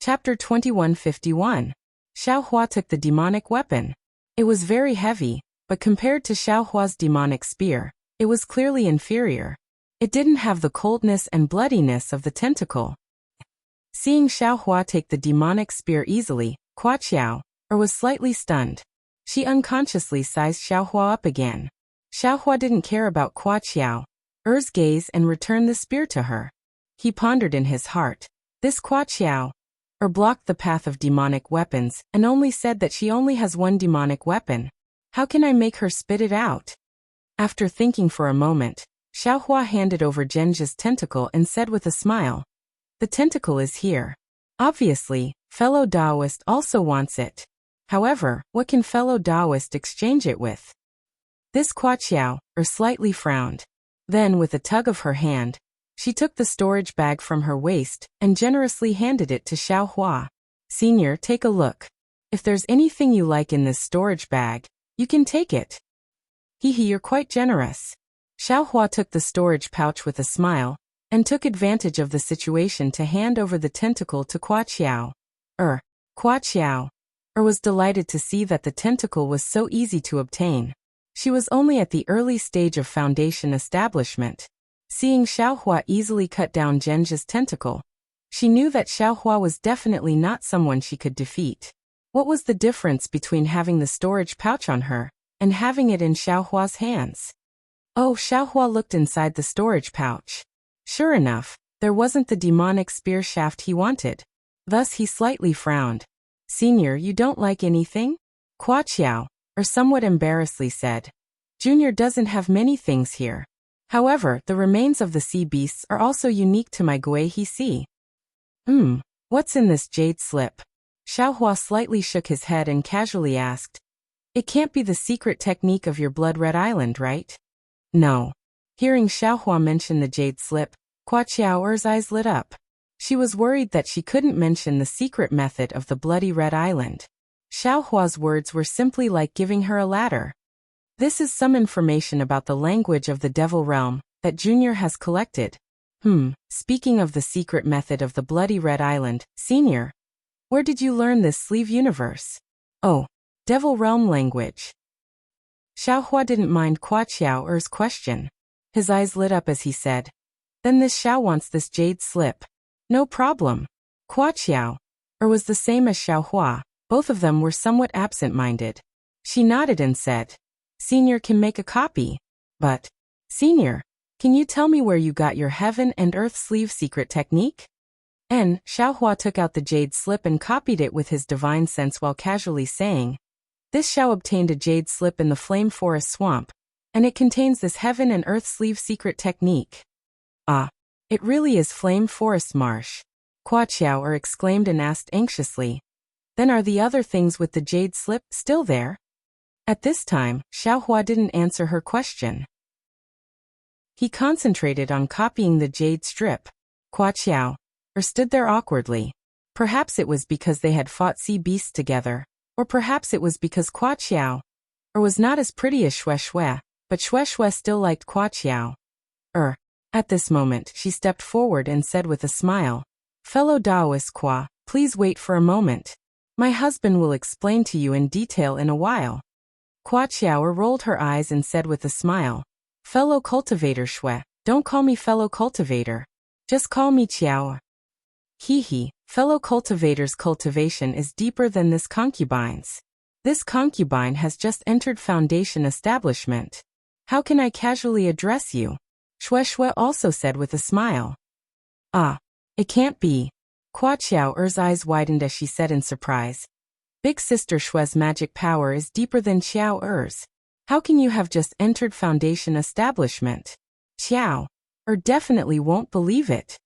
Chapter 2151. Xiao Hua took the demonic weapon. It was very heavy, but compared to Xiao Hua's demonic spear, it was clearly inferior. It didn't have the coldness and bloodiness of the tentacle. Seeing Xiao Hua take the demonic spear easily, Kuo Qiao was slightly stunned. She unconsciously sized Xiao Hua up again. Xiao Hua didn't care about Kuo Qiao's gaze and returned the spear to her. He pondered in his heart. This Kuo Qiao blocked the path of demonic weapons and only said that she only has one demonic weapon. How can I make her spit it out? After thinking for a moment, Xiao Hua handed over Zhenji's tentacle and said with a smile, "The tentacle is here. Obviously, fellow Taoist also wants it. However, what can fellow Taoist exchange it with?" This Kuo Qiao slightly frowned. Then, with a tug of her hand, she took the storage bag from her waist and generously handed it to Xiao Hua. "Senior, take a look. If there's anything you like in this storage bag, you can take it." You're quite generous." Xiao Hua took the storage pouch with a smile and took advantage of the situation to hand over the tentacle to Kuo Qiao. Kuo Qiao was delighted to see that the tentacle was so easy to obtain. She was only at the early stage of foundation establishment. Seeing Xiao Hua easily cut down Zhenji's tentacle, she knew that Xiao Hua was definitely not someone she could defeat. What was the difference between having the storage pouch on her and having it in Xiao Hua's hands? Oh, Xiao Hua looked inside the storage pouch. Sure enough, there wasn't the demonic spear shaft he wanted. Thus he slightly frowned. "Senior, you don't like anything?" Kuo Qiao, somewhat embarrassedly said. "Junior doesn't have many things here. However, the remains of the sea beasts are also unique to my Gui He Sea." What's in this jade slip?" Xiao Hua slightly shook his head and casually asked. "It can't be the secret technique of your blood red island, right?" "No." Hearing Xiao Hua mention the jade slip, Kuo Qiao's eyes lit up. She was worried that she couldn't mention the secret method of the bloody red island. Xiao Hua's words were simply like giving her a ladder. "This is some information about the language of the Devil Realm that Junior has collected." Speaking of the secret method of the bloody red island, Senior, where did you learn this sleeve universe? "Oh, Devil Realm language." Xiao Hua didn't mind Kuo Qiao's question. His eyes lit up as he said, "Then this Xiao wants this jade slip. No problem." Kuo Qiao was the same as Xiao Hua. Both of them were somewhat absent-minded. She nodded and said, "Senior can make a copy. But, Senior, can you tell me where you got your heaven and earth sleeve secret technique?" Xiao Hua took out the jade slip and copied it with his divine sense while casually saying, "This Xiao obtained a jade slip in the Flame Forest Swamp, and it contains this heaven and earth sleeve secret technique." "Ah, it really is Flame Forest Marsh," Kuo Qiao exclaimed and asked anxiously. "Then are the other things with the jade slip still there?" At this time, Xiao Hua didn't answer her question. He concentrated on copying the jade strip. Kuo Qiao stood there awkwardly. Perhaps it was because they had fought sea beasts together, or perhaps it was because Kuo Qiao was not as pretty as Xue Xue, but Xue Xue still liked Kuo Qiao. At this moment, she stepped forward and said with a smile, "Fellow Taoist Kuo, please wait for a moment. My husband will explain to you in detail in a while." Kuo Qiao rolled her eyes and said with a smile, "Fellow Cultivator Xue, don't call me Fellow Cultivator. Just call me Qiao." Fellow Cultivator's cultivation is deeper than this concubine's. This concubine has just entered foundation establishment. How can I casually address you?" Xue Xue also said with a smile. "Ah, it can't be." Kuo Qiao's eyes widened as she said in surprise, "Big Sister Xue's magic power is deeper than Qiao's. How can you have just entered foundation establishment?" Qiao definitely won't believe it.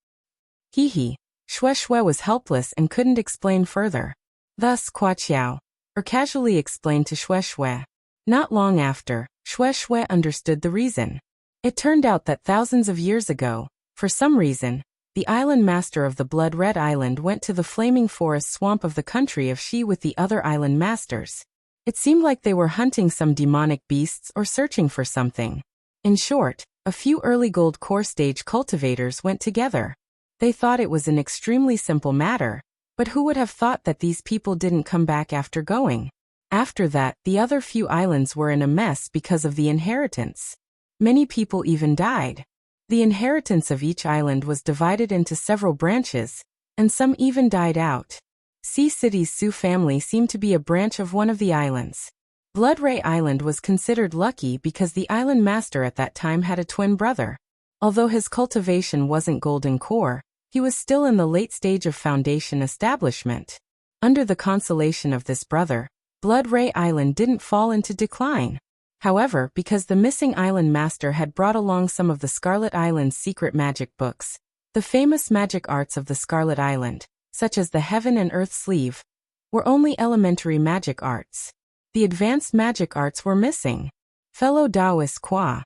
Xue Xue was helpless and couldn't explain further. Thus Kuo Qiao casually explained to Xue Xue. Not long after, Xue Xue understood the reason. It turned out that thousands of years ago, for some reason, the island master of the Blood Red Island went to the flaming forest swamp of the country of Xi with the other island masters. It seemed like they were hunting some demonic beasts or searching for something. In short, a few early gold core stage cultivators went together. They thought it was an extremely simple matter, But who would have thought that these people didn't come back after going? After that, the other few islands were in a mess because of the inheritance. Many people even died. The inheritance of each island was divided into several branches, and some even died out. Sea City's Sioux family seemed to be a branch of one of the islands. Blood Ray Island was considered lucky because the island master at that time had a twin brother. Although his cultivation wasn't golden core, he was still in the late stage of foundation establishment. Under the consolation of this brother, Blood Ray Island didn't fall into decline. However, because the missing island master had brought along some of the Scarlet Island's secret magic books, the famous magic arts of the Scarlet Island, such as the Heaven and Earth Sleeve, were only elementary magic arts. The advanced magic arts were missing. Fellow Taoist Kwa.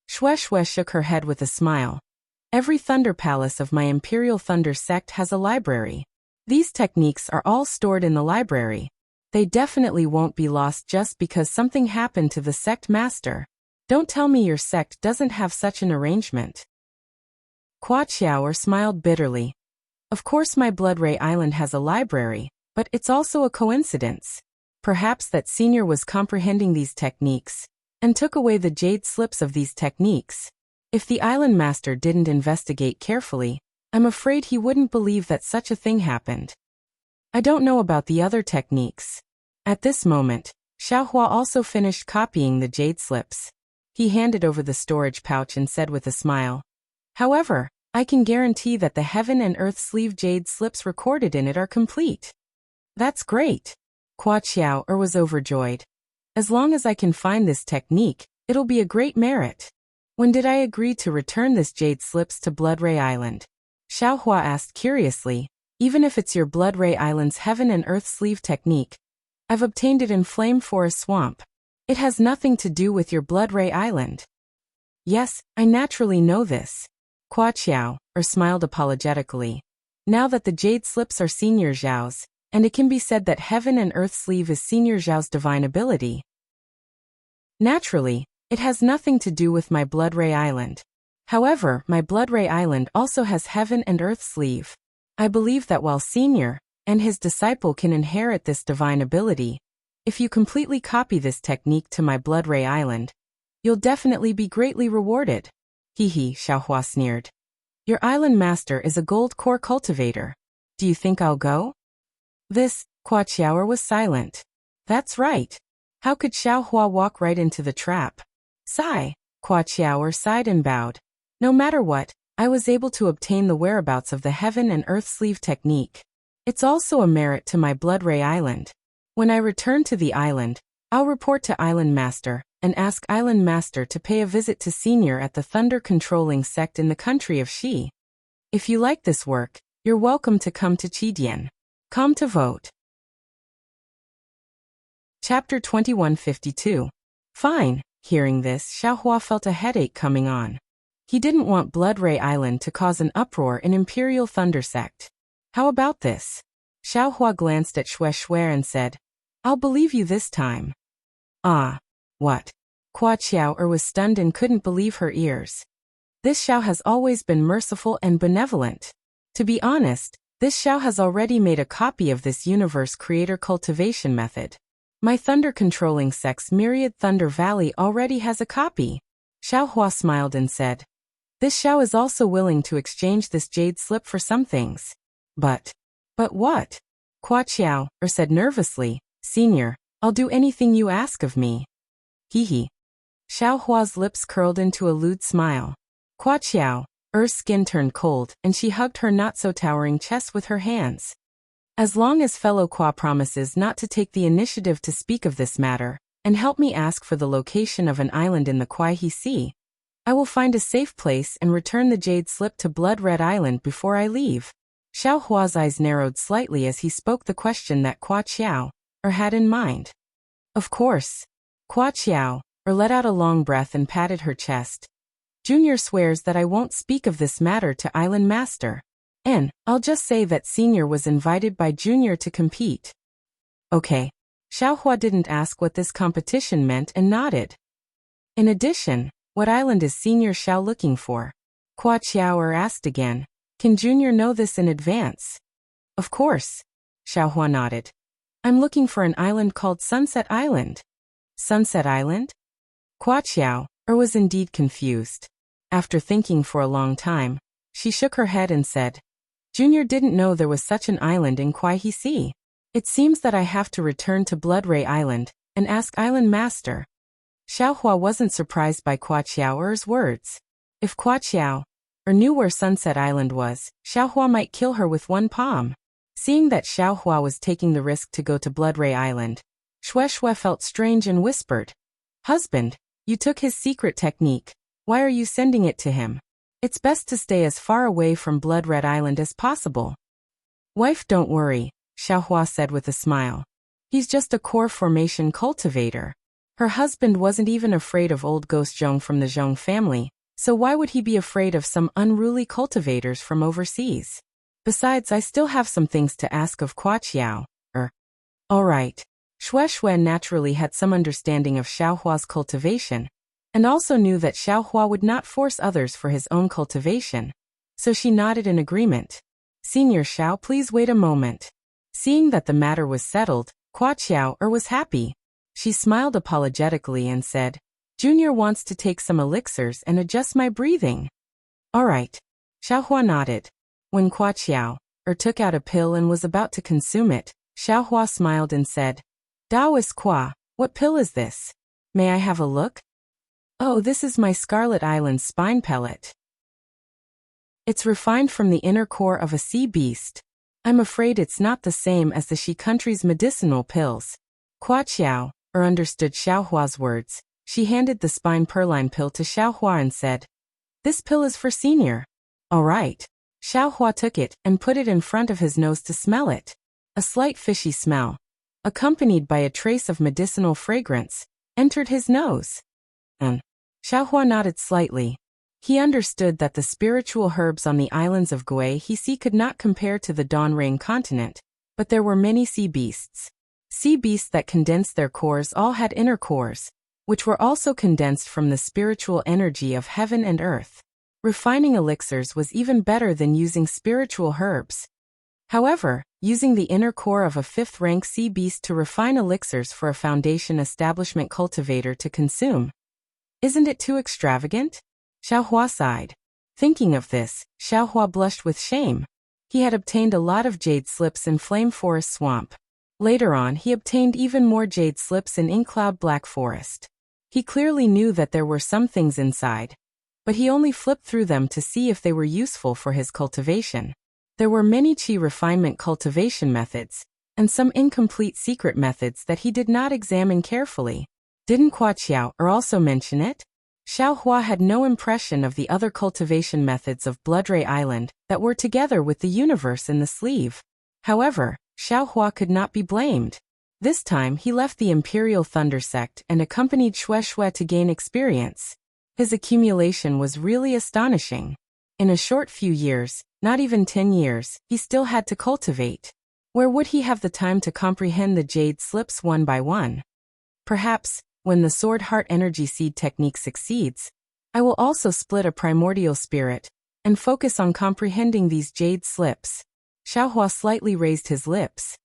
Shue shook her head with a smile. Every Thunder Palace of my Imperial Thunder sect has a library. These techniques are all stored in the library. They definitely won't be lost just because something happened to the sect master. Don't tell me your sect doesn't have such an arrangement. Kwa Chiaoer smiled bitterly. Of course my Blood Ray Island has a library, but it's also a coincidence. Perhaps that senior was comprehending these techniques, and took away the jade slips of these techniques. If the island master didn't investigate carefully, I'm afraid he wouldn't believe that such a thing happened. I don't know about the other techniques. At this moment, Xiaohua also finished copying the jade slips. He handed over the storage pouch and said with a smile, "However, I can guarantee that the Heaven and Earth Sleeve jade slips recorded in it are complete." That's great. Kwa Chiaoer was overjoyed. As long as I can find this technique, it'll be a great merit. When did I agree to return this jade slips to Blood Ray Island? Xiaohua asked curiously. Even if it's your Blood Ray Island's Heaven and Earth Sleeve technique, I've obtained it in Flame Forest Swamp. It has nothing to do with your Blood Ray Island. Yes, I naturally know this. Kwa Chiaoer smiled apologetically. Now that the jade slips are Senior Zhao's, and it can be said that Heaven and Earth Sleeve is Senior Zhao's divine ability. Naturally, it has nothing to do with my Blood Ray Island. However, my Blood Ray Island also has Heaven and Earth Sleeve. I believe that while Senior and his disciple can inherit this divine ability, if you completely copy this technique to my Blood Ray Island, you'll definitely be greatly rewarded. Hee, Xiaohua sneered. Your island master is a gold core cultivator. Do you think I'll go? Kwa Chiaoer was silent. That's right. How could Xiaohua walk right into the trap? Sigh. Kwa Chiaoer sighed and bowed. No matter what, I was able to obtain the whereabouts of the Heaven and Earth Sleeve technique. It's also a merit to my Blood Ray Island. When I return to the island, I'll report to Island Master, and ask Island Master to pay a visit to Senior at the Thunder Controlling Sect in the country of Xi. If you like this work, you're welcome to come to Qidian. Come to vote. Chapter 2152. Fine. Hearing this, Xiaohua felt a headache coming on. He didn't want Blood Ray Island to cause an uproar in Imperial Thunder Sect. How about this? Xiaohua glanced at Shue and said, I'll believe you this time. Ah. What? Kwa Chiaoer was stunned and couldn't believe her ears. This Xiao has always been merciful and benevolent. To be honest, this Xiao has already made a copy of this universe creator cultivation method. My thunder controlling sect's Myriad Thunder Valley already has a copy. Xiaohua smiled and said, This Xiao is also willing to exchange this jade slip for some things. But what? Kwa Chiaoer said nervously, Senior, I'll do anything you ask of me. Hee. Xiaohua's lips curled into a lewd smile. Kwa Chiaoer's skin turned cold, and she hugged her not-so-towering chest with her hands. As long as fellow Kwa promises not to take the initiative to speak of this matter, and help me ask for the location of an island in the Kuai-He Sea, I will find a safe place and return the jade slip to Blood Red Island before I leave. Xiaohua's eyes narrowed slightly as he spoke the question that Kwa Chiaoer had in mind. Of course. Kwa Chiaoer let out a long breath and patted her chest. Junior swears that I won't speak of this matter to Island Master. And I'll just say that Senior was invited by Junior to compete. Okay. Xiaohua didn't ask what this competition meant and nodded. In addition, what island is Senior Xiao looking for? Kwa Chiaoer asked again. Can Junior know this in advance? Of course. Xiaohua nodded. I'm looking for an island called Sunset Island. Sunset Island? Kuo was indeed confused. After thinking for a long time, she shook her head and said, Junior didn't know there was such an island in Kuai Sea. It seems that I have to return to Bloodray Island and ask Island Master. Xiaohua wasn't surprised by Kuo words. If Kuo knew where Sunset Island was, Xiaohua might kill her with one palm. Seeing that Xiaohua was taking the risk to go to Bloodray Island, Shui felt strange and whispered, Husband, you took his secret technique. Why are you sending it to him? It's best to stay as far away from Blood Red Island as possible. Wife, don't worry, Xiaohua said with a smile. He's just a core formation cultivator. Her husband wasn't even afraid of old ghost Zhong from the Zhong family, so why would he be afraid of some unruly cultivators from overseas? Besides, I still have some things to ask of Kuo. All right. Shui naturally had some understanding of Xiaohua's cultivation, and also knew that Xiaohua would not force others for his own cultivation, so she nodded in agreement. Senior Xiao, please wait a moment. Seeing that the matter was settled, Kuo was happy. She smiled apologetically and said, Junior wants to take some elixirs and adjust my breathing. All right. Xiaohua nodded. When Kuo took out a pill and was about to consume it, Xiaohua smiled and said, Daoist Kuo, what pill is this? May I have a look? Oh, this is my Scarlet Island spine pellet. It's refined from the inner core of a sea beast. I'm afraid it's not the same as the Shi country's medicinal pills. Kuo understood Xiaohua's words. She handed the spine purline pill to Xiaohua and said, This pill is for Senior. All right. Xiaohua took it and put it in front of his nose to smell it. A slight fishy smell, accompanied by a trace of medicinal fragrance, entered his nose. Xiaohua nodded slightly. He understood that the spiritual herbs on the islands of Gui Sea could not compare to the Dawn Rain continent, but there were many sea beasts. Sea beasts that condensed their cores all had inner cores, which were also condensed from the spiritual energy of heaven and earth. Refining elixirs was even better than using spiritual herbs. However, using the inner core of a 5th-rank sea beast to refine elixirs for a foundation establishment cultivator to consume, isn't it too extravagant? Xiaohua sighed. Thinking of this, Xiaohua blushed with shame. He had obtained a lot of jade slips in Flame Forest Swamp. Later on, he obtained even more jade slips in Inkcloud Black Forest. He clearly knew that there were some things inside, but he only flipped through them to see if they were useful for his cultivation. There were many qi refinement cultivation methods, and some incomplete secret methods that he did not examine carefully. Didn't Kuo also mention it? Xiaohua had no impression of the other cultivation methods of Bloodray Island that were together with the universe in the sleeve. However, Xiaohua could not be blamed. This time he left the Imperial Thunder Sect and accompanied Shui to gain experience. His accumulation was really astonishing. In a short few years, not even 10 years, he still had to cultivate. Where would he have the time to comprehend the jade slips one by one? Perhaps, when the Sword Heart Energy Seed technique succeeds, I will also split a primordial spirit and focus on comprehending these jade slips. Xiaohua slightly raised his lips.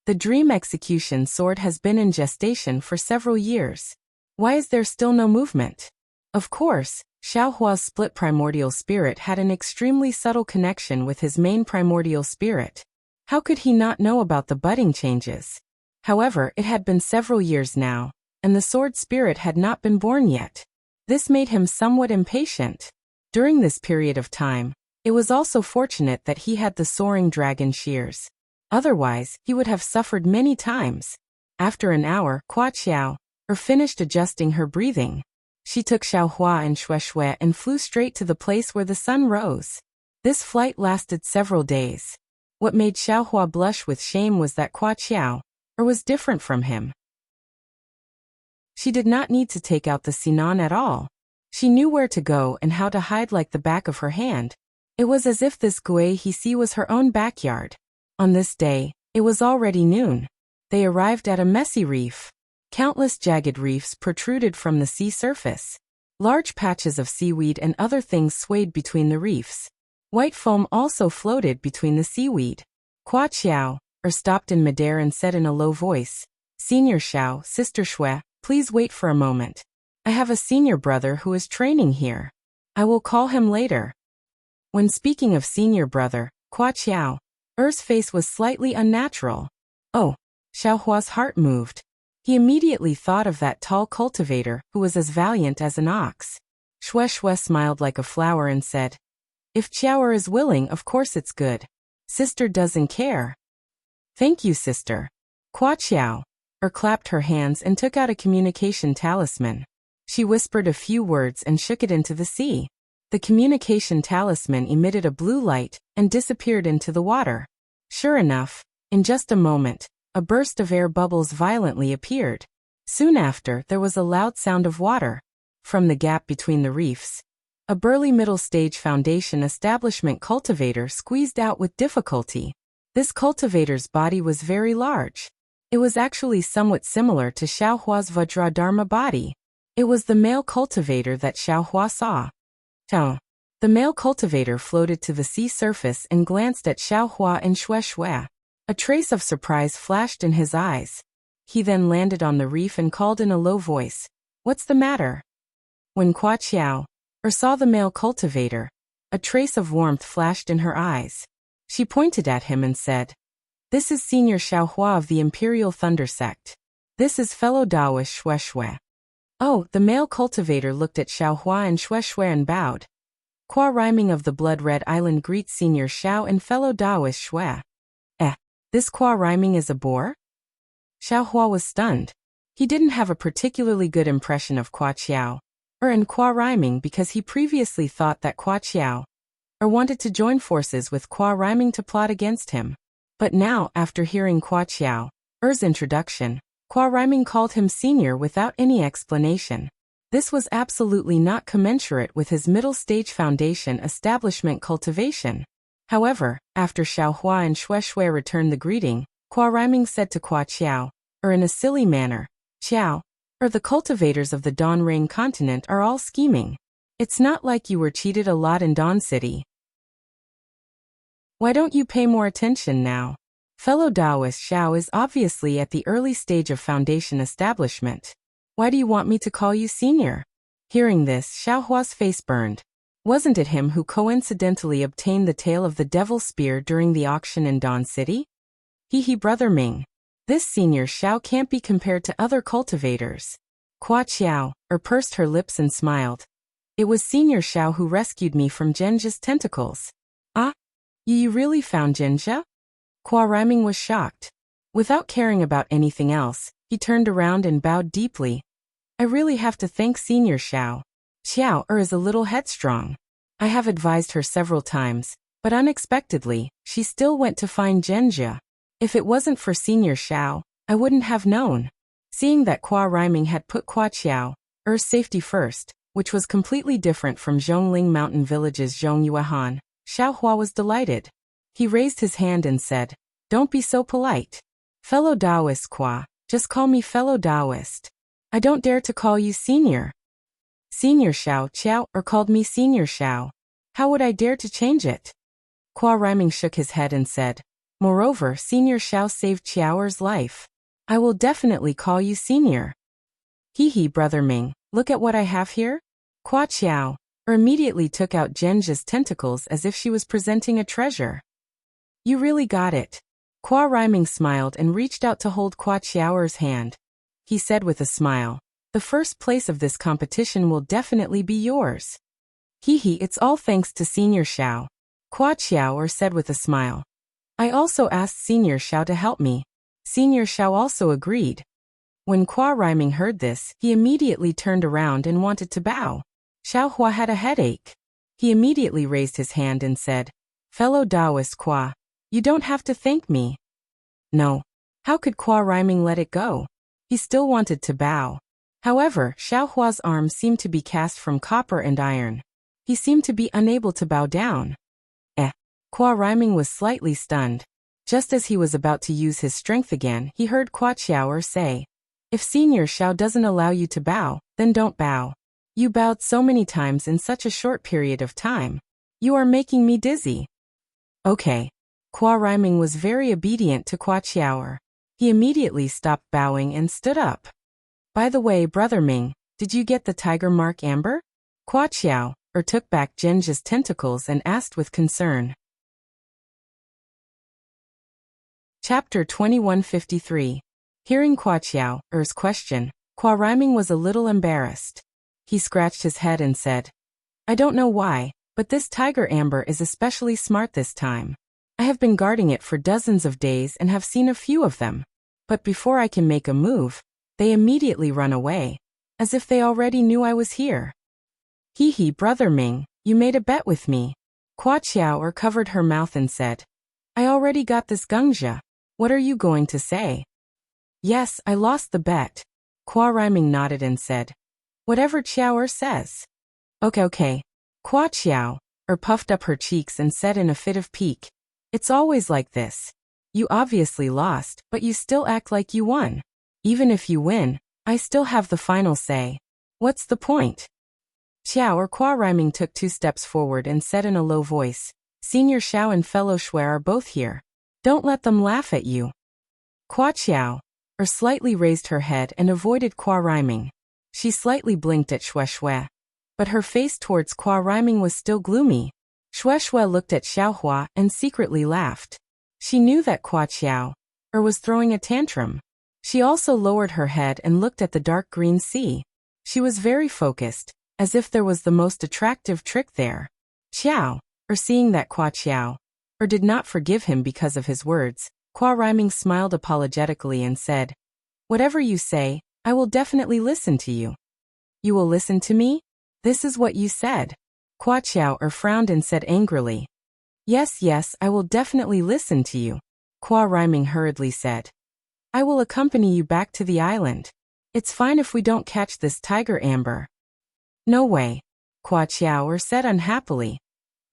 The Dream Execution Sword has been in gestation for several years. Why is there still no movement? Of course, Xiaohua's split primordial spirit had an extremely subtle connection with his main primordial spirit. How could he not know about the budding changes? However, it had been several years now, and the sword spirit had not been born yet. This made him somewhat impatient. During this period of time, it was also fortunate that he had the soaring dragon shears. Otherwise, he would have suffered many times. After an hour, Kuo finished adjusting her breathing. She took Xiaohua and Shui and flew straight to the place where the sun rose. This flight lasted several days. What made Xiaohua blush with shame was that Kuo was different from him. She did not need to take out the Sinan at all. She knew where to go and how to hide like the back of her hand. It was as if this Gui Sea was her own backyard. On this day, it was already noon. They arrived at a messy reef. Countless jagged reefs protruded from the sea surface. Large patches of seaweed and other things swayed between the reefs. White foam also floated between the seaweed. Kwa Xiao, stopped in midair and said in a low voice, Senior Xiao, Sister Shui, please wait for a moment. I have a senior brother who is training here. I will call him later. When speaking of senior brother, Kwa Xiao, face face slightly unnatural. Oh, Xiaohua's heart moved. He immediately thought of that tall cultivator who was as valiant as an ox. Shui smiled like a flower and said, If Xiao is willing, of course it's good. Sister doesn't care. Thank you, sister. Kwa Xiao, clapped her hands and took out a communication talisman. She whispered a few words and shook it into the sea. The communication talisman emitted a blue light and disappeared into the water. Sure enough, in just a moment, a burst of air bubbles violently appeared. Soon after, there was a loud sound of water. From the gap between the reefs, a burly middle-stage foundation establishment cultivator squeezed out with difficulty. This cultivator's body was very large. It was actually somewhat similar to Xiaohua's Vajradharma body. It was the male cultivator that Xiaohua saw. The male cultivator floated to the sea surface and glanced at Xiaohua and Shui. A trace of surprise flashed in his eyes. He then landed on the reef and called in a low voice, What's the matter? When Kwa Xiao, saw the male cultivator, a trace of warmth flashed in her eyes. She pointed at him and said, This is Senior Xiaohua of the Imperial Thunder Sect. This is fellow Taoist Shui. Oh, the male cultivator looked at Xiaohua and Shui and bowed. Qua rhyming of the Blood Red Island greets Senior Xiao and fellow Taoist Shui. This Qua rhyming is a bore? Xiaohua was stunned. He didn't have a particularly good impression of Kwa Xiao, and Qua rhyming because he previously thought that Kwa Xiao, wanted to join forces with Qua rhyming to plot against him. But now, after hearing Kwa Xiao's introduction, Qua rhyming called him senior without any explanation. This was absolutely not commensurate with his middle-stage foundation establishment cultivation. However, after Xiaohua and Shui returned the greeting, Qua rhyming said to Kwa Xiao, in a silly manner, Xiao, the cultivators of the Dawn Rain continent are all scheming. It's not like you were cheated a lot in Dawn City. Why don't you pay more attention now? Fellow Taoist Xiao is obviously at the early stage of foundation establishment. Why do you want me to call you senior? Hearing this, Xiaohua's face burned. Wasn't it him who coincidentally obtained the tail of the Devil Spear during the auction in Dawn City? Brother Ming. This senior Xiao can't be compared to other cultivators. Kwa Xiao, pursed her lips and smiled. It was Senior Xiao who rescued me from Genjia's tentacles. Ah? You really found Genjia? Kwa rhyming was shocked. Without caring about anything else, he turned around and bowed deeply. I really have to thank Senior Xiao. Xiao is a little headstrong. I have advised her several times, but unexpectedly, she still went to find Genjia. If it wasn't for Senior Xiao, I wouldn't have known. Seeing that Kwa rhyming had put Kwa Xiao's safety first, which was completely different from Zhongling Mountain Village's Zhongyuehan, Xiaohua was delighted. He raised his hand and said, Don't be so polite. Fellow Taoist Kwa, just call me fellow Taoist. I don't dare to call you senior. Senior Xiao called me Senior Xiao. How would I dare to change it? Kwa rhyming shook his head and said, Moreover, Senior Xiao saved Xiao's life. I will definitely call you senior. Brother Ming, look at what I have here. Kwa Xiao, immediately took out Genjia's tentacles as if she was presenting a treasure. You really got it. Kwa rhyming smiled and reached out to hold Kwa Xiao's hand. He said with a smile, The first place of this competition will definitely be yours. It's all thanks to Senior Xiao. Kwa Xiao said with a smile. I also asked Senior Xiao to help me. Senior Xiao also agreed. When Kwa rhyming heard this, he immediately turned around and wanted to bow. Xiaohua had a headache. He immediately raised his hand and said, Fellow Taoist Kwa, you don't have to thank me. No. How could Kwa rhyming let it go? He still wanted to bow. However, Xiaohua's arms seemed to be cast from copper and iron. He seemed to be unable to bow down. Kwa rhyming was slightly stunned. Just as he was about to use his strength again, he heard Kwa Xiao say, If Senior Xiao doesn't allow you to bow, then don't bow. You bowed so many times in such a short period of time. You are making me dizzy. Okay. Kwa Riming was very obedient to Kwa Chiao. He immediately stopped bowing and stood up. By the way, Brother Ming, did you get the tiger mark amber? Kwa Chiao took back Genja's tentacles and asked with concern. Chapter 2153. Hearing Kwa Chiao's question, Kwa Riming was a little embarrassed. He scratched his head and said, I don't know why, but this tiger amber is especially smart this time. I have been guarding it for dozens of days and have seen a few of them. But before I can make a move, they immediately run away, as if they already knew I was here. Hee hee, Brother Ming, you made a bet with me. Kwa Chiao covered her mouth and said, I already got this gungja. What are you going to say? Yes, I lost the bet. Kwa Riming nodded and said, whatever Chiao says. Okay. Kwa Chiao puffed up her cheeks and said in a fit of pique, it's always like this. You obviously lost, but you still act like you won. Even if you win, I still have the final say. What's the point? Kwa Riming took 2 steps forward and said in a low voice, Senior Xiao and fellow Shui are both here. Don't let them laugh at you. Kwa Chiao slightly raised her head and avoided Kwa Riming. She slightly blinked at Shui, but her face towards Kwa Riming was still gloomy. Shui looked at Xiaohua and secretly laughed. She knew that Kwa Chiao was throwing a tantrum. She also lowered her head and looked at the dark green sea. She was very focused, as if there was the most attractive trick there. Chiao, seeing that Kwa Chiao did not forgive him because of his words, Kwa Riming smiled apologetically and said, whatever you say, I will definitely listen to you. You will listen to me? This is what you said. Kwa Chiao frowned and said angrily. Yes, I will definitely listen to you. Kwa Riming hurriedly said. I will accompany you back to the island. It's fine if we don't catch this tiger amber. No way. Kwa Chiao said unhappily.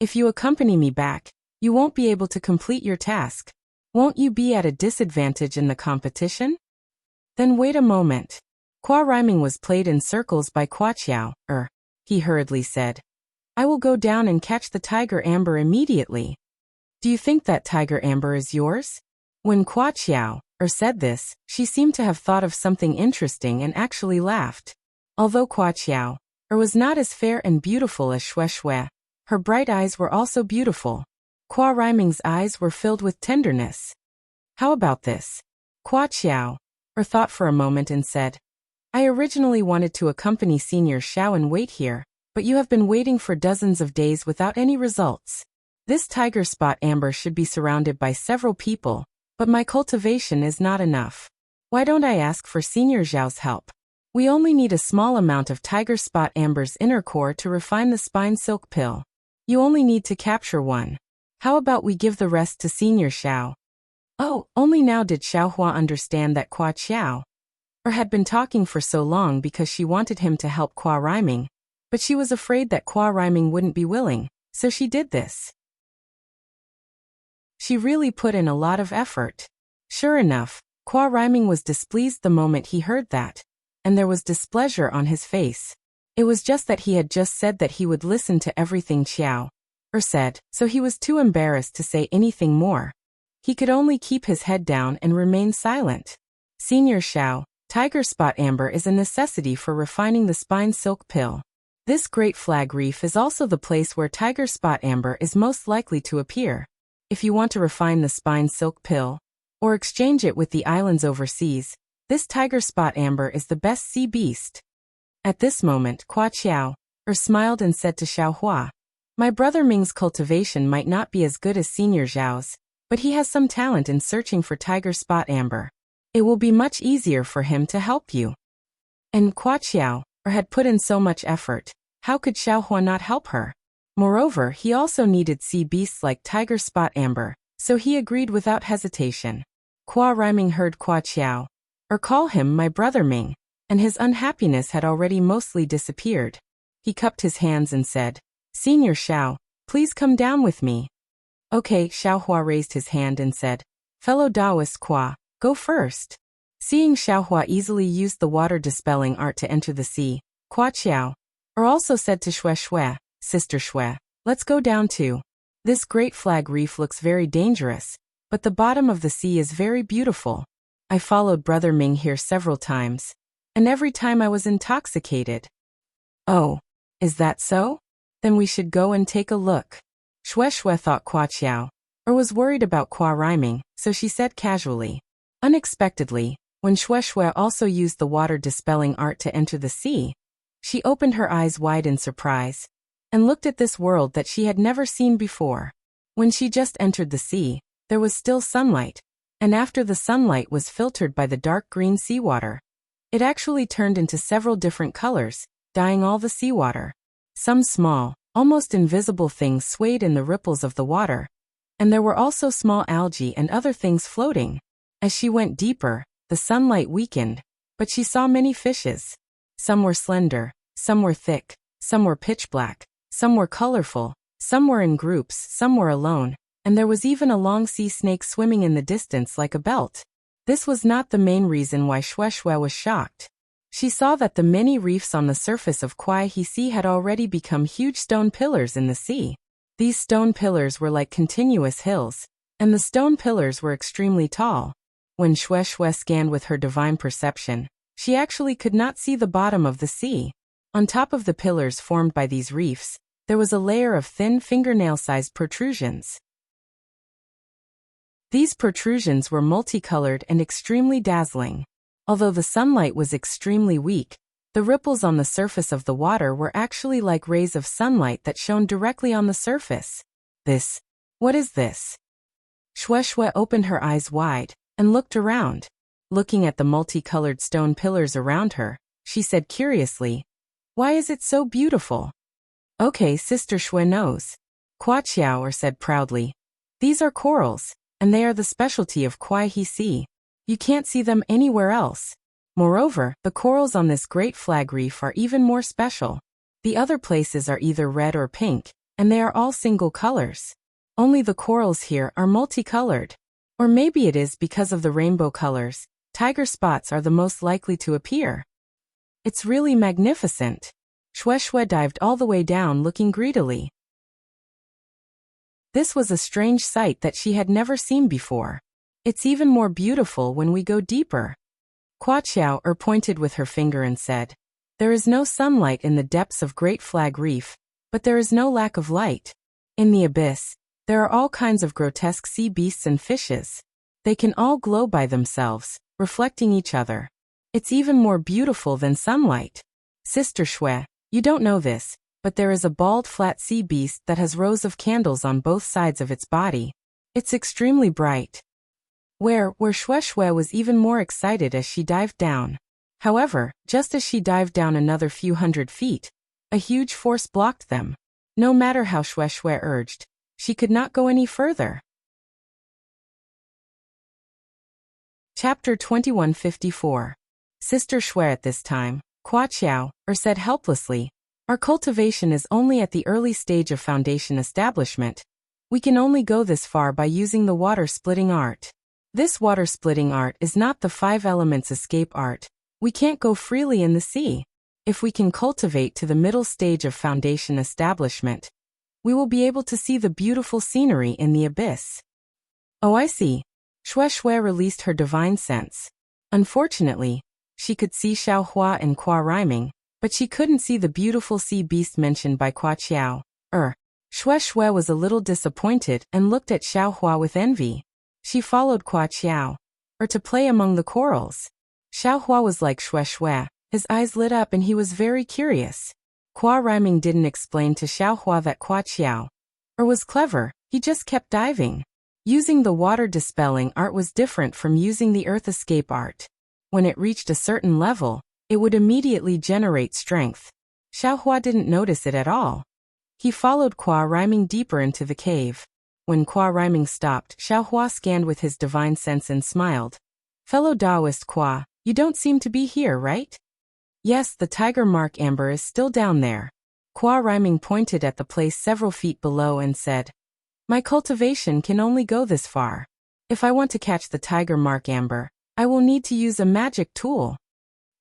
If you accompany me back, you won't be able to complete your task. Won't you be at a disadvantage in the competition? Then wait a moment. Kwa Riming was played in circles by Kwa Chiao, he hurriedly said. I will go down and catch the tiger amber immediately. Do you think that tiger amber is yours? When Kwa Chiao said this, she seemed to have thought of something interesting and actually laughed. Although Kwa Chiao was not as fair and beautiful as Shui, her bright eyes were also beautiful. Kwa Riming's eyes were filled with tenderness. How about this? Kwa Chiao thought for a moment and said, I originally wanted to accompany Senior Xiao and wait here, but you have been waiting for dozens of days without any results. This tiger spot amber should be surrounded by several people, but my cultivation is not enough. Why don't I ask for Senior Xiao's help? We only need a small amount of tiger spot amber's inner core to refine the spine silk pill. You only need to capture one. How about we give the rest to Senior Xiao? Oh, only now did Xiaohua understand that Kwa Chiao had been talking for so long because she wanted him to help Kwa Riming, but she was afraid that Kwa Riming wouldn't be willing, so she did this. She really put in a lot of effort. Sure enough, Kwa Riming was displeased the moment he heard that, and there was displeasure on his face. It was just that he had just said that he would listen to everything Chiao said, so he was too embarrassed to say anything more. He could only keep his head down and remain silent. Senior Xiao, tiger spot amber is a necessity for refining the spine silk pill. This great flag reef is also the place where tiger spot amber is most likely to appear. If you want to refine the spine silk pill, or exchange it with the islands overseas, this tiger spot amber is the best sea beast. At this moment, Kwa Chiao smiled and said to Xiaohua, my brother Ming's cultivation might not be as good as Senior Xiao's, but he has some talent in searching for tiger spot amber. It will be much easier for him to help you. And Kwa Chiao had put in so much effort, how could Xiaohua not help her? Moreover, he also needed sea beasts like tiger spot amber, so he agreed without hesitation. Kwa Riming heard Kwa Chiao call him my brother Ming, and his unhappiness had already mostly disappeared. He cupped his hands and said, Senior Xiao, please come down with me. Okay, Xiaohua raised his hand and said, fellow Taoist Kwa, go first. Seeing Xiaohua easily used the water dispelling art to enter the sea, Kwa Chiao also said to Shui, Sister Shui, let's go down too. This Great Flag Reef looks very dangerous, but the bottom of the sea is very beautiful. I followed Brother Ming here several times, and every time I was intoxicated. Oh, is that so? Then we should go and take a look. Shui Shui thought Kuo Qiao, or was worried about Kuo rhyming, so she said casually. Unexpectedly, when Shui Shui also used the water-dispelling art to enter the sea, she opened her eyes wide in surprise, and looked at this world that she had never seen before. When she just entered the sea, there was still sunlight, and after the sunlight was filtered by the dark green seawater, it actually turned into several different colors, dyeing all the seawater. Some small, almost invisible things swayed in the ripples of the water, and there were also small algae and other things floating. As she went deeper, the sunlight weakened, but she saw many fishes. Some were slender, some were thick, some were pitch black, some were colorful, some were in groups, some were alone, and there was even a long sea snake swimming in the distance like a belt. This was not the main reason why Shui Shui was shocked. She saw that the many reefs on the surface of Kuai-He Sea had already become huge stone pillars in the sea. These stone pillars were like continuous hills, and the stone pillars were extremely tall. When Shui Shui scanned with her divine perception, she actually could not see the bottom of the sea. On top of the pillars formed by these reefs, there was a layer of thin fingernail-sized protrusions. These protrusions were multicolored and extremely dazzling. Although the sunlight was extremely weak, the ripples on the surface of the water were actually like rays of sunlight that shone directly on the surface. What is this? Shui Shui opened her eyes wide and looked around. Looking at the multicolored stone pillars around her, she said curiously, "Why is it so beautiful?" "Okay, Sister Shui knows." Kuo Qiao said proudly. "These are corals, and they are the specialty of Kuai-He Sea. You can't see them anywhere else. Moreover, the corals on this Great Flag Reef are even more special. The other places are either red or pink, and they are all single colors. Only the corals here are multicolored. Or maybe it is because of the rainbow colors. Tiger spots are the most likely to appear. It's really magnificent." Shui Shui dived all the way down looking greedily. This was a strange sight that she had never seen before. It's even more beautiful when we go deeper. Kuo Qiao pointed with her finger and said, "There is no sunlight in the depths of Great Flag Reef, but there is no lack of light. In the abyss, there are all kinds of grotesque sea beasts and fishes. They can all glow by themselves, reflecting each other. It's even more beautiful than sunlight. Sister Shui, you don't know this, but there is a bald flat sea beast that has rows of candles on both sides of its body. It's extremely bright." Where Shui Shui was even more excited as she dived down. However, just as she dived down another few hundred feet, a huge force blocked them. No matter how Shui Shui urged, she could not go any further. Chapter 2154. Sister Shui. At this time, Kuo Qiao said helplessly, "Our cultivation is only at the early stage of foundation establishment. We can only go this far by using the water-splitting art. This water-splitting art is not the 5 elements escape art. We can't go freely in the sea. If we can cultivate to the middle stage of foundation establishment, we will be able to see the beautiful scenery in the abyss." "Oh, I see." Shui Shui released her divine sense. Unfortunately, she could see Xiaohua and Kuo rhyming, but she couldn't see the beautiful sea beast mentioned by Kuo Qiao. Shui Shui was a little disappointed and looked at Xiaohua with envy. She followed Kuo Qiao to play among the corals. Xiaohua was like Shui Shui. His eyes lit up and he was very curious. Kuo rhyming didn't explain to Xiaohua that Kuo Qiao was clever. He just kept diving. Using the water-dispelling art was different from using the earth escape art. When it reached a certain level, it would immediately generate strength. Xiaohua didn't notice it at all. He followed Kuo rhyming deeper into the cave. When Kuo rhyming stopped, Xiaohua scanned with his divine sense and smiled. "Fellow Taoist Kuo, you don't seem to be here, right?" "Yes, the tiger mark amber is still down there." Kuo rhyming pointed at the place several feet below and said, "My cultivation can only go this far. If I want to catch the tiger mark amber, I will need to use a magic tool."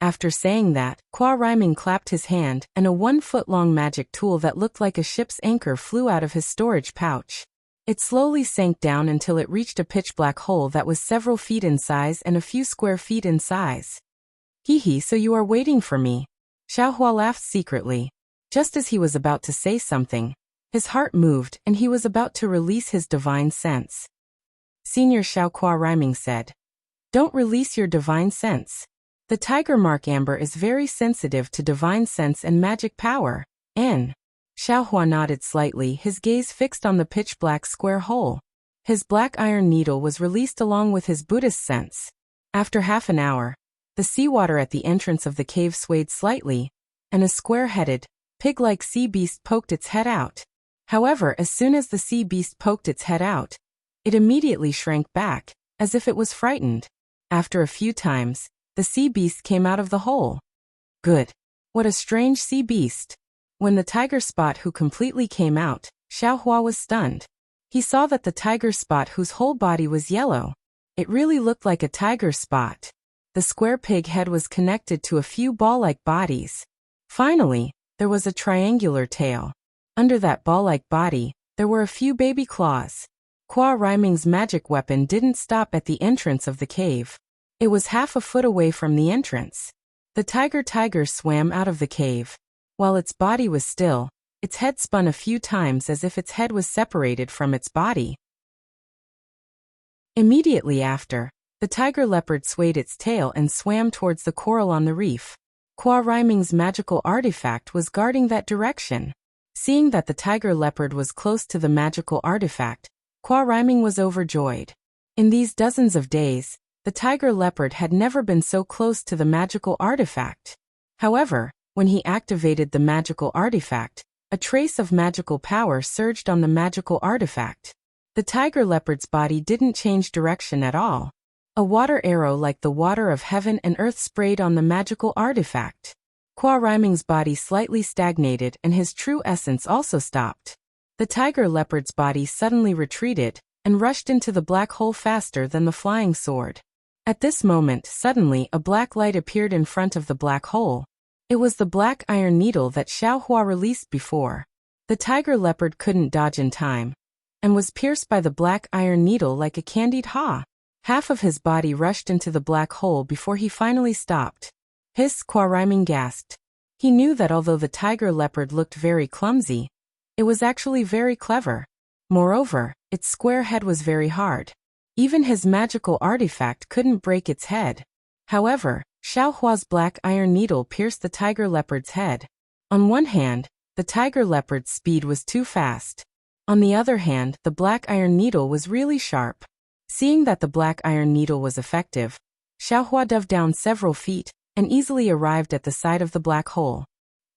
After saying that, Kuo rhyming clapped his hand, and a 1-foot-long magic tool that looked like a ship's anchor flew out of his storage pouch. It slowly sank down until it reached a pitch-black hole that was several feet in size and a few square feet in size. Hee hee, so you are waiting for me. Xiaohua laughed secretly. Just as he was about to say something, his heart moved and he was about to release his divine sense. Senior Xiaohua rhyming said, "Don't release your divine sense. The tiger mark amber is very sensitive to divine sense and magic power." Xiaohua nodded slightly, his gaze fixed on the pitch-black square hole. His black iron needle was released along with his Buddhist sense. After half an hour, the seawater at the entrance of the cave swayed slightly, and a square-headed, pig-like sea beast poked its head out. However, as soon as the sea beast poked its head out, it immediately shrank back, as if it was frightened. After a few times, the sea beast came out of the hole. Good. What a strange sea beast. When the tiger spot who completely came out, Xiaohua was stunned. He saw that the tiger spot whose whole body was yellow. It really looked like a tiger spot. The square pig head was connected to a few ball-like bodies. Finally, there was a triangular tail. Under that ball-like body, there were a few baby claws. Qua Rhyming's magic weapon didn't stop at the entrance of the cave. It was half a foot away from the entrance. The tiger swam out of the cave. While its body was still, its head spun a few times as if its head was separated from its body. Immediately after, the tiger leopard swayed its tail and swam towards the coral on the reef. Qua Rhyming's magical artifact was guarding that direction. Seeing that the tiger leopard was close to the magical artifact, Qua Rhyming was overjoyed. In these dozens of days, the tiger leopard had never been so close to the magical artifact. However, when he activated the magical artifact, a trace of magical power surged on the magical artifact. The tiger leopard's body didn't change direction at all. A water arrow like the water of heaven and earth sprayed on the magical artifact. Qua Rhyming's body slightly stagnated and his true essence also stopped. The tiger leopard's body suddenly retreated and rushed into the black hole faster than the flying sword. At this moment, suddenly a black light appeared in front of the black hole. It was the black iron needle that Xiaohua released before. The tiger leopard couldn't dodge in time, and was pierced by the black iron needle like a candied haw. Half of his body rushed into the black hole before he finally stopped. Hiss, Qua Rhyming gasped. He knew that although the tiger leopard looked very clumsy, it was actually very clever. Moreover, its square head was very hard. Even his magical artifact couldn't break its head. However, Xiaohua's black iron needle pierced the tiger leopard's head. On one hand, the tiger leopard's speed was too fast. On the other hand, the black iron needle was really sharp. Seeing that the black iron needle was effective, Xiaohua dove down several feet and easily arrived at the side of the black hole.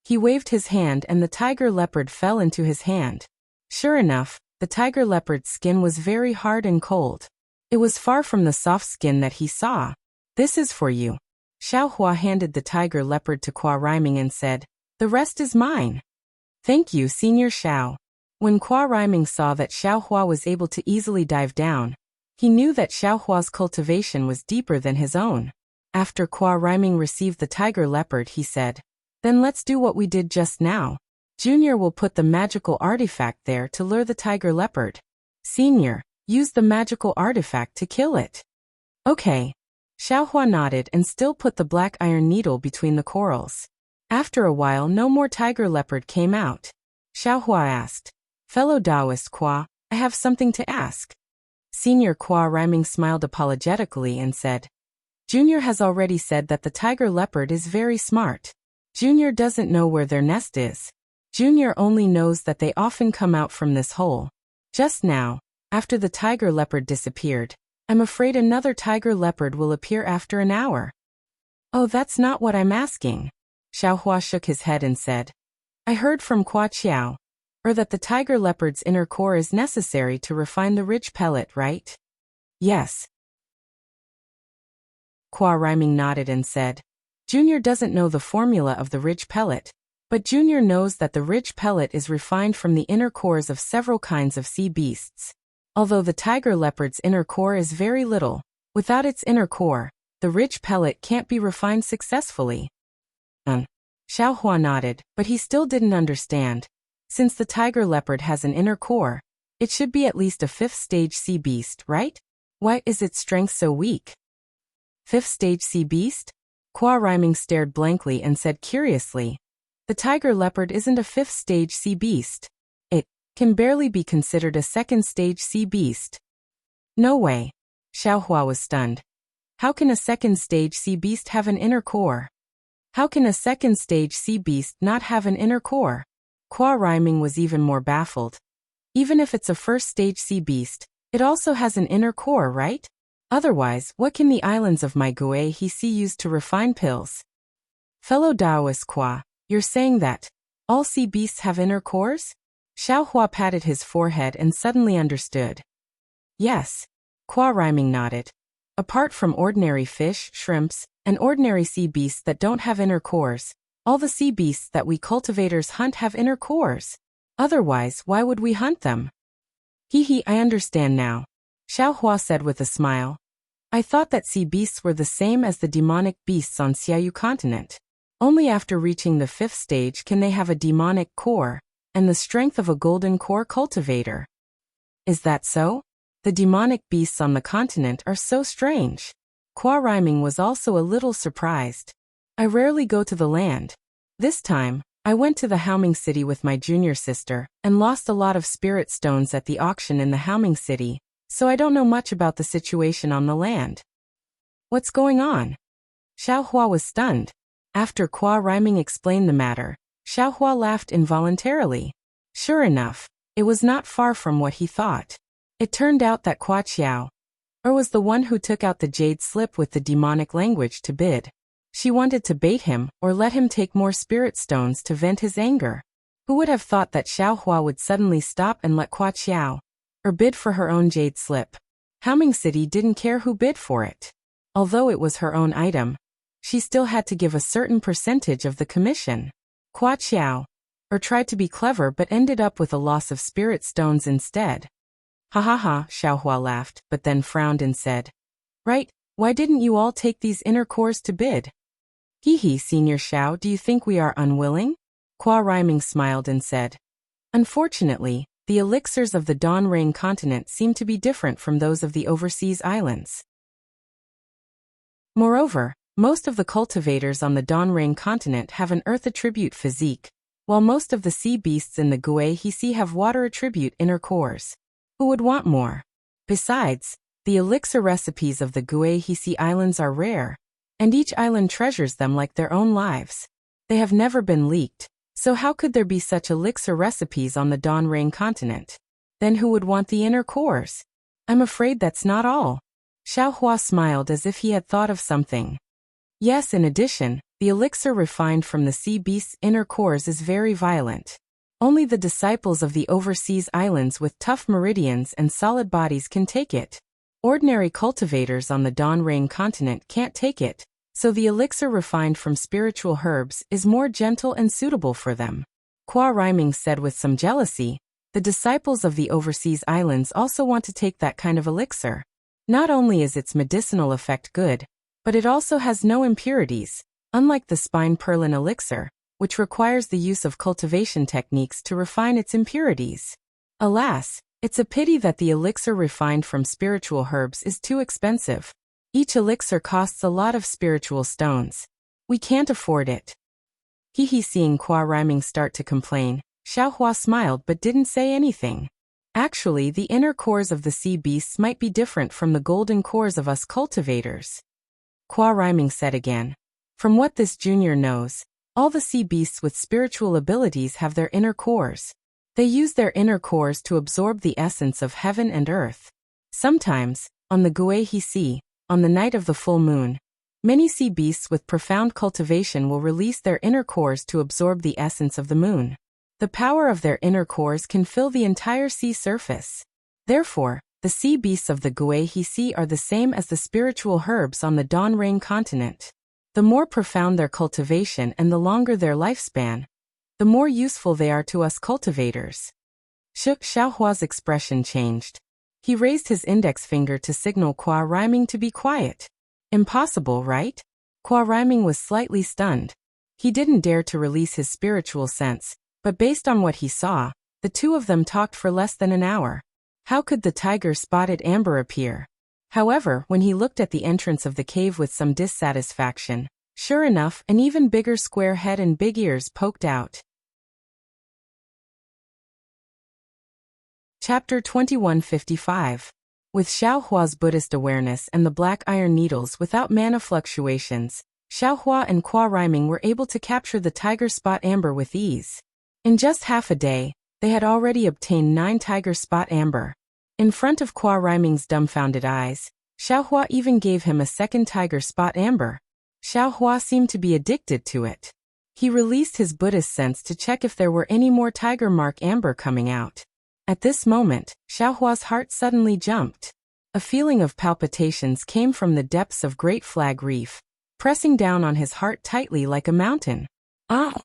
He waved his hand and the tiger leopard fell into his hand. Sure enough, the tiger leopard's skin was very hard and cold. It was far from the soft skin that he saw. "This is for you." Xiaohua handed the tiger leopard to Qua Rhyming and said, "The rest is mine." "Thank you, Senior Xiao." When Qua Rhyming saw that Xiaohua was able to easily dive down, he knew that Xiaohua's cultivation was deeper than his own. After Qua Rhyming received the tiger leopard, he said, "Then let's do what we did just now. Junior will put the magical artifact there to lure the tiger leopard. Senior, use the magical artifact to kill it." "Okay." Xiaohua nodded and still put the black iron needle between the corals. After a while, no more tiger leopard came out. Xiaohua asked, "Fellow Taoist Qua, I have something to ask." Senior Qua Rhyming smiled apologetically and said, "Junior has already said that the tiger leopard is very smart. Junior doesn't know where their nest is. Junior only knows that they often come out from this hole. Just now, after the tiger leopard disappeared, I'm afraid another tiger leopard will appear after an hour." "Oh, that's not what I'm asking." Xiaohua shook his head and said, "I heard from Qua Qiao, that the tiger leopard's inner core is necessary to refine the ridge pellet, right?" "Yes." Qua Rhyming nodded and said, "Junior doesn't know the formula of the ridge pellet, but Junior knows that the ridge pellet is refined from the inner cores of several kinds of sea beasts. Although the tiger leopard's inner core is very little, without its inner core, the ridge pellet can't be refined successfully." Xiaohua nodded, but he still didn't understand. Since the tiger leopard has an inner core, It should be at least a 5th stage sea beast, right? Why is its strength so weak? 5th stage sea beast? Qua Rhyming stared blankly and said curiously. The tiger leopard isn't a 5th stage sea beast. It can barely be considered a 2nd stage sea beast. No way. Xiaohua was stunned. How can a 2nd stage sea beast have an inner core? How can a 2nd stage sea beast not have an inner core? Qua Rhyming was even more baffled. Even if it's a 1st stage sea beast, it also has an inner core, right? Otherwise, what can the islands of my Gue He See use to refine pills? Fellow Taoist Qua, you're saying that all sea beasts have inner cores? Xiaohua patted his forehead and suddenly understood. Yes. Qua Rhyming nodded. Apart from ordinary fish, shrimps, and ordinary sea beasts that don't have inner cores, all the sea beasts that we cultivators hunt have inner cores. Otherwise, why would we hunt them? Hee, I understand now. Xiaohua said with a smile. I thought that sea beasts were the same as the demonic beasts on Xiaoyu continent. Only after reaching the 5th stage can they have a demonic core, and the strength of a golden core cultivator. Is that so? The demonic beasts on the continent are so strange. Qua Rhyming was also a little surprised. I rarely go to the land. This time, I went to the Haoming City with my junior sister, and lost a lot of spirit stones at the auction in the Haoming City, so I don't know much about the situation on the land. What's going on? Xiaohua was stunned. After Qua Rhyming explained the matter, Xiaohua laughed involuntarily. Sure enough, it was not far from what he thought. It turned out that Qua Qiao was the one who took out the jade slip with the demonic language to bid. She wanted to bait him or let him take more spirit stones to vent his anger. Who would have thought that Xiaohua would suddenly stop and let Qua Qiao bid for her own jade slip? Haoming City didn't care who bid for it. Although it was her own item, she still had to give a certain percentage of the commission. Qua Qiao tried to be clever but ended up with a loss of spirit stones instead. Ha ha ha, Xiaohua laughed, but then frowned and said, Right, why didn't you all take these inner cores to bid? Hee, Senior Xiao, do you think we are unwilling? Qua Rhyming smiled and said, Unfortunately, the elixirs of the Dawn Rain continent seem to be different from those of the overseas islands. Moreover, most of the cultivators on the Dawn Rain continent have an earth attribute physique, while most of the sea beasts in the Gue He See have water attribute inner cores. Who would want more? Besides, the elixir recipes of the Gue He See islands are rare, and each island treasures them like their own lives. They have never been leaked, so how could there be such elixir recipes on the Dawn Rain continent? Then who would want the inner cores? I'm afraid that's not all. Xiaohua smiled as if he had thought of something. Yes, in addition, the elixir refined from the sea beast's inner cores is very violent. Only the disciples of the overseas islands with tough meridians and solid bodies can take it. Ordinary cultivators on the Dawn Rain continent can't take it, so the elixir refined from spiritual herbs is more gentle and suitable for them. Qua Rhyming said with some jealousy, the disciples of the overseas islands also want to take that kind of elixir. Not only is its medicinal effect good, but it also has no impurities, unlike the spine purlin elixir, which requires the use of cultivation techniques to refine its impurities. Alas, it's a pity that the elixir refined from spiritual herbs is too expensive. Each elixir costs a lot of spiritual stones. We can't afford it. Hee, seeing Qua Rhyming start to complain, Xiaohua smiled but didn't say anything. Actually, the inner cores of the sea beasts might be different from the golden cores of us cultivators. Qua Rhyming said again. From what this junior knows, all the sea beasts with spiritual abilities have their inner cores. They use their inner cores to absorb the essence of heaven and earth. Sometimes, on the Gue He See, on the night of the full moon, many sea beasts with profound cultivation will release their inner cores to absorb the essence of the moon. The power of their inner cores can fill the entire sea surface. Therefore, the sea beasts of the Gue He See are the same as the spiritual herbs on the Dawn Rain continent. The more profound their cultivation and the longer their lifespan, the more useful they are to us cultivators. Xiaohua's expression changed. He raised his index finger to signal Qua Rhyming to be quiet. Impossible, right? Qua Rhyming was slightly stunned. He didn't dare to release his spiritual sense, but based on what he saw, The two of them talked for less than an hour. How could the tiger-spotted amber appear? However, when he looked at the entrance of the cave with some dissatisfaction, sure enough, an even bigger square head and big ears poked out. Chapter 2155. With Xiaohua's Buddhist awareness and the black iron needles without mana fluctuations, Xiaohua and Qua Riming were able to capture the tiger spot amber with ease. In just half a day, they had already obtained 9 tiger spot amber. In front of Qua Riming's dumbfounded eyes, Xiaohua even gave him a second tiger spot amber. Xiaohua seemed to be addicted to it. He released his Buddhist sense to check if there were any more tiger mark amber coming out. At this moment, Xiaohua's heart suddenly jumped. A feeling of palpitations came from the depths of Great Flag Reef, pressing down on his heart tightly like a mountain. Ah!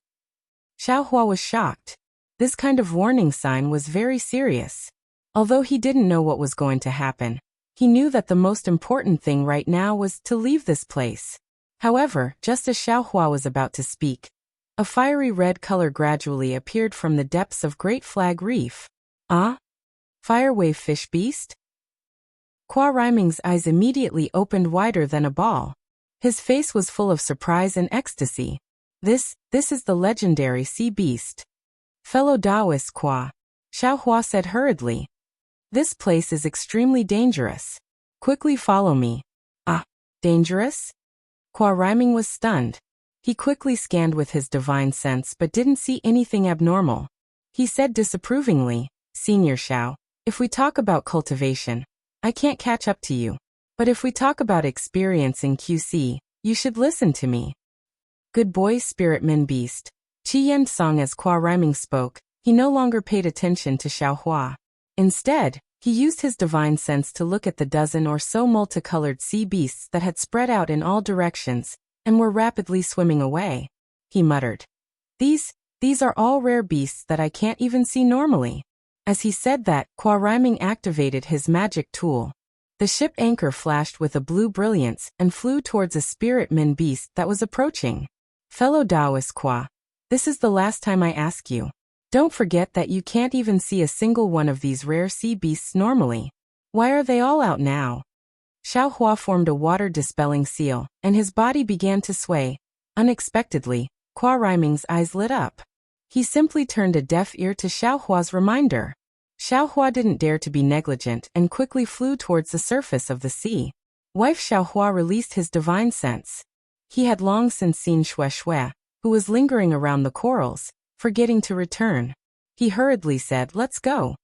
Xiaohua was shocked. This kind of warning sign was very serious. Although he didn't know what was going to happen, he knew that the most important thing right now was to leave this place. However, just as Xiaohua was about to speak, a fiery red color gradually appeared from the depths of Great Flag Reef. Ah? Firewave fish beast? Qua Riming's eyes immediately opened wider than a ball. His face was full of surprise and ecstasy. This is the legendary sea beast. Fellow Taoist Qua, Xiaohua said hurriedly. This place is extremely dangerous. Quickly follow me. Ah, dangerous? Qua Riming was stunned. He quickly scanned with his divine sense but didn't see anything abnormal. He said disapprovingly, Senior Xiao, if we talk about cultivation, I can't catch up to you. But if we talk about experience in QC, you should listen to me. Good boy, Spirit Min Beast. Qi Yan Song. As Qua Riming spoke, he no longer paid attention to Xiaohua. Instead, he used his divine sense to look at the dozen or so multicolored sea beasts that had spread out in all directions and were rapidly swimming away. He muttered, These are all rare beasts that I can't even see normally. As he said that, Qua Riming activated his magic tool. The ship anchor flashed with a blue brilliance and flew towards a spirit min beast that was approaching. Fellow Taoist Qua, this is the last time I ask you. Don't forget that you can't even see a single one of these rare sea beasts normally. Why are they all out now? Xiaohua formed a water-dispelling seal, and his body began to sway. Unexpectedly, Qua Riming's eyes lit up. He simply turned a deaf ear to Xiaohua's reminder. Xiaohua didn't dare to be negligent and quickly flew towards the surface of the sea. Wife Xiaohua released his divine sense. He had long since seen Shui, who was lingering around the corals, forgetting to return. He hurriedly said, Let's go.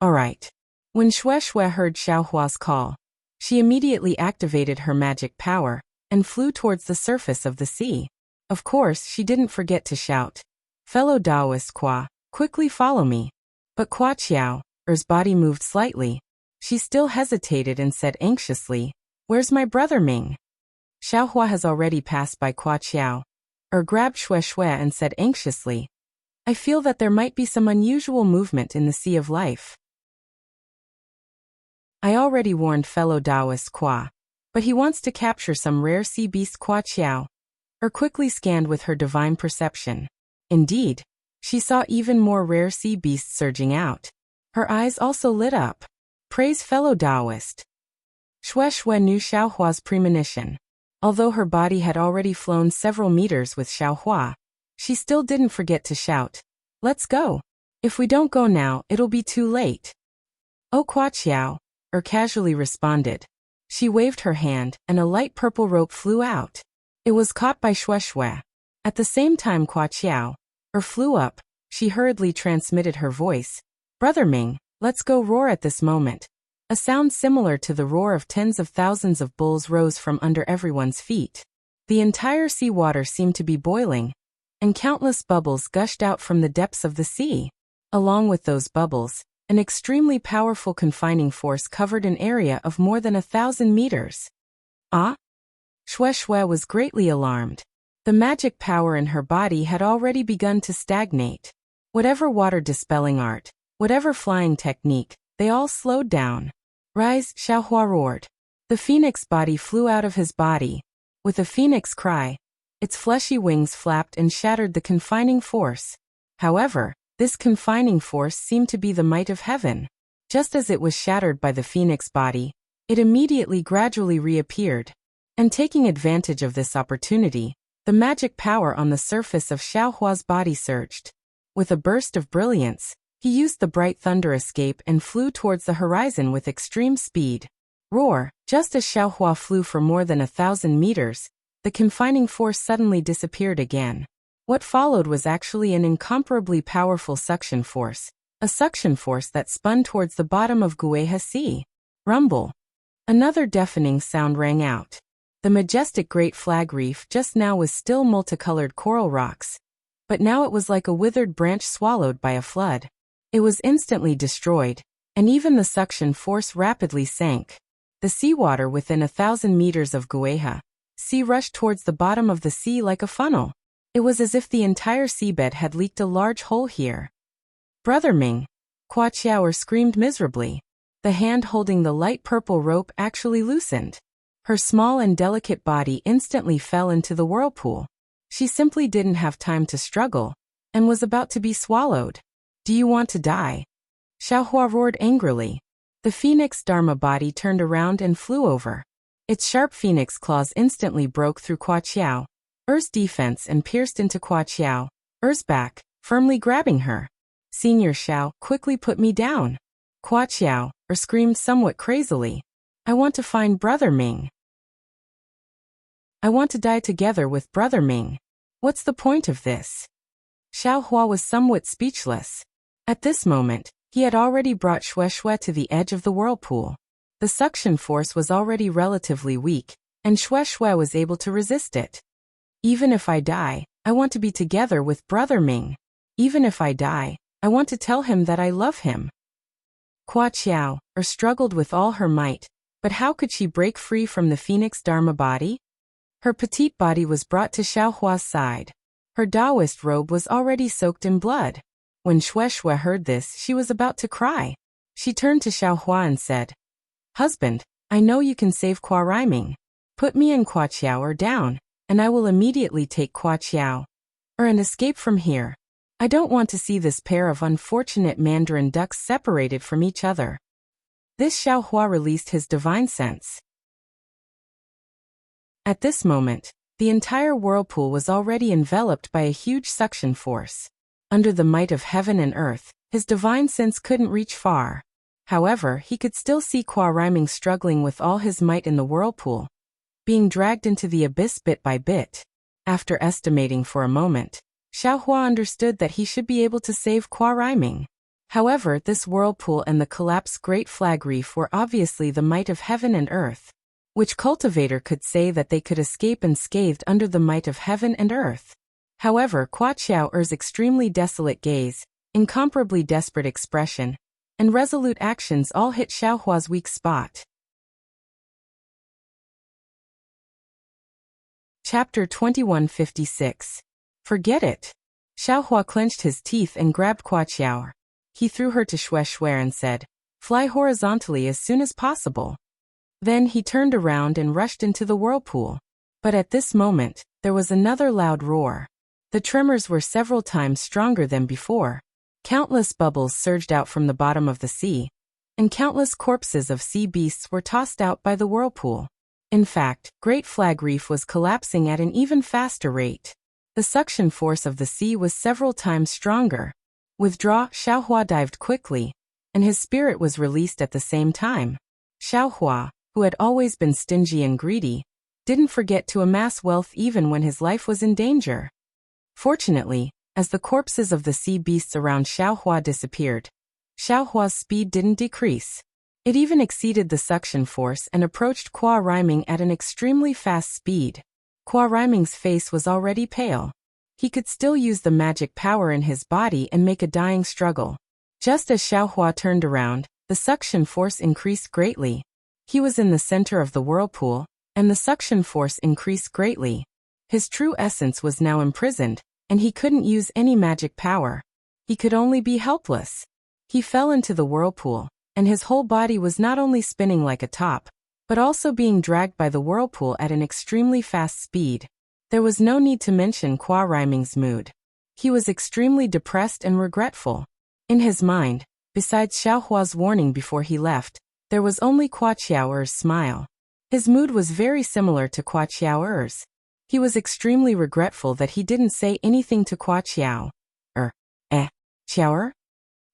All right. When Shui heard Xiaohua's call, she immediately activated her magic power and flew towards the surface of the sea. Of course, she didn't forget to shout, Fellow Taoist Qua, quickly follow me. But Qua Chiao's body moved slightly. She still hesitated and said anxiously, Where's my brother Ming? Xiaohua has already passed by Qua Chiao, grabbed Shui and said anxiously, I feel that there might be some unusual movement in the Sea of Life. I already warned fellow Taoist Qua, but he wants to capture some rare sea beast. Qua Chiao quickly scanned with her divine perception. Indeed, she saw even more rare sea beasts surging out. Her eyes also lit up. Praise fellow Taoist. Shui knew Xiaohua's premonition. Although her body had already flown several meters with Xiaohua, she still didn't forget to shout, Let's go. If we don't go now, it'll be too late. Oh, Qua Chiao, casually responded. She waved her hand, and a light purple rope flew out. It was caught by Shui. At the same time Qua Chiao flew up, she hurriedly transmitted her voice. Brother Ming, let's go. Roar. At this moment, a sound similar to the roar of tens of thousands of bulls rose from under everyone's feet. The entire seawater seemed to be boiling, and countless bubbles gushed out from the depths of the sea. Along with those bubbles, an extremely powerful confining force covered an area of more than 1,000 meters. Ah? Shui was greatly alarmed. The magic power in her body had already begun to stagnate. Whatever water-dispelling art, whatever flying technique, they all slowed down. Rise, Xiaohua roared. The phoenix body flew out of his body. With a phoenix cry, its fleshy wings flapped and shattered the confining force. However, This confining force seemed to be the might of heaven. Just as it was shattered by the phoenix body, it immediately gradually reappeared. And taking advantage of this opportunity, the magic power on the surface of Xiaohua's body surged. With a burst of brilliance, he used the bright thunder escape and flew towards the horizon with extreme speed. Roar! Just as Xiaohua flew for more than 1,000 meters, the confining force suddenly disappeared again. What followed was actually an incomparably powerful suction force, a suction force that spun towards the bottom of Gueha Sea. Rumble! Another deafening sound rang out. The majestic Great Flag Reef just now was still multicolored coral rocks, but now it was like a withered branch swallowed by a flood. It was instantly destroyed, and even the suction force rapidly sank. The seawater within 1,000 meters of Gueha Sea rushed towards the bottom of the sea like a funnel. It was as if the entire seabed had leaked a large hole here. Brother Ming! Hua Qiao screamed miserably. The hand holding the light purple rope actually loosened. Her small and delicate body instantly fell into the whirlpool. She simply didn't have time to struggle, and was about to be swallowed. Do you want to die? Xiaohua roared angrily. The phoenix Dharma body turned around and flew over. Its sharp phoenix claws instantly broke through Hua Qiao's defense and pierced into Hua Qiao's back, firmly grabbing her. Senior Xiao, quickly put me down. Hua Qiao screamed somewhat crazily. I want to find Brother Ming. I want to die together with Brother Ming. What's the point of this? Xiaohua was somewhat speechless. At this moment, he had already brought Shueshue to the edge of the whirlpool. The suction force was already relatively weak, and Shueshue was able to resist it. Even if I die, I want to be together with Brother Ming. Even if I die, I want to tell him that I love him. Hua Qiao struggled with all her might, but how could she break free from the phoenix Dharma body? Her petite body was brought to Xiaohua's side. Her Taoist robe was already soaked in blood. When Shueshue heard this, she was about to cry. She turned to Xiaohua and said, Husband, I know you can save Hua Riming. Put me and Hua Qiao down, and I will immediately take Hua Qiao and escape from here. I don't want to see this pair of unfortunate mandarin ducks separated from each other. This Xiaohua released his divine sense. At this moment, the entire whirlpool was already enveloped by a huge suction force. Under the might of heaven and earth, his divine sense couldn't reach far. However, he could still see Hua Riming struggling with all his might in the whirlpool, being dragged into the abyss bit by bit. After estimating for a moment, Xiaohua understood that he should be able to save Hua Riming. However, this whirlpool and the collapsed Great Flag Reef were obviously the might of heaven and earth, which Cultivator could say that they could escape unscathed under the might of heaven and earth. However, Hua Qiao's extremely desolate gaze, incomparably desperate expression, and resolute actions all hit Xiaohua's weak spot. Chapter 2156. Forget it. Xiaohua clenched his teeth and grabbed Hua Qiao. He threw her to Shueshue and said, Fly horizontally as soon as possible. Then he turned around and rushed into the whirlpool. But at this moment, there was another loud roar. The tremors were several times stronger than before. Countless bubbles surged out from the bottom of the sea, and countless corpses of sea beasts were tossed out by the whirlpool. In fact, Great Flag Reef was collapsing at an even faster rate. The suction force of the sea was several times stronger. Withdraw, Xiaohua dived quickly, and his spirit was released at the same time. Xiaohua, who had always been stingy and greedy, didn't forget to amass wealth even when his life was in danger. Fortunately, as the corpses of the sea beasts around Xiaohua disappeared, Xiaohua's speed didn't decrease. It even exceeded the suction force and approached Hua Riming at an extremely fast speed. Hua Riming's face was already pale. He could still use the magic power in his body and make a dying struggle. Just as Xiaohua turned around, the suction force increased greatly. He was in the center of the whirlpool, and the suction force increased greatly. His true essence was now imprisoned, and he couldn't use any magic power. He could only be helpless. He fell into the whirlpool, and his whole body was not only spinning like a top, but also being dragged by the whirlpool at an extremely fast speed. There was no need to mention Hua Riming's mood. He was extremely depressed and regretful. In his mind, besides Xiaohua's warning before he left, there was only Kuo Qiaoer's smile. His mood was very similar to Kuo Qiaoer's. He was extremely regretful that he didn't say anything to Kuo Qiao. Qiaoer?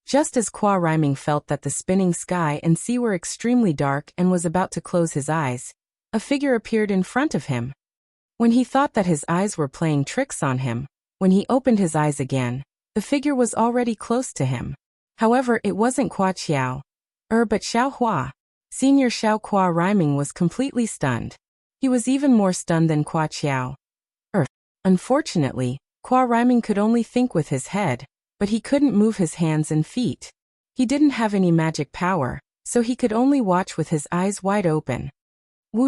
Just as Kuo Riming felt that the spinning sky and sea were extremely dark and was about to close his eyes, a figure appeared in front of him. When he thought that his eyes were playing tricks on him, when he opened his eyes again, the figure was already close to him. However, it wasn't Kuo Qiao, but Xiaohua. Senior Xiao Kuo Riming was completely stunned. He was even more stunned than Kuo Qiao. Unfortunately, Kuo Riming could only think with his head, but he couldn't move his hands and feet. He didn't have any magic power, so he could only watch with his eyes wide open.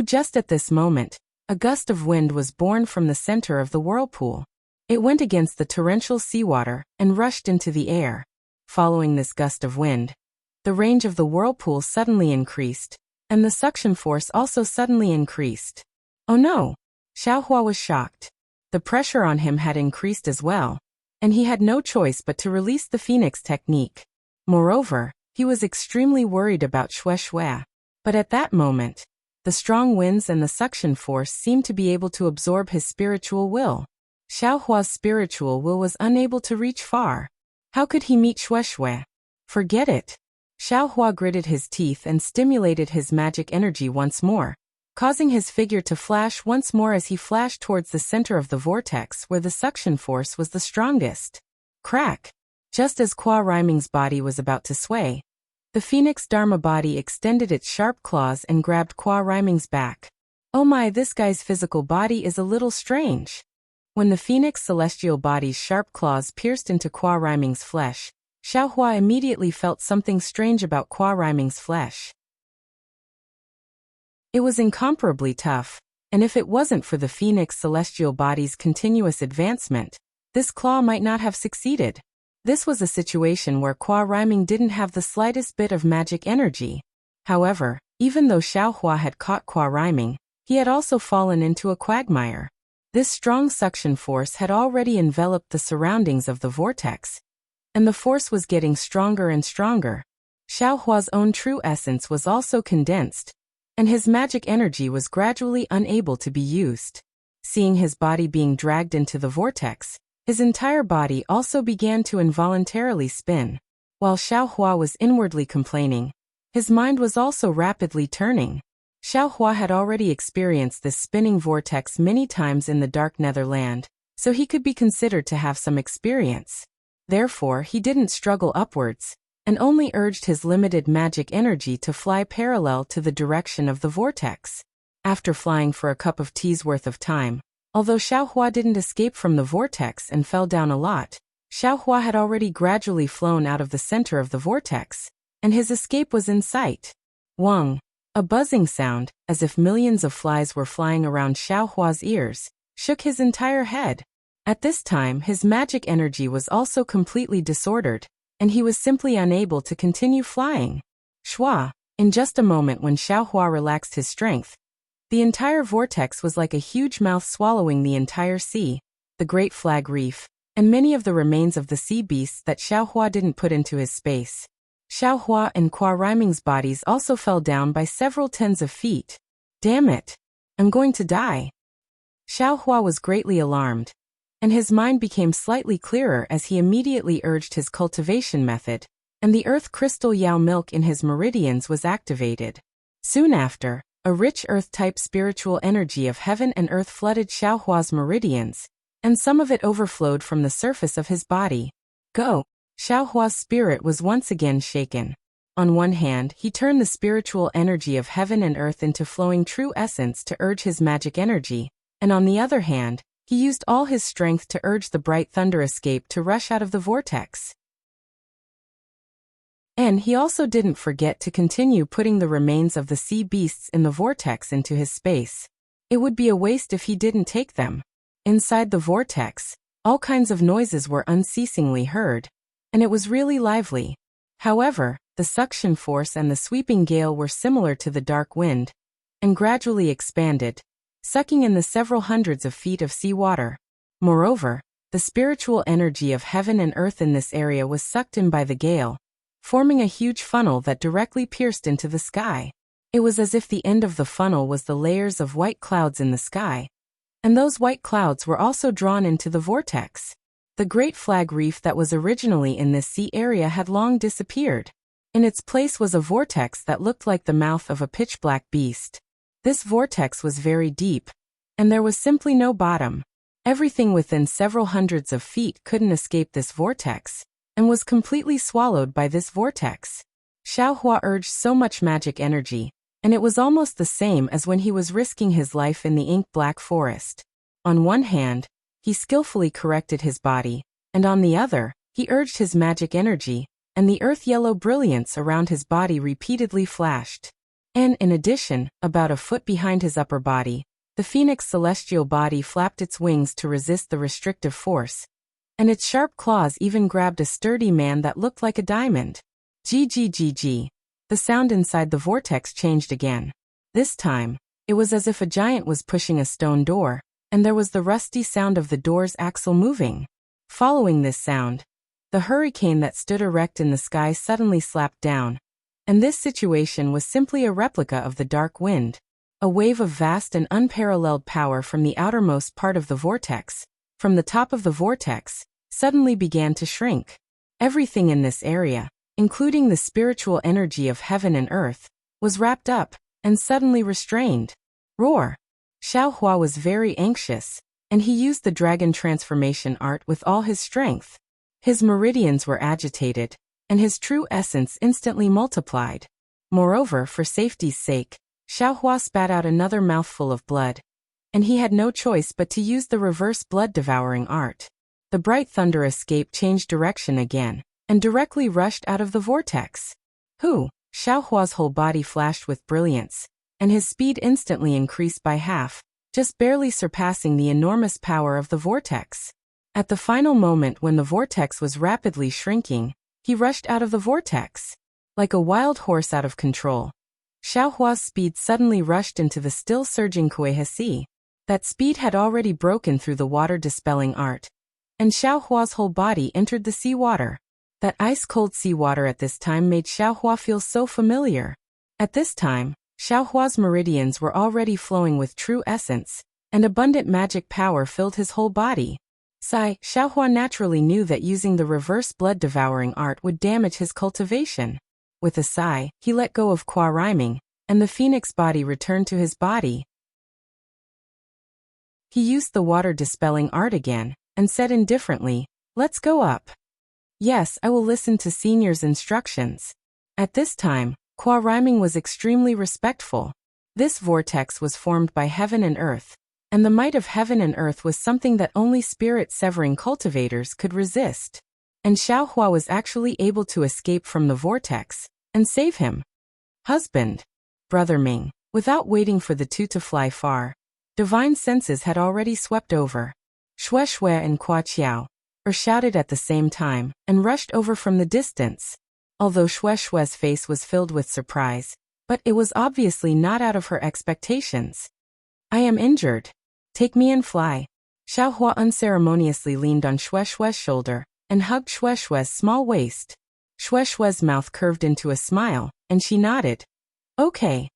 Just at this moment, a gust of wind was born from the center of the whirlpool. It went against the torrential seawater and rushed into the air. Following this gust of wind, the range of the whirlpool suddenly increased, and the suction force also suddenly increased. Oh no! Xiaohua was shocked. The pressure on him had increased as well, and he had no choice but to release the Phoenix technique. Moreover, he was extremely worried about Shui. But at that moment, the strong winds and the suction force seemed to be able to absorb his spiritual will. Xiaohua's spiritual will was unable to reach far. How could he meet Shui? Forget it. Xiaohua gritted his teeth and stimulated his magic energy once more, causing his figure to flash once more as he flashed towards the center of the vortex where the suction force was the strongest. Crack! Just as Kuo Riming's body was about to sway, the Phoenix Dharma body extended its sharp claws and grabbed Kuo Riming's back. Oh my, this guy's physical body is a little strange. When the Phoenix celestial body's sharp claws pierced into Kuo Riming's flesh, Xiaohua immediately felt something strange about Kuo Riming's flesh. It was incomparably tough, and if it wasn't for the Phoenix celestial body's continuous advancement, this claw might not have succeeded. This was a situation where Kuo Riming didn't have the slightest bit of magic energy. However, even though Xiaohua had caught Kuo Riming, he had also fallen into a quagmire. This strong suction force had already enveloped the surroundings of the vortex, and the force was getting stronger and stronger. Xiaohua's own true essence was also condensed, and his magic energy was gradually unable to be used. Seeing his body being dragged into the vortex, his entire body also began to involuntarily spin. While Xiaohua was inwardly complaining, his mind was also rapidly turning. Xiaohua had already experienced this spinning vortex many times in the Dark Netherland, so he could be considered to have some experience. Therefore, he didn't struggle upwards, and only urged his limited magic energy to fly parallel to the direction of the vortex. After flying for a cup of tea's worth of time, although Xiaohua didn't escape from the vortex and fell down a lot, Xiaohua had already gradually flown out of the center of the vortex, and his escape was in sight. Wang! A buzzing sound, as if millions of flies were flying around Xiaohua's ears, shook his entire head. At this time, his magic energy was also completely disordered, and he was simply unable to continue flying. Shua! In just a moment when Xiaohua relaxed his strength, the entire vortex was like a huge mouth swallowing the entire sea, the Great Flag Reef, and many of the remains of the sea beasts that Xiaohua didn't put into his space. Xiaohua and Kuo Riming's bodies also fell down by several tens of feet. Damn it! I'm going to die. Xiaohua was greatly alarmed, and his mind became slightly clearer as he immediately urged his cultivation method, and the earth crystal Yao milk in his meridians was activated. Soon after, a rich earth-type spiritual energy of heaven and earth flooded Xiaohua's meridians, and some of it overflowed from the surface of his body. Go! Xiaohua's spirit was once again shaken. On one hand, he turned the spiritual energy of heaven and earth into flowing true essence to urge his magic energy, and on the other hand, he used all his strength to urge the bright thunder escape to rush out of the vortex. And he also didn't forget to continue putting the remains of the sea beasts in the vortex into his space. It would be a waste if he didn't take them. Inside the vortex, all kinds of noises were unceasingly heard, and it was really lively. However, the suction force and the sweeping gale were similar to the dark wind, and gradually expanded, sucking in the several hundreds of feet of seawater. Moreover, the The spiritual energy of heaven and earth in this area was sucked in by the gale, forming a huge funnel that directly pierced into the sky. It was as if the end of the funnel was the layers of white clouds in the sky, and those white clouds were also drawn into the vortex. The Great Flag Reef that was originally in this sea area had long disappeared. In its place was a vortex that looked like the mouth of a pitch-black beast. This vortex was very deep, and there was simply no bottom. Everything within several hundreds of feet couldn't escape this vortex, and was completely swallowed by this vortex. Xiaohua urged so much magic energy, and it was almost the same as when he was risking his life in the ink-black forest. On one hand, he skillfully corrected his body, and on the other, he urged his magic energy, and the earth-yellow brilliance around his body repeatedly flashed. And, in addition, about a foot behind his upper body, the phoenix celestial body flapped its wings to resist the restrictive force, and its sharp claws even grabbed a sturdy man that looked like a diamond. Gggg. The sound inside the vortex changed again. This time, it was as if a giant was pushing a stone door, and there was the rusty sound of the door's axle moving. Following this sound, the hurricane that stood erect in the sky suddenly slapped down, and this situation was simply a replica of the dark wind. A wave of vast and unparalleled power from the outermost part of the vortex, from the top of the vortex, suddenly began to shrink. Everything in this area, including the spiritual energy of heaven and earth, was wrapped up, and suddenly restrained. Roar! Xiaohua was very anxious, and he used the dragon transformation art with all his strength. His meridians were agitated, and his true essence instantly multiplied. Moreover, for safety's sake, Xiaohua spat out another mouthful of blood, and he had no choice but to use the reverse blood-devouring art. The bright thunder escape changed direction again, and directly rushed out of the vortex. Xiaohua's whole body flashed with brilliance, and his speed instantly increased by half, just barely surpassing the enormous power of the vortex. At the final moment when the vortex was rapidly shrinking, he rushed out of the vortex. Like a wild horse out of control, Xiaohua's speed suddenly rushed into the still surging Kueha Sea. That speed had already broken through the water-dispelling art, and Xiaohua's whole body entered the seawater. That ice-cold seawater at this time made Xiaohua feel so familiar. At this time, Xiaohua's meridians were already flowing with true essence, and abundant magic power filled his whole body. Xiaohua naturally knew that using the reverse blood-devouring art would damage his cultivation. With a sigh, he let go of qua rhyming, and the phoenix body returned to his body. He used the water-dispelling art again, and said indifferently, "Let's go up." "Yes, I will listen to senior's instructions." At this time, qua rhyming was extremely respectful. This vortex was formed by heaven and earth, and the might of heaven and earth was something that only spirit-severing cultivators could resist. And Xiaohua was actually able to escape from the vortex, and save him. Husband. Brother Ming. Without waiting for the two to fly far, divine senses had already swept over. Xue Xue and Qua Qiao, shouted at the same time, and rushed over from the distance. Although Xue Xue's face was filled with surprise, but it was obviously not out of her expectations. "I am injured. Take me and fly." Xiaohua unceremoniously leaned on Xue Xue's shoulder, and hugged Xue Xue's small waist. Xue Xue's mouth curved into a smile, and she nodded. "Okay."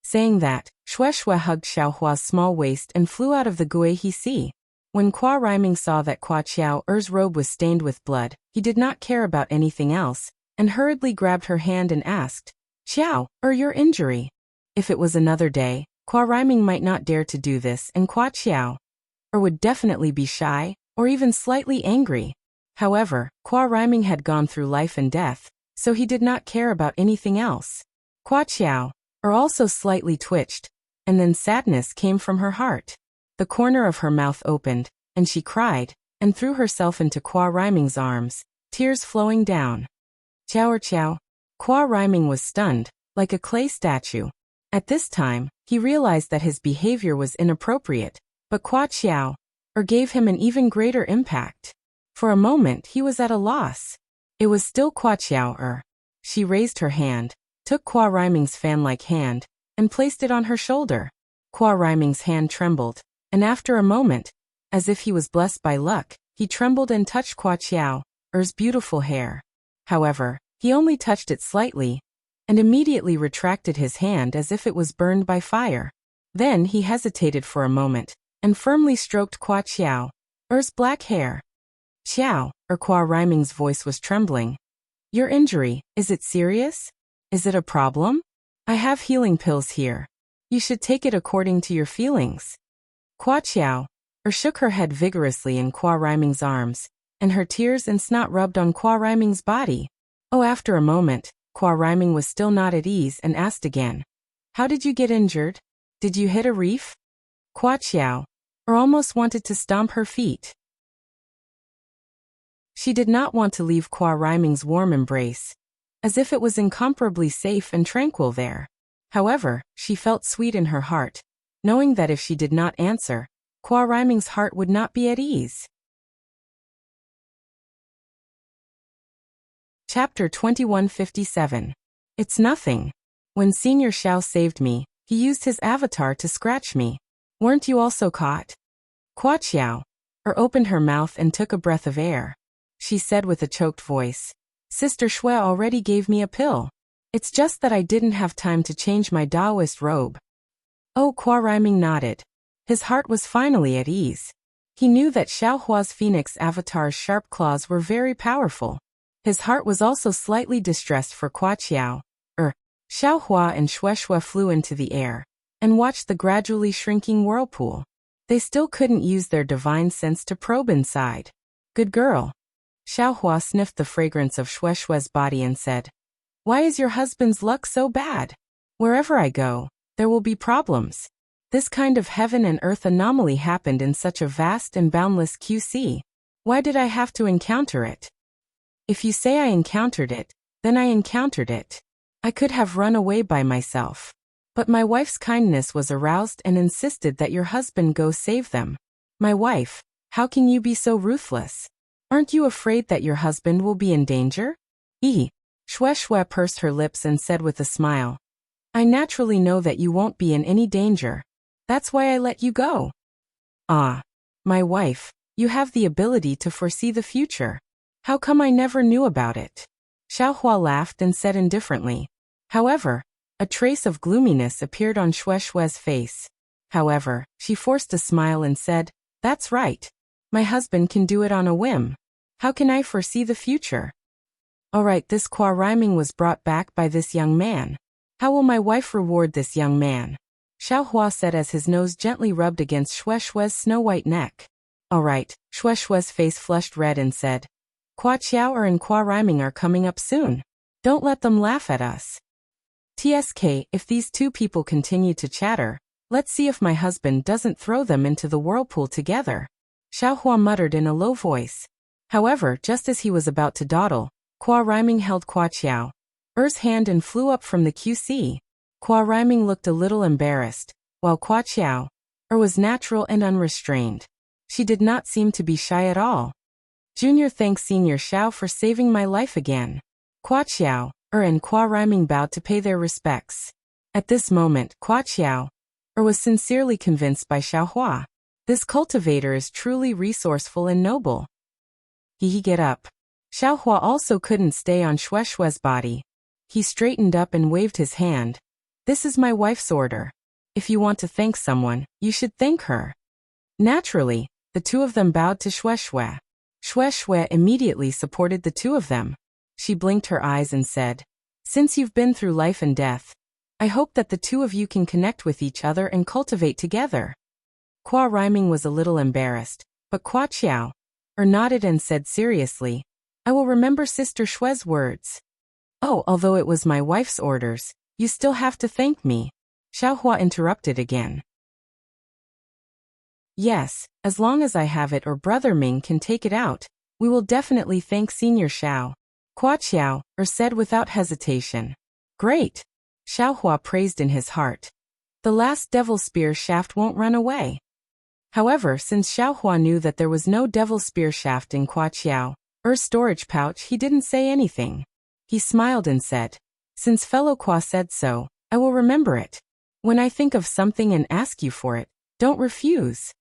Saying that, Xue Xue hugged Xiaohua's small waist and flew out of the Guihe Sea. When Qua Rhyming saw that Qua Qiao's robe was stained with blood, he did not care about anything else, and hurriedly grabbed her hand and asked, "Qiao, your injury?" If it was another day, Qua Rhyming might not dare to do this, and Qua Qiao would definitely be shy, or even slightly angry. However, Qua Rhyming had gone through life and death, so he did not care about anything else. Qua Qiao also slightly twitched, and then sadness came from her heart. The corner of her mouth opened, and she cried, and threw herself into Qua Rhyming's arms, tears flowing down. Qiao. Qua Rhyming was stunned, like a clay statue. At this time, he realized that his behavior was inappropriate, but Qua Qiao gave him an even greater impact. For a moment he was at a loss. It was still Qua Qiao. She raised her hand, took Qua Rhyming's fan-like hand, and placed it on her shoulder. Qua Rhyming's hand trembled, and after a moment, as if he was blessed by luck, He trembled and touched Er's beautiful hair. However, he only touched it slightly, and immediately retracted his hand as if it was burned by fire. Then he hesitated for a moment, and firmly stroked Er's black hair. Kwa Rhyming's voice was trembling. Your injury, is it serious? Is it a problem? I have healing pills here. You should take it according to your feelings. Shook her head vigorously in Kwa Rhyming's arms, and her tears and snot rubbed on Kwa Rhyming's body. After a moment, Kwa Rhyming was still not at ease and asked again. How did you get injured? Did you hit a reef? Almost wanted to stomp her feet. She did not want to leave Kwa Rhyming's warm embrace, as if it was incomparably safe and tranquil there. However, she felt sweet in her heart, knowing that if she did not answer, Kwa Rhyming's heart would not be at ease. Chapter 2157. It's nothing. When Senior Xiao saved me, he used his avatar to scratch me. Weren't you also caught? Opened her mouth and took a breath of air. She said with a choked voice. Sister Shui already gave me a pill. It's just that I didn't have time to change my Taoist robe. Kwa Rhyming nodded. His heart was finally at ease. He knew that Xiaohua's phoenix avatar's sharp claws were very powerful. His heart was also slightly distressed for Xiaohua and Shueshue flew into the air and watched the gradually shrinking whirlpool. They still couldn't use their divine sense to probe inside. Good girl. Xiaohua sniffed the fragrance of Shueshue's body and said, Why is your husband's luck so bad? Wherever I go, there will be problems. This kind of heaven and earth anomaly happened in such a vast and boundless QC. Why did I have to encounter it? If you say I encountered it, then I encountered it. I could have run away by myself. But my wife's kindness was aroused and insisted that your husband go save them. My wife, how can you be so ruthless? Aren't you afraid that your husband will be in danger? Shueshue pursed her lips and said with a smile. I naturally know that you won't be in any danger. That's why I let you go. My wife, you have the ability to foresee the future. How come I never knew about it? Xiaohua laughed and said indifferently. However, a trace of gloominess appeared on Shueshue's face. However, she forced a smile and said, That's right. My husband can do it on a whim. How can I foresee the future? Alright, this Kwa Rhyming was brought back by this young man. How will my wife reward this young man? Xiaohua said as his nose gently rubbed against Shueshue's snow-white neck. Alright, Shueshue's face flushed red and said, Kwa Qiao and Kwa Rhyming are coming up soon. Don't let them laugh at us. TSK, if these two people continue to chatter, let's see if my husband doesn't throw them into the whirlpool together. Xiaohua muttered in a low voice. However, just as he was about to dawdle, Kwa Rhyming held Er's hand and flew up from the QC. Kwa Rhyming looked a little embarrassed, while Er was natural and unrestrained. She did not seem to be shy at all. Junior thanks Senior Xiao for saving my life again. Er and Kwa Rhyming bowed to pay their respects. At this moment, Er was sincerely convinced by Xiaohua. This cultivator is truly resourceful and noble. Get up. Xiaohua also couldn't stay on Shueshue's body. He straightened up and waved his hand. This is my wife's order. If you want to thank someone, you should thank her. Naturally, the two of them bowed to Shueshue. Shueshue immediately supported the two of them. She blinked her eyes and said, Since you've been through life and death, I hope that the two of you can connect with each other and cultivate together. Kwa Rhyming was a little embarrassed, but nodded and said seriously, I will remember Sister Shue's words. Although it was my wife's orders, you still have to thank me. Xiaohua interrupted again. Yes, as long as I have it or Brother Ming can take it out, we will definitely thank Senior Xiao. Said without hesitation. Great. Xiaohua praised in his heart. The last devil spear shaft won't run away. However, since Xiaohua knew that there was no devil spear shaft in Er's storage pouch, he didn't say anything. He smiled and said, Since fellow Kwa said so, I will remember it. When I think of something and ask you for it, don't refuse.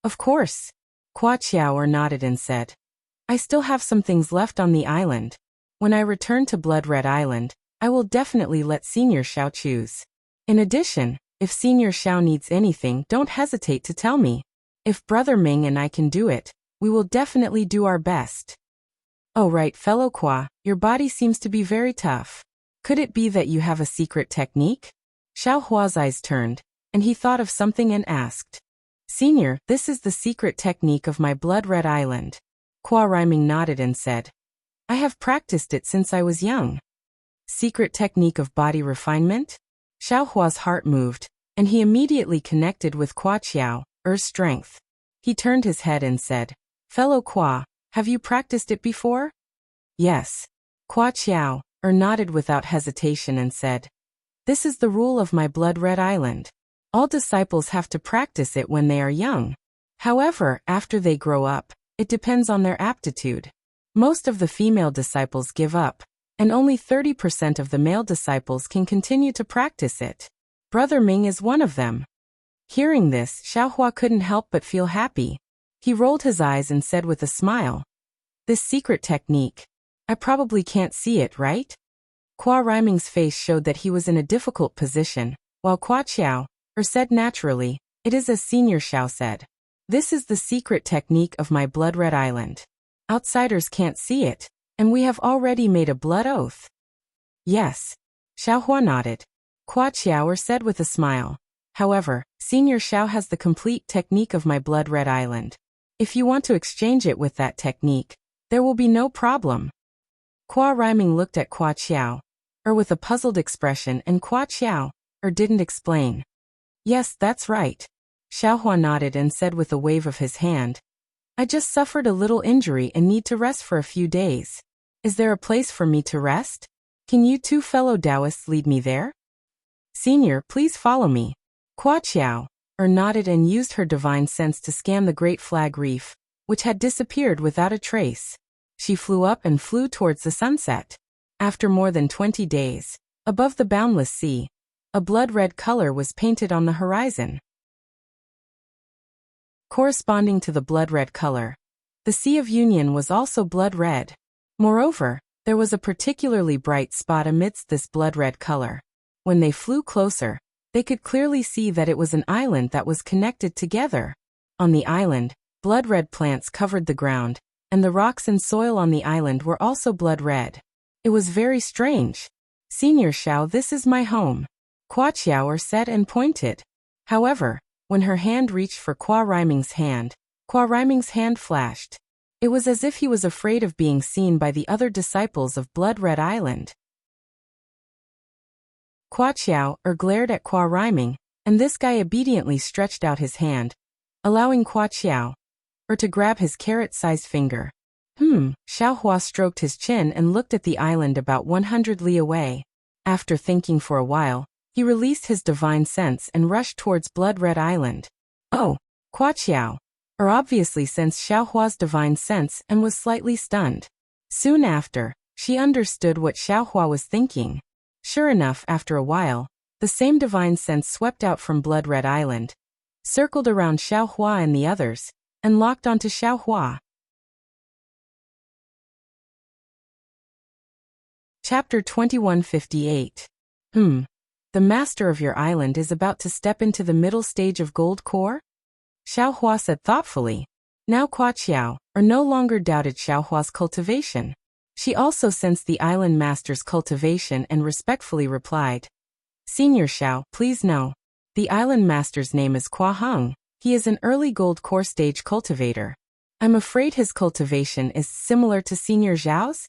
Of course. Hua Qiao nodded and said, I still have some things left on the island. When I return to Blood Red Island, I will definitely let Senior Xiao choose. In addition, if Senior Xiao needs anything, don't hesitate to tell me. If Brother Ming and I can do it, we will definitely do our best. Oh right, fellow Hua, your body seems to be very tough. Could it be that you have a secret technique? Xiao Hua's eyes turned, and he thought of something and asked. Senior, this is the secret technique of my Blood Red Island. Hua Riming nodded and said, I have practiced it since I was young. Secret technique of body refinement? Xiao Hua's heart moved, and he immediately connected with Hua Qiao, strength. He turned his head and said, Fellow Hua, have you practiced it before? Yes. Hua Qiao, nodded without hesitation and said, This is the rule of my Blood Red Island. All disciples have to practice it when they are young. However, after they grow up, it depends on their aptitude. Most of the female disciples give up, and only 30% of the male disciples can continue to practice it. Brother Ming is one of them. Hearing this, Xiao Hua couldn't help but feel happy. He rolled his eyes and said with a smile, This secret technique. I probably can't see it, right? Hua Riming's face showed that he was in a difficult position, while Hua Qiao, said naturally, It is as Senior Xiao said. This is the secret technique of my Blood Red Island. Outsiders can't see it, and we have already made a blood oath. Yes. Xiao Hua nodded. Hua Qiao said with a smile. However, Senior Xiao has the complete technique of my Blood Red Island. If you want to exchange it with that technique, there will be no problem. Hua Riming looked at Hua Qiao, with a puzzled expression, and Hua Qiao, didn't explain. Yes, that's right. Xiao Hua nodded and said with a wave of his hand, I just suffered a little injury and need to rest for a few days. Is there a place for me to rest? Can you two fellow Taoists lead me there? Senior, please follow me. Hua Qiao, nodded and used her divine sense to scan the Great Flag Reef, which had disappeared without a trace. She flew up and flew towards the sunset. After more than 20 days, above the boundless sea, a blood-red color was painted on the horizon. Corresponding to the blood-red color, the Sea of Union was also blood-red. Moreover, there was a particularly bright spot amidst this blood-red color. When they flew closer, they could clearly see that it was an island that was connected together. On the island, blood-red plants covered the ground, and the rocks and soil on the island were also blood-red. It was very strange. Senior Xiao, this is my home. Hua Qiao said and pointed. However, when her hand reached for Hua Riming's hand flashed. It was as if he was afraid of being seen by the other disciples of Blood Red Island. Hua Qiao glared at Hua Riming, and this guy obediently stretched out his hand, allowing Hua Qiao to grab his carrot-sized finger. Xiao Hua stroked his chin and looked at the island about 100 li away. After thinking for a while, he released his divine sense and rushed towards Blood Red Island. Oh, Hua Qiao, obviously sensed Xiao Hua's divine sense and was slightly stunned. Soon after, she understood what Xiao Hua was thinking. Sure enough, after a while, the same divine sense swept out from Blood Red Island, circled around Xiao Hua and the others, and locked onto Xiao Hua. Chapter 2158. The master of your island is about to step into the middle stage of gold core? Xiao Hua said thoughtfully. Now Hua Qiao, no longer doubted Xiao Hua's cultivation. She also sensed the island master's cultivation and respectfully replied. Senior Xiao, please know. The island master's name is Hua Heng. He is an early gold core stage cultivator. I'm afraid his cultivation is similar to Senior Zhao's?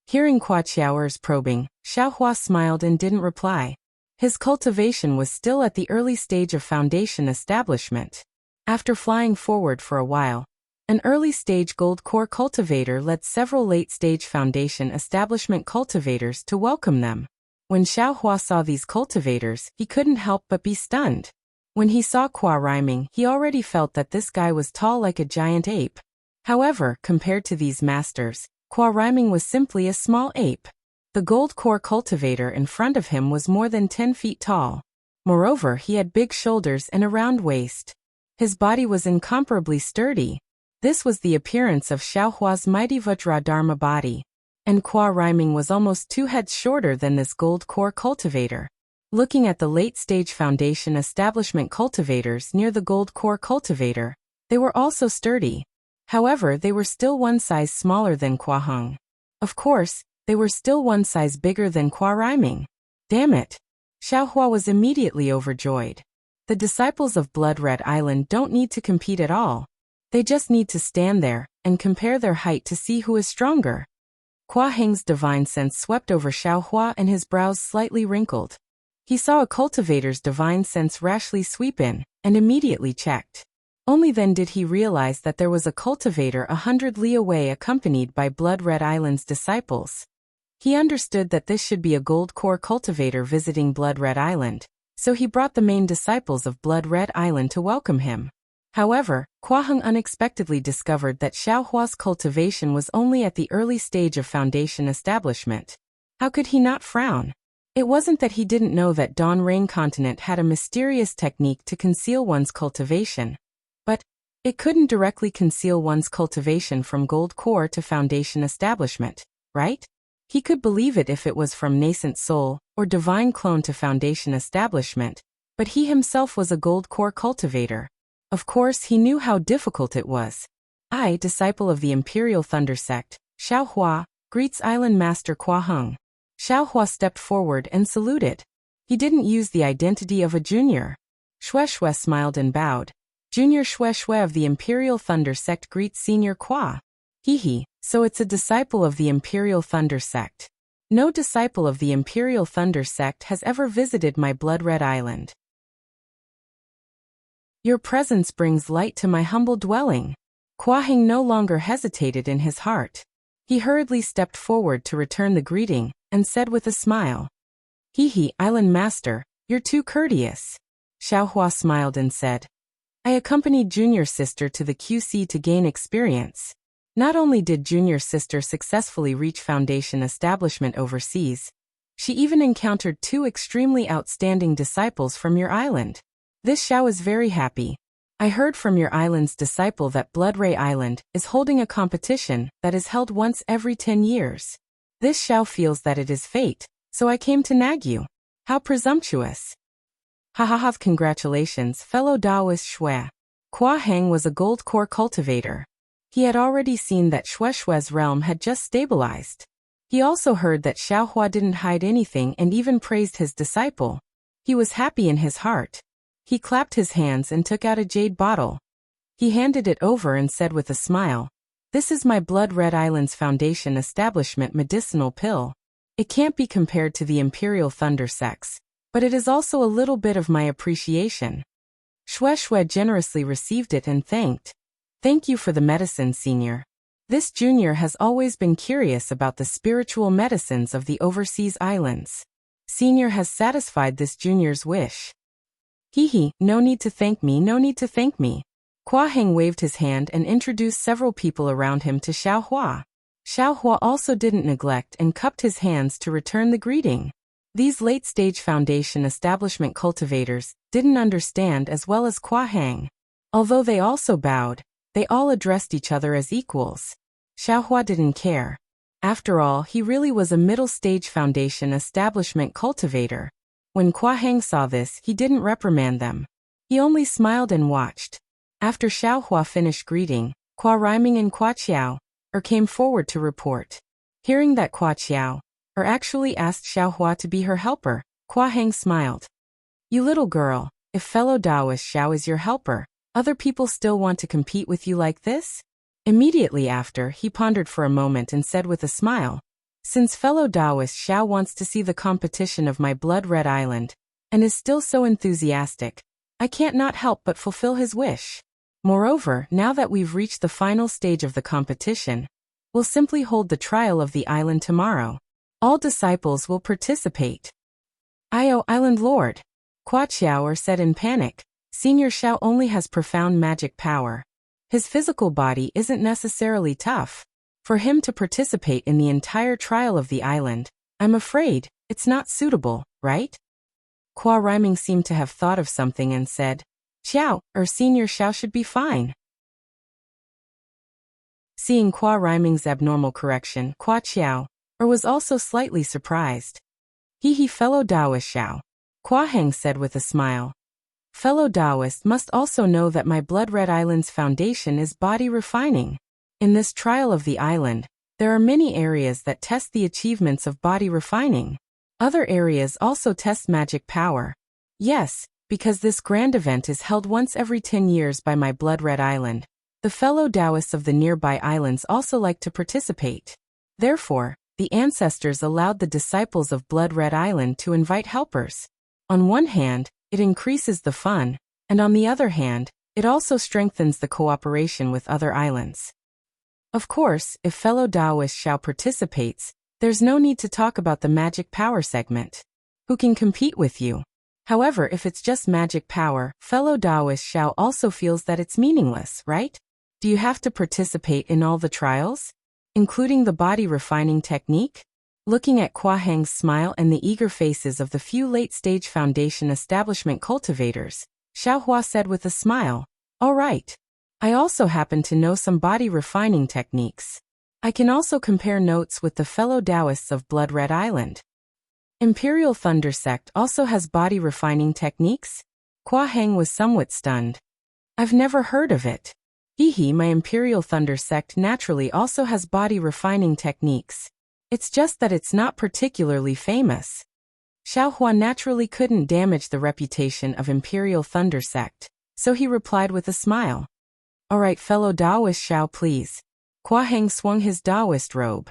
Hearing Hua Qiao's probing, Xiao Hua smiled and didn't reply. His cultivation was still at the early stage of foundation establishment. After flying forward for a while, an early-stage gold core cultivator led several late-stage foundation establishment cultivators to welcome them. When Xiao Hua saw these cultivators, he couldn't help but be stunned. When he saw Hua Riming, he already felt that this guy was tall like a giant ape. However, compared to these masters, Hua Riming was simply a small ape. The gold core cultivator in front of him was more than 10 feet tall. Moreover, he had big shoulders and a round waist. His body was incomparably sturdy. This was the appearance of Xiaohua's mighty Vajradharma body. And Qua rhyming was almost 2 heads shorter than this gold core cultivator. Looking at the late-stage foundation establishment cultivators near the gold core cultivator, they were also sturdy. However, they were still 1 size smaller than Qua Heng. Of course, they were still 1 size bigger than Qua rhyming. Damn it! Xiaohua was immediately overjoyed. The disciples of Blood Red Island don't need to compete at all. They just need to stand there and compare their height to see who is stronger. Qua Heng's divine sense swept over Xiaohua and his brows slightly wrinkled. He saw a cultivator's divine sense rashly sweep in, and immediately checked. Only then did he realize that there was a cultivator 100 li away accompanied by Blood Red Island's disciples. He understood that this should be a gold core cultivator visiting Blood Red Island, so he brought the main disciples of Blood Red Island to welcome him. However, Qua Heng unexpectedly discovered that Xiaohua's cultivation was only at the early stage of foundation establishment. How could he not frown? It wasn't that he didn't know that Dawn Rain Continent had a mysterious technique to conceal one's cultivation, but it couldn't directly conceal one's cultivation from gold core to foundation establishment, right? He could believe it if it was from nascent soul or divine clone to foundation establishment, but he himself was a gold core cultivator. Of course, he knew how difficult it was. I, disciple of the Imperial Thunder Sect, Xiaohua, greets Island Master Qua Heng. Xiaohua stepped forward and saluted. He didn't use the identity of a junior. Xue Xue smiled and bowed. Junior Xue Xue of the Imperial Thunder Sect greets Senior Qua. Hehe, so it's a disciple of the Imperial Thunder Sect. No disciple of the Imperial Thunder Sect has ever visited my Blood Red Island. Your presence brings light to my humble dwelling. Qua Heng no longer hesitated in his heart. He hurriedly stepped forward to return the greeting, and said with a smile. Hehe, Island Master, you're too courteous. Xiaohua smiled and said. I accompanied Junior Sister to the QC to gain experience. Not only did Junior Sister successfully reach foundation establishment overseas, she even encountered 2 extremely outstanding disciples from your island. This Xiao is very happy. I heard from your island's disciple that Blood Ray Island is holding a competition that is held once every 10 years. This Xiao feels that it is fate, so I came to nag you. How presumptuous. Ha ha ha, congratulations, fellow Taoist Xue. Qua Heng was a gold core cultivator. He had already seen that Xue Xue's realm had just stabilized. He also heard that Xiaohua didn't hide anything and even praised his disciple. He was happy in his heart. He clapped his hands and took out a jade bottle. He handed it over and said with a smile, This is my Blood Red Island's foundation establishment medicinal pill. It can't be compared to the Imperial Thunder Sects, but it is also a little bit of my appreciation. Xue Xue generously received it and thanked. Thank you for the medicine, Senior. This junior has always been curious about the spiritual medicines of the overseas islands. Senior has satisfied this junior's wish. Hehe, no need to thank me, no need to thank me. Qua Heng waved his hand and introduced several people around him to Xiaohua. Xiaohua also didn't neglect and cupped his hands to return the greeting. These late-stage foundation establishment cultivators didn't understand as well as Qua Heng. Although they also bowed, they all addressed each other as equals. Xiaohua didn't care. After all, he really was a middle-stage foundation establishment cultivator. When Qua Heng saw this, he didn't reprimand them. He only smiled and watched. After Xiaohua finished greeting, Qua Rhyming and Qua Qiao came forward to report. Hearing that Qua Qiao actually asked Xiaohua to be her helper, Qua Heng smiled. You little girl, if fellow Taoist Xiao is your helper, other people still want to compete with you like this? Immediately after, he pondered for a moment and said with a smile, Since fellow Taoist Xiao wants to see the competition of my Blood Red Island, and is still so enthusiastic, I can't not help but fulfill his wish. Moreover, now that we've reached the final stage of the competition, we'll simply hold the trial of the island tomorrow. All disciples will participate. Island Lord. Qua Qiao said in panic. Senior Xiao only has profound magic power. His physical body isn't necessarily tough. For him to participate in the entire trial of the island, I'm afraid, it's not suitable, right? Qua Rhyming seemed to have thought of something and said, Xiao, Senior Xiao should be fine. seeing Qua Rhyming's abnormal correction, Qua Chiao, or was also slightly surprised. He fellow Taoist Xiao. Qua Heng said with a smile. Fellow Taoist must also know that my Blood Red Island's foundation is body refining. In this trial of the island, there are many areas that test the achievements of body refining. Other areas also test magic power. Yes, because this grand event is held once every 10 years by my Blood Red Island. The fellow Taoists of the nearby islands also like to participate. Therefore, the ancestors allowed the disciples of Blood Red Island to invite helpers. On one hand, it increases the fun, and on the other hand, it also strengthens the cooperation with other islands. Of course, if fellow Taoist Xiao participates, there's no need to talk about the magic power segment. Who can compete with you? However, if it's just magic power, fellow Taoist Xiao also feels that it's meaningless, right? Do you have to participate in all the trials? Including the body refining technique? Looking at Qua Heng's smile and the eager faces of the few late-stage foundation establishment cultivators, Xiao Hua said with a smile, "All right. I also happen to know some body refining techniques. I can also compare notes with the fellow Taoists of Blood Red Island." Imperial Thunder Sect also has body refining techniques? Qua Heng was somewhat stunned. I've never heard of it. My Imperial Thunder Sect naturally also has body refining techniques. It's just that it's not particularly famous. Xiao Hua naturally couldn't damage the reputation of Imperial Thunder Sect, so he replied with a smile. Alright, fellow Taoist Xiao, please. Qua Heng swung his Taoist robe.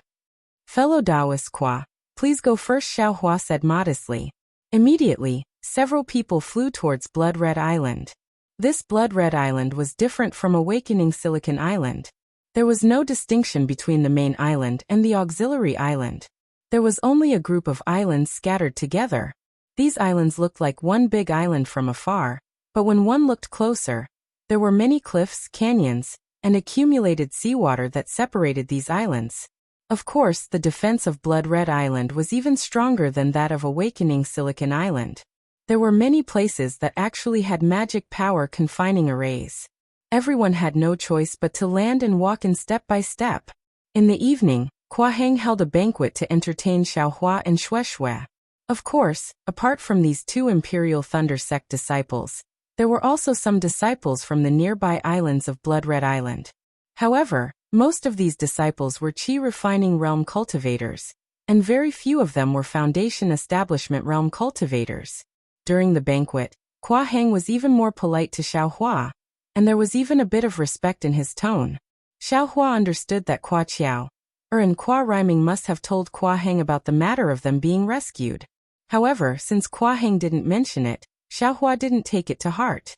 Fellow Taoist Qua, please go first, Xiao Hua said modestly. Immediately, several people flew towards Blood Red Island. This Blood Red Island was different from Awakening Silicon Island. There was no distinction between the main island and the auxiliary island. There was only a group of islands scattered together. These islands looked like one big island from afar, but when one looked closer, there were many cliffs, canyons, and accumulated seawater that separated these islands. Of course, the defense of Blood Red Island was even stronger than that of Awakening Silicon Island. There were many places that actually had magic power confining arrays. Everyone had no choice but to land and walk in step by step. In the evening, Qua Heng held a banquet to entertain Xiao Hua and Xue Xue. Of course, apart from these two Imperial Thunder Sect disciples, there were also some disciples from the nearby islands of Blood Red Island. However, most of these disciples were Qi Refining Realm cultivators, and very few of them were Foundation Establishment Realm cultivators. During the banquet, Qua Heng was even more polite to Xiao Hua, and there was even a bit of respect in his tone. Xiao Hua understood that Qua Chiao, and Qua Rhyming must have told Qua Heng about the matter of them being rescued. However, since Qua Heng didn't mention it, Xiao Hua didn't take it to heart.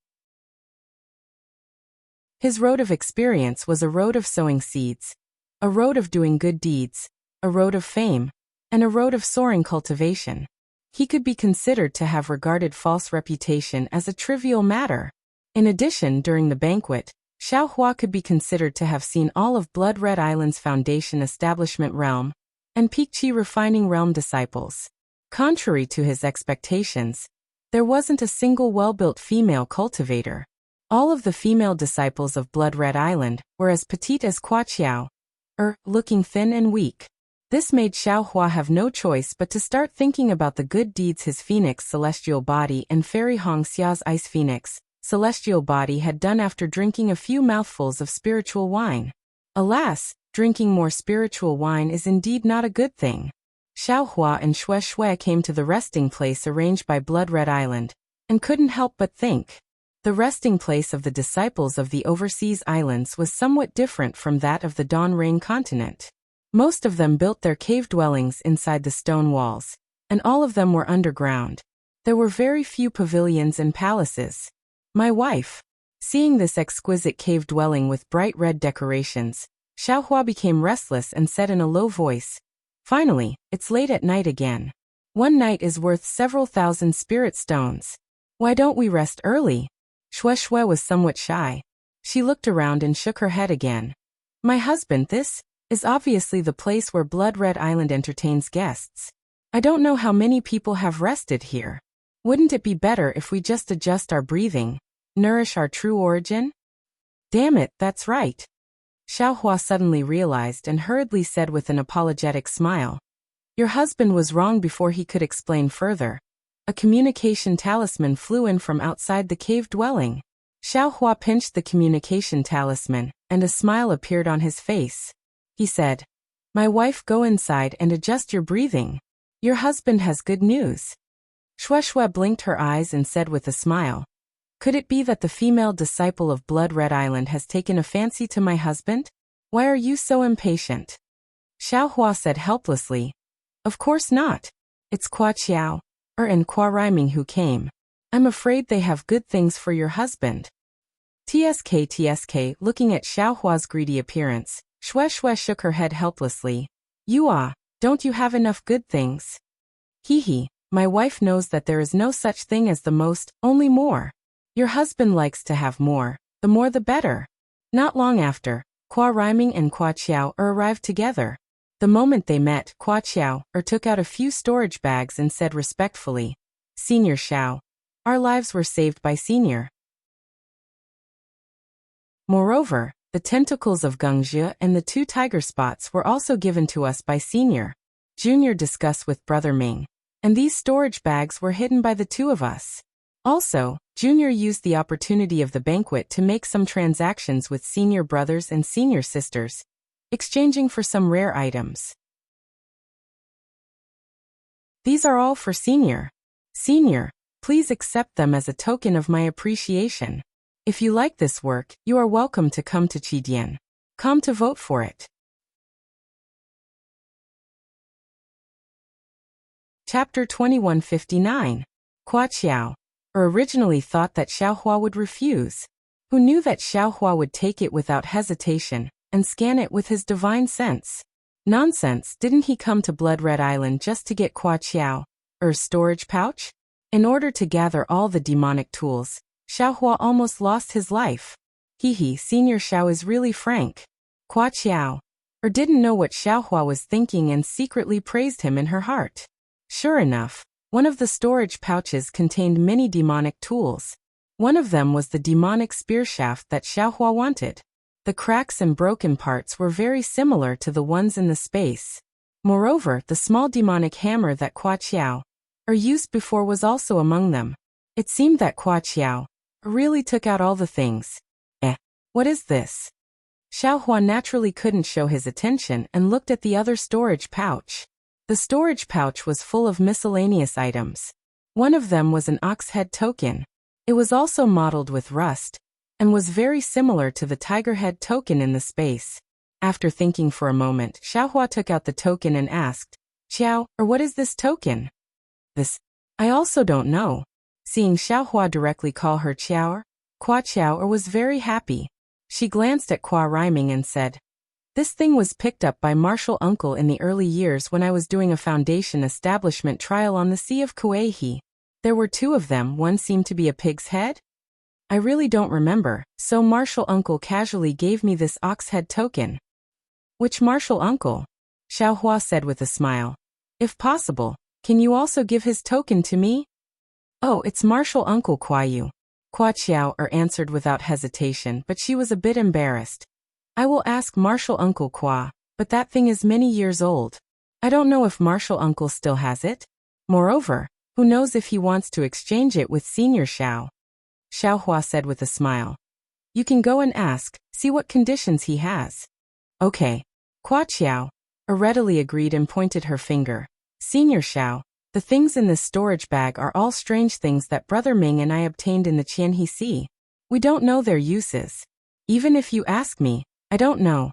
His road of experience was a road of sowing seeds, a road of doing good deeds, a road of fame, and a road of soaring cultivation. He could be considered to have regarded false reputation as a trivial matter. In addition, during the banquet, Xiao Hua could be considered to have seen all of Blood Red Island's Foundation Establishment Realm and Peak Qi Refining Realm disciples. Contrary to his expectations, there wasn't a single well-built female cultivator. All of the female disciples of Blood Red Island were as petite as Qua Chiao, looking thin and weak. This made Xiao Hua have no choice but to start thinking about the good deeds his Phoenix Celestial Body and Fairy Hong Xia's Ice Phoenix Celestial Body had done after drinking a few mouthfuls of spiritual wine. Alas, drinking more spiritual wine is indeed not a good thing. Xiao Hua and Xue Xue came to the resting place arranged by Blood Red Island, and couldn't help but think. The resting place of the disciples of the overseas islands was somewhat different from that of the Dawn Rain continent. Most of them built their cave dwellings inside the stone walls, and all of them were underground. There were very few pavilions and palaces. My wife. Seeing this exquisite cave dwelling with bright red decorations, Xiao Hua became restless and said in a low voice, "Finally, it's late at night again. One night is worth several thousand spirit stones. Why don't we rest early?" Xue Xue was somewhat shy. She looked around and shook her head again. "My husband, this is obviously the place where Blood Red Island entertains guests. I don't know how many people have rested here. Wouldn't it be better if we just adjust our breathing, nourish our true origin?" "Damn it, that's right." Xiaohua suddenly realized and hurriedly said with an apologetic smile. Your husband was wrong before he could explain further. A communication talisman flew in from outside the cave dwelling. Xiaohua pinched the communication talisman, and a smile appeared on his face. He said, My wife, go inside and adjust your breathing. Your husband has good news. Shueshue blinked her eyes and said with a smile, Could it be that the female disciple of Blood Red Island has taken a fancy to my husband? Why are you so impatient? Xiaohua said helplessly, Of course not. It's Qua Qiao, and Qua Rhyming who came. I'm afraid they have good things for your husband. TSK, looking at Xiaohua's greedy appearance, Shueshue shook her head helplessly. Don't you have enough good things? Hee, my wife knows that there is no such thing as the most, only more. Your husband likes to have more, the more the better. Not long after, Qua Rhyming and Qua Qiao arrived together. The moment they met, Qua Qiao took out a few storage bags and said respectfully, Senior Xiao, our lives were saved by Senior. Moreover, the tentacles of Gengzhi and the 2 tiger spots were also given to us by Senior. Junior discussed with Brother Ming, and these storage bags were hidden by the 2 of us. Also, Junior used the opportunity of the banquet to make some transactions with Senior brothers and Senior sisters, exchanging for some rare items. These are all for Senior. Senior, please accept them as a token of my appreciation. If you like this work, you are welcome to come to Qidian. Come to vote for it. Chapter 2159. Qua Qiao. Originally thought that Xiaohua would refuse. Who knew that Xiaohua would take it without hesitation, and scan it with his divine sense? Nonsense, didn't he come to Blood Red Island just to get Qua Qiao, storage pouch? In order to gather all the demonic tools, Xiaohua almost lost his life. Senior Xiao is really frank. Qua Qiao, didn't know what Xiaohua was thinking and secretly praised him in her heart. Sure enough, one of the storage pouches contained many demonic tools. One of them was the demonic spear shaft that Xiaohua wanted. The cracks and broken parts were very similar to the ones in the space. Moreover, the small demonic hammer that Qua Qiao used before was also among them. It seemed that Qua Qiao really took out all the things. What is this? Xiaohua naturally couldn't show his attention and looked at the other storage pouch. The storage pouch was full of miscellaneous items. One of them was an ox head token. It was also mottled with rust, and was very similar to the tiger head token in the space. After thinking for a moment, Xiaohua took out the token and asked, Qiao, what is this token? This, I also don't know. Seeing Xiaohua directly call her Qiao, Qua Qiao was very happy. She glanced at Qua Rhyming and said, This thing was picked up by Martial Uncle in the early years when I was doing a foundation establishment trial on the Sea of Kuei. There were 2 of them, one seemed to be a pig's head? I really don't remember, so Martial Uncle casually gave me this ox head token. Which Martial Uncle? Xiaohua said with a smile. If possible, can you also give his token to me? Oh, it's Martial Uncle Qua Yu. Qua Qiao answered without hesitation, but she was a bit embarrassed. I will ask Martial Uncle Qua, but that thing is many years old. I don't know if Martial Uncle still has it. Moreover, who knows if he wants to exchange it with Senior Xiao? Xiaohua said with a smile. You can go and ask, see what conditions he has. Okay. Qua Qiao readily agreed and pointed her finger. Senior Xiao, the things in this storage bag are all strange things that Brother Ming and I obtained in the Qianhe Sea. We don't know their uses. Even if you ask me, I don't know.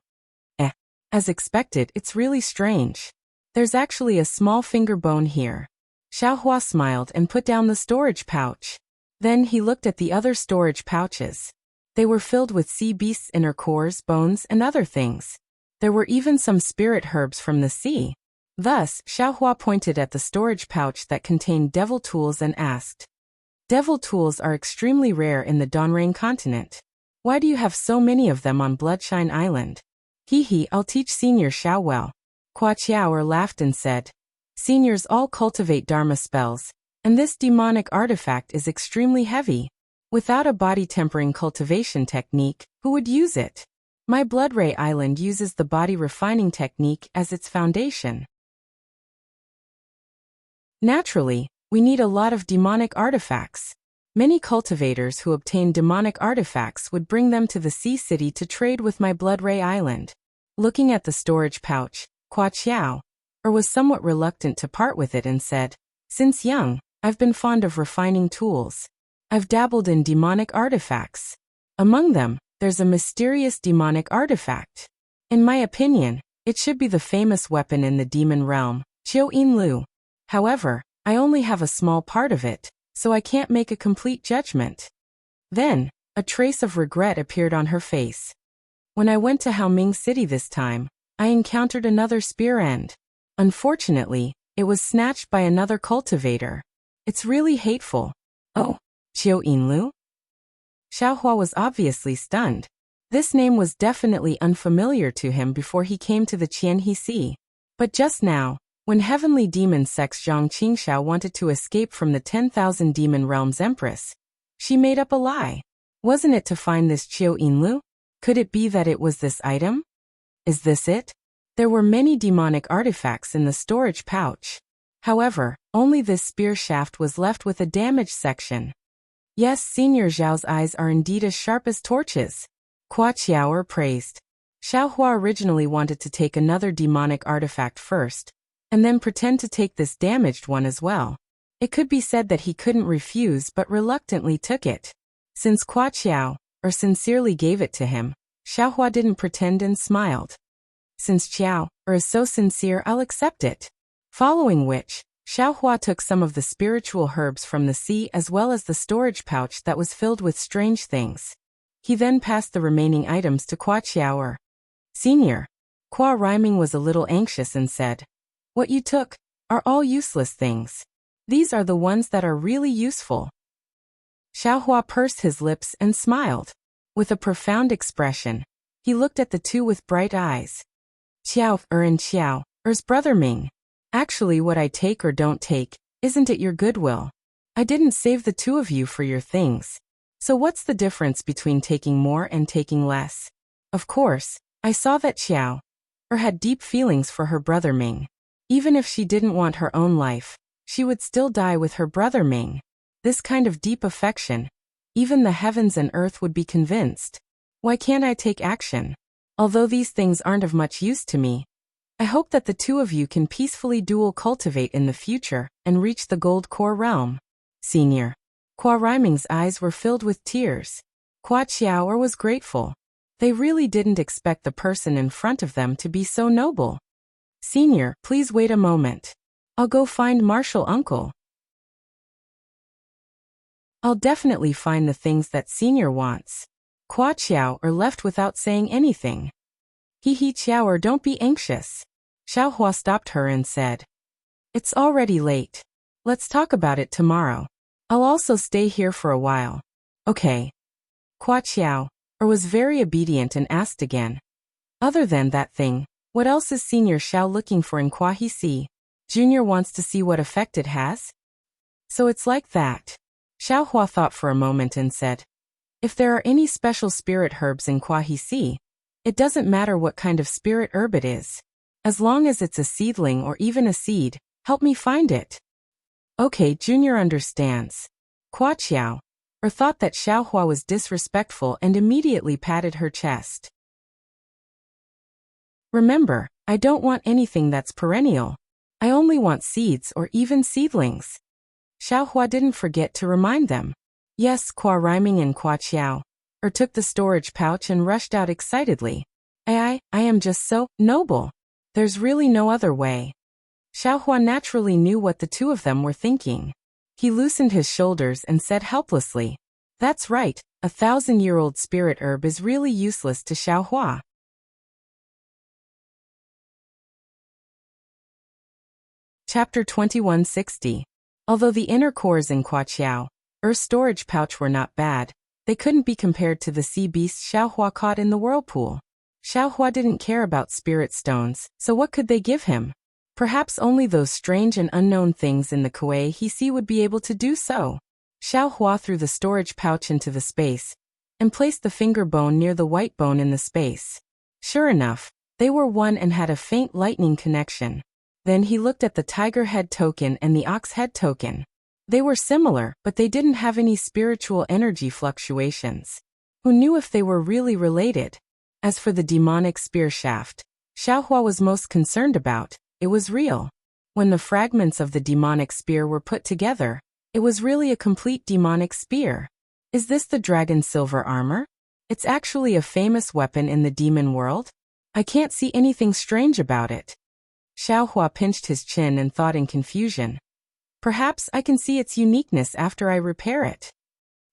As expected, it's really strange. There's actually a small finger bone here. Xiaohua smiled and put down the storage pouch. Then he looked at the other storage pouches. They were filled with sea beasts' inner cores, bones, and other things. There were even some spirit herbs from the sea. Thus, Xiaohua pointed at the storage pouch that contained devil tools and asked, Devil tools are extremely rare in the Donrain continent. Why do you have so many of them on Bloodshine Island? I'll teach Senior Xiao well. Qua Qiao laughed and said, Seniors all cultivate Dharma spells, and this demonic artifact is extremely heavy. Without a body-tempering cultivation technique, who would use it? My Blood Ray Island uses the body refining technique as its foundation. Naturally, we need a lot of demonic artifacts. Many cultivators who obtain demonic artifacts would bring them to the Sea City to trade with my Blood Ray Island. Looking at the storage pouch, Hua Qiao was somewhat reluctant to part with it and said, "Since young, I've been fond of refining tools. I've dabbled in demonic artifacts. Among them, there's a mysterious demonic artifact. In my opinion, it should be the famous weapon in the demon realm, Qiu Yin Lu. However, I only have a small part of it, so I can't make a complete judgment." Then, a trace of regret appeared on her face. "When I went to Haoming City this time, I encountered another spear end. Unfortunately, it was snatched by another cultivator. It's really hateful." "Oh, Qiu Yin Lu?" Xiaohua was obviously stunned. This name was definitely unfamiliar to him before he came to the Qianhe Sea. But just now, when heavenly demon sex Zhang Qingxiao wanted to escape from the 10,000 demon realms empress, she made up a lie. Wasn't it to find this Qiu Yin Lu? Could it be that it was this item? Is this it? There were many demonic artifacts in the storage pouch. However, only this spear shaft was left with a damaged section. Yes, Senior Zhao's eyes are indeed as sharp as torches. Hua Qiao praised. Xiaohua originally wanted to take another demonic artifact first, and then pretend to take this damaged one as well. It could be said that he couldn't refuse but reluctantly took it. Since Hua Qiao sincerely gave it to him, Xiaohua didn't pretend and smiled. Since Qiao is so sincere, I'll accept it. Following which, Xiaohua took some of the spiritual herbs from the sea as well as the storage pouch that was filled with strange things. He then passed the remaining items to Hua Qiao. "Senior." Hua Riming was a little anxious and said, "What you took are all useless things. These are the ones that are really useful." Xiaohua pursed his lips and smiled. With a profound expression, he looked at the two with bright eyes. "Qiao and Qiao's brother Ming. Actually, what I take or don't take, isn't it your goodwill? I didn't save the two of you for your things. So what's the difference between taking more and taking less? Of course, I saw that Qiao had deep feelings for her brother Ming. Even if she didn't want her own life, she would still die with her brother Ming. This kind of deep affection, even the heavens and earth would be convinced. Why can't I take action? Although these things aren't of much use to me, I hope that the two of you can peacefully dual cultivate in the future and reach the gold core realm." Senior. Hua Riming's eyes were filled with tears. Hua Qiao was grateful. They really didn't expect the person in front of them to be so noble. "Senior, please wait a moment. I'll go find Martial Uncle. I'll definitely find the things that Senior wants." Hua Qiao left without saying anything. "He Qiao, don't be anxious." Xiaohua stopped her and said, "It's already late. Let's talk about it tomorrow. I'll also stay here for a while." "Okay." Hua Qiao was very obedient and asked again, "Other than that thing, what else is Senior Xiao looking for in Kuahi Sea? Junior wants to see what effect it has?" "So it's like that." Xiaohua thought for a moment and said, "If there are any special spirit herbs in Kuahi Sea, it doesn't matter what kind of spirit herb it is. As long as it's a seedling or even a seed, help me find it." "Okay, Junior understands." Hua Qiao thought that Xiaohua was disrespectful and immediately patted her chest. "Remember, I don't want anything that's perennial. I only want seeds or even seedlings." Xiaohua didn't forget to remind them. Yes, Hua Riming and Hua Qiao took the storage pouch and rushed out excitedly. I am just so noble. There's really no other way." Xiaohua naturally knew what the two of them were thinking. He loosened his shoulders and said helplessly, "That's right, 1,000-year-old spirit herb is really useless to Xiaohua." Chapter 2160. Although the inner cores in Hua Qiao's storage pouch were not bad, they couldn't be compared to the sea beasts Xiaohua caught in the whirlpool. Xiaohua didn't care about spirit stones, so what could they give him? Perhaps only those strange and unknown things in the Kuei Sea would be able to do so. Xiaohua threw the storage pouch into the space, and placed the finger bone near the white bone in the space. Sure enough, they were one and had a faint lightning connection. Then he looked at the tiger head token and the ox head token. They were similar, but they didn't have any spiritual energy fluctuations. Who knew if they were really related? As for the demonic spear shaft, Xiaohua was most concerned about, it was real. When the fragments of the demonic spear were put together, it was really a complete demonic spear. Is this the dragon silver armor? It's actually a famous weapon in the demon world? I can't see anything strange about it. Xiaohua pinched his chin and thought in confusion. Perhaps I can see its uniqueness after I repair it.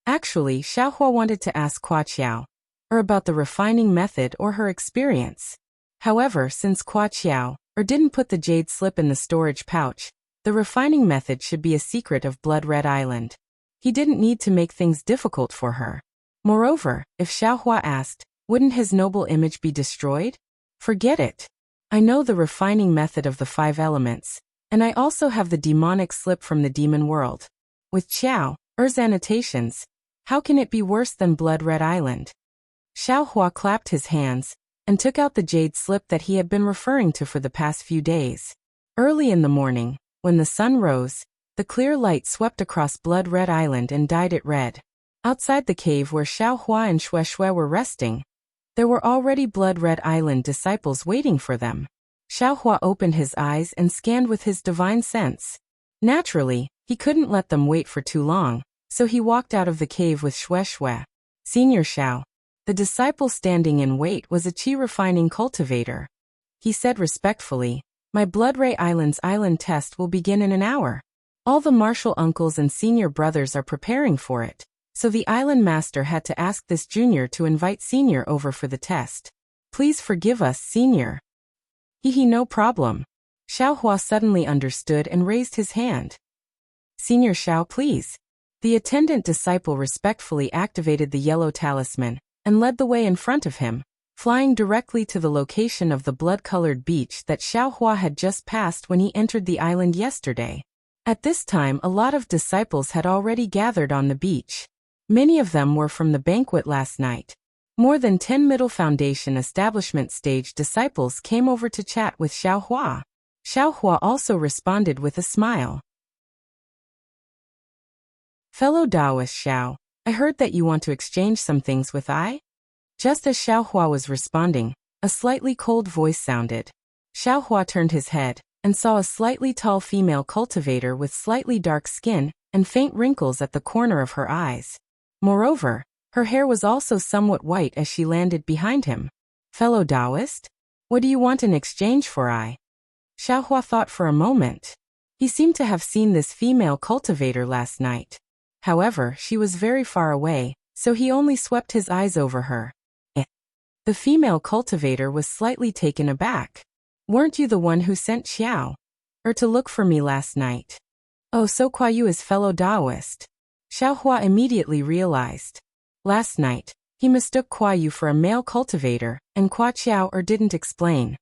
Actually, Xiaohua wanted to ask Kuo-Qiao about the refining method or her experience. However, since Kuo-Qiao didn't put the jade slip in the storage pouch, the refining method should be a secret of Blood Red Island. He didn't need to make things difficult for her. Moreover, if Xiaohua asked, wouldn't his noble image be destroyed? Forget it. I know the refining method of the 5 elements, and I also have the demonic slip from the demon world. With Qiao's annotations, how can it be worse than Blood Red Island? Xiaohua clapped his hands and took out the jade slip that he had been referring to for the past few days. Early in the morning, when the sun rose, the clear light swept across Blood Red Island and dyed it red. Outside the cave where Xiaohua and Shui were resting, there were already Blood Red Island disciples waiting for them. Xiaohua opened his eyes and scanned with his divine sense. Naturally, he couldn't let them wait for too long, so he walked out of the cave with Shui. Senior Xiao. The disciple standing in wait was a qi refining cultivator. He said respectfully, my Blood Ray Island's island test will begin in an hour. All the martial uncles and senior brothers are preparing for it, so the island master had to ask this junior to invite senior over for the test. Please forgive us, senior. No problem. Xiaohua suddenly understood and raised his hand. Senior Xiao, please. The attendant disciple respectfully activated the yellow talisman and led the way in front of him, flying directly to the location of the blood-colored beach that Xiaohua had just passed when he entered the island yesterday. At this time, a lot of disciples had already gathered on the beach. Many of them were from the banquet last night. More than 10 Middle Foundation establishment stage disciples came over to chat with Xiaohua. Xiaohua also responded with a smile. Fellow Taoist Xiao, I heard that you want to exchange some things with I? Just as Xiaohua was responding, a slightly cold voice sounded. Xiaohua turned his head and saw a slightly tall female cultivator with slightly dark skin and faint wrinkles at the corner of her eyes. Moreover, her hair was also somewhat white as she landed behind him. Fellow Taoist? What do you want in exchange for I? Xiaohua thought for a moment. He seemed to have seen this female cultivator last night. However, she was very far away, so he only swept his eyes over her. The female cultivator was slightly taken aback. Weren't you the one who sent Xiao to look for me last night? Oh, so Kuo-Yu is fellow Taoist. Xiaohua immediately realized. Last night, he mistook Kuo-Yu for a male cultivator, and Kuo-Qiao didn't explain.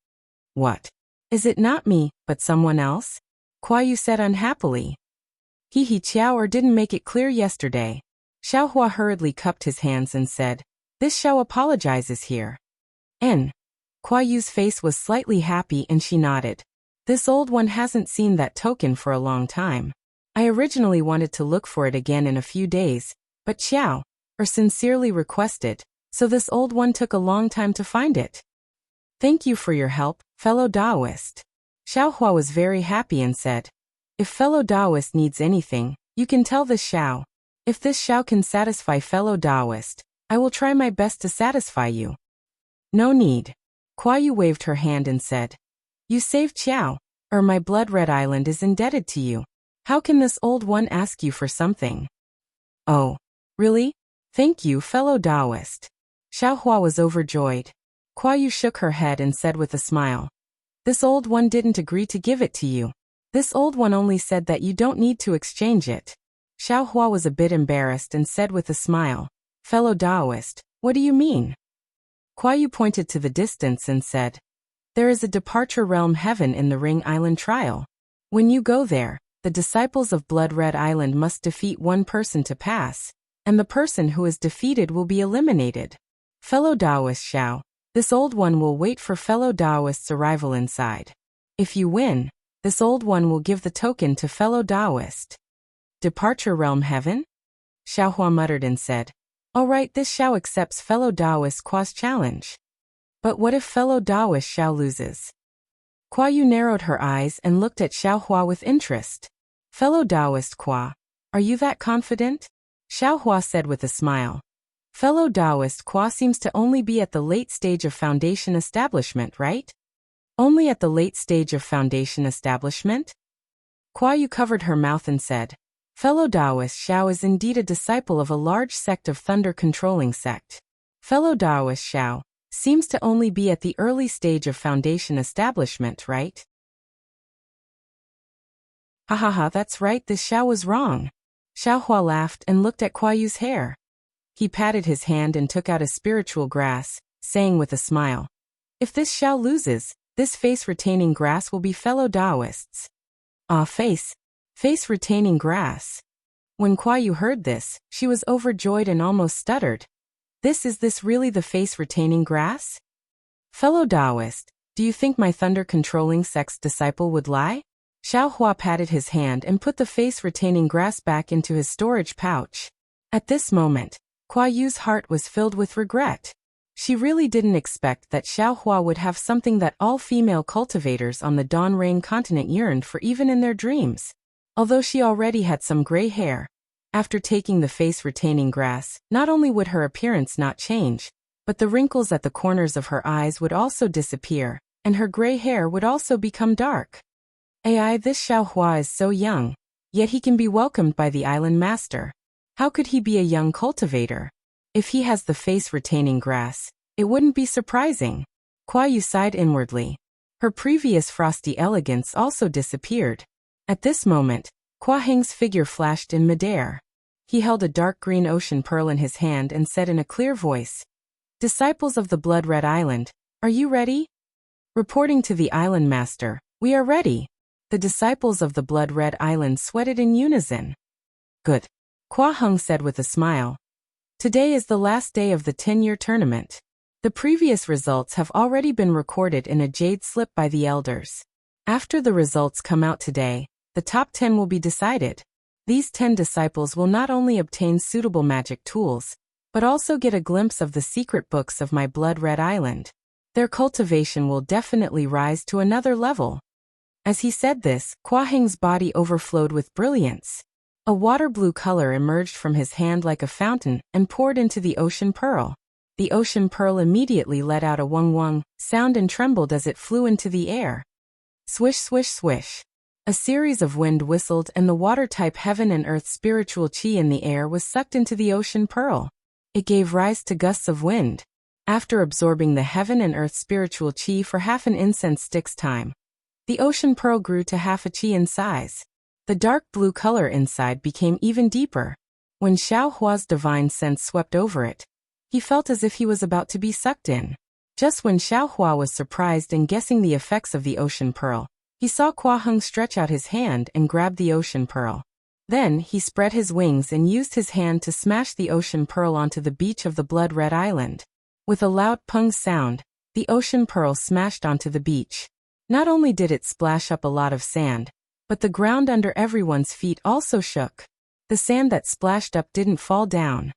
What? Is it not me, but someone else? Kuo-Yu said unhappily. Qiao didn't make it clear yesterday. Xiaohua hurriedly cupped his hands and said, this Xiao apologizes here. Kuo-Yu's face was slightly happy and she nodded. This old one hasn't seen that token for a long time. I originally wanted to look for it again in a few days, but Xiao sincerely requested, so this old one took a long time to find it. Thank you for your help, fellow Taoist. Xiaohua was very happy and said, if fellow Taoist needs anything, you can tell this Xiao. If this Xiao can satisfy fellow Taoist, I will try my best to satisfy you. No need. Kuo-Yu waved her hand and said, you saved Qiao, my Blood Red Island is indebted to you. How can this old one ask you for something? Oh, really? Thank you, fellow Taoist. Xiaohua was overjoyed. Kuo-Yu shook her head and said with a smile, this old one didn't agree to give it to you. This old one only said that you don't need to exchange it. Xiaohua was a bit embarrassed and said with a smile, fellow Taoist, what do you mean? Kuo-Yu pointed to the distance and said, there is a departure realm heaven in the Ring Island trial. When you go there, the disciples of Blood Red Island must defeat one person to pass. and the person who is defeated will be eliminated. Fellow Taoist Xiao, this old one will wait for fellow Taoist's arrival inside. If you win, this old one will give the token to fellow Taoist. Departure Realm Heaven? Xiaohua muttered and said, "All right, this Xiao accepts fellow Taoist Kua's challenge. But what if fellow Taoist Xiao loses?" Kua Yu narrowed her eyes and looked at Xiaohua with interest. "Fellow Taoist Kua, are you that confident?" Xiaohua said with a smile. "Fellow Taoist Kua seems to only be at the late stage of foundation establishment, right?" "Only at the late stage of foundation establishment?" Kua Yu covered her mouth and said, "Fellow Taoist Xiao is indeed a disciple of a large sect of thunder-controlling sect. Fellow Taoist Xiao seems to only be at the early stage of foundation establishment, right?" "Ha ha ha, that's right, this Xiao was wrong." Xiaohua laughed and looked at Kua Yu's hair. He patted his hand and took out a spiritual grass, saying with a smile, "If this Xiao loses, this face-retaining grass will be fellow Taoists." "Ah, face-retaining grass." When Kua Yu heard this, she was overjoyed and almost stuttered. Is this really the face-retaining grass?" "Fellow Taoist, do you think my thunder-controlling sect's disciple would lie?" Xiaohua patted his hand and put the face-retaining grass back into his storage pouch. At this moment, Kua Yu's heart was filled with regret. She really didn't expect that Xiaohua would have something that all female cultivators on the Dawn Rain continent yearned for even in their dreams. Although she already had some gray hair, after taking the face-retaining grass, not only would her appearance not change, but the wrinkles at the corners of her eyes would also disappear, and her gray hair would also become dark. Ai, this Xiaohua is so young, yet he can be welcomed by the island master. How could he be a young cultivator? If he has the face-retaining grass, it wouldn't be surprising. Kua Yu sighed inwardly. Her previous frosty elegance also disappeared. At this moment, Kua Heng's figure flashed in midair. He held a dark green ocean pearl in his hand and said in a clear voice, "Disciples of the Blood Red Island, are you ready?" Reporting to the island master, "We are ready." The disciples of the Blood Red Island sweated in unison. "Good," Kua Heng said with a smile. "Today is the last day of the 10-year tournament. The previous results have already been recorded in a jade slip by the elders. After the results come out today, the top 10 will be decided. These 10 disciples will not only obtain suitable magic tools, but also get a glimpse of the secret books of my Blood Red Island. Their cultivation will definitely rise to another level." As he said this, Kua Heng's body overflowed with brilliance. A water blue color emerged from his hand like a fountain and poured into the ocean pearl. The ocean pearl immediately let out a wung-wung sound and trembled as it flew into the air. Swish, swish, swish. A series of wind whistled and the water-type heaven and earth spiritual chi in the air was sucked into the ocean pearl. It gave rise to gusts of wind. After absorbing the heaven and earth spiritual chi for half an incense stick's time, the ocean pearl grew to half a chi in size. The dark blue color inside became even deeper. When Xiaohua's divine sense swept over it, he felt as if he was about to be sucked in. Just when Xiaohua was surprised and guessing the effects of the ocean pearl, he saw Kua Heng stretch out his hand and grab the ocean pearl. Then he spread his wings and used his hand to smash the ocean pearl onto the beach of the Blood Red Island. With a loud pung sound, the ocean pearl smashed onto the beach. Not only did it splash up a lot of sand, but the ground under everyone's feet also shook. The sand that splashed up didn't fall down.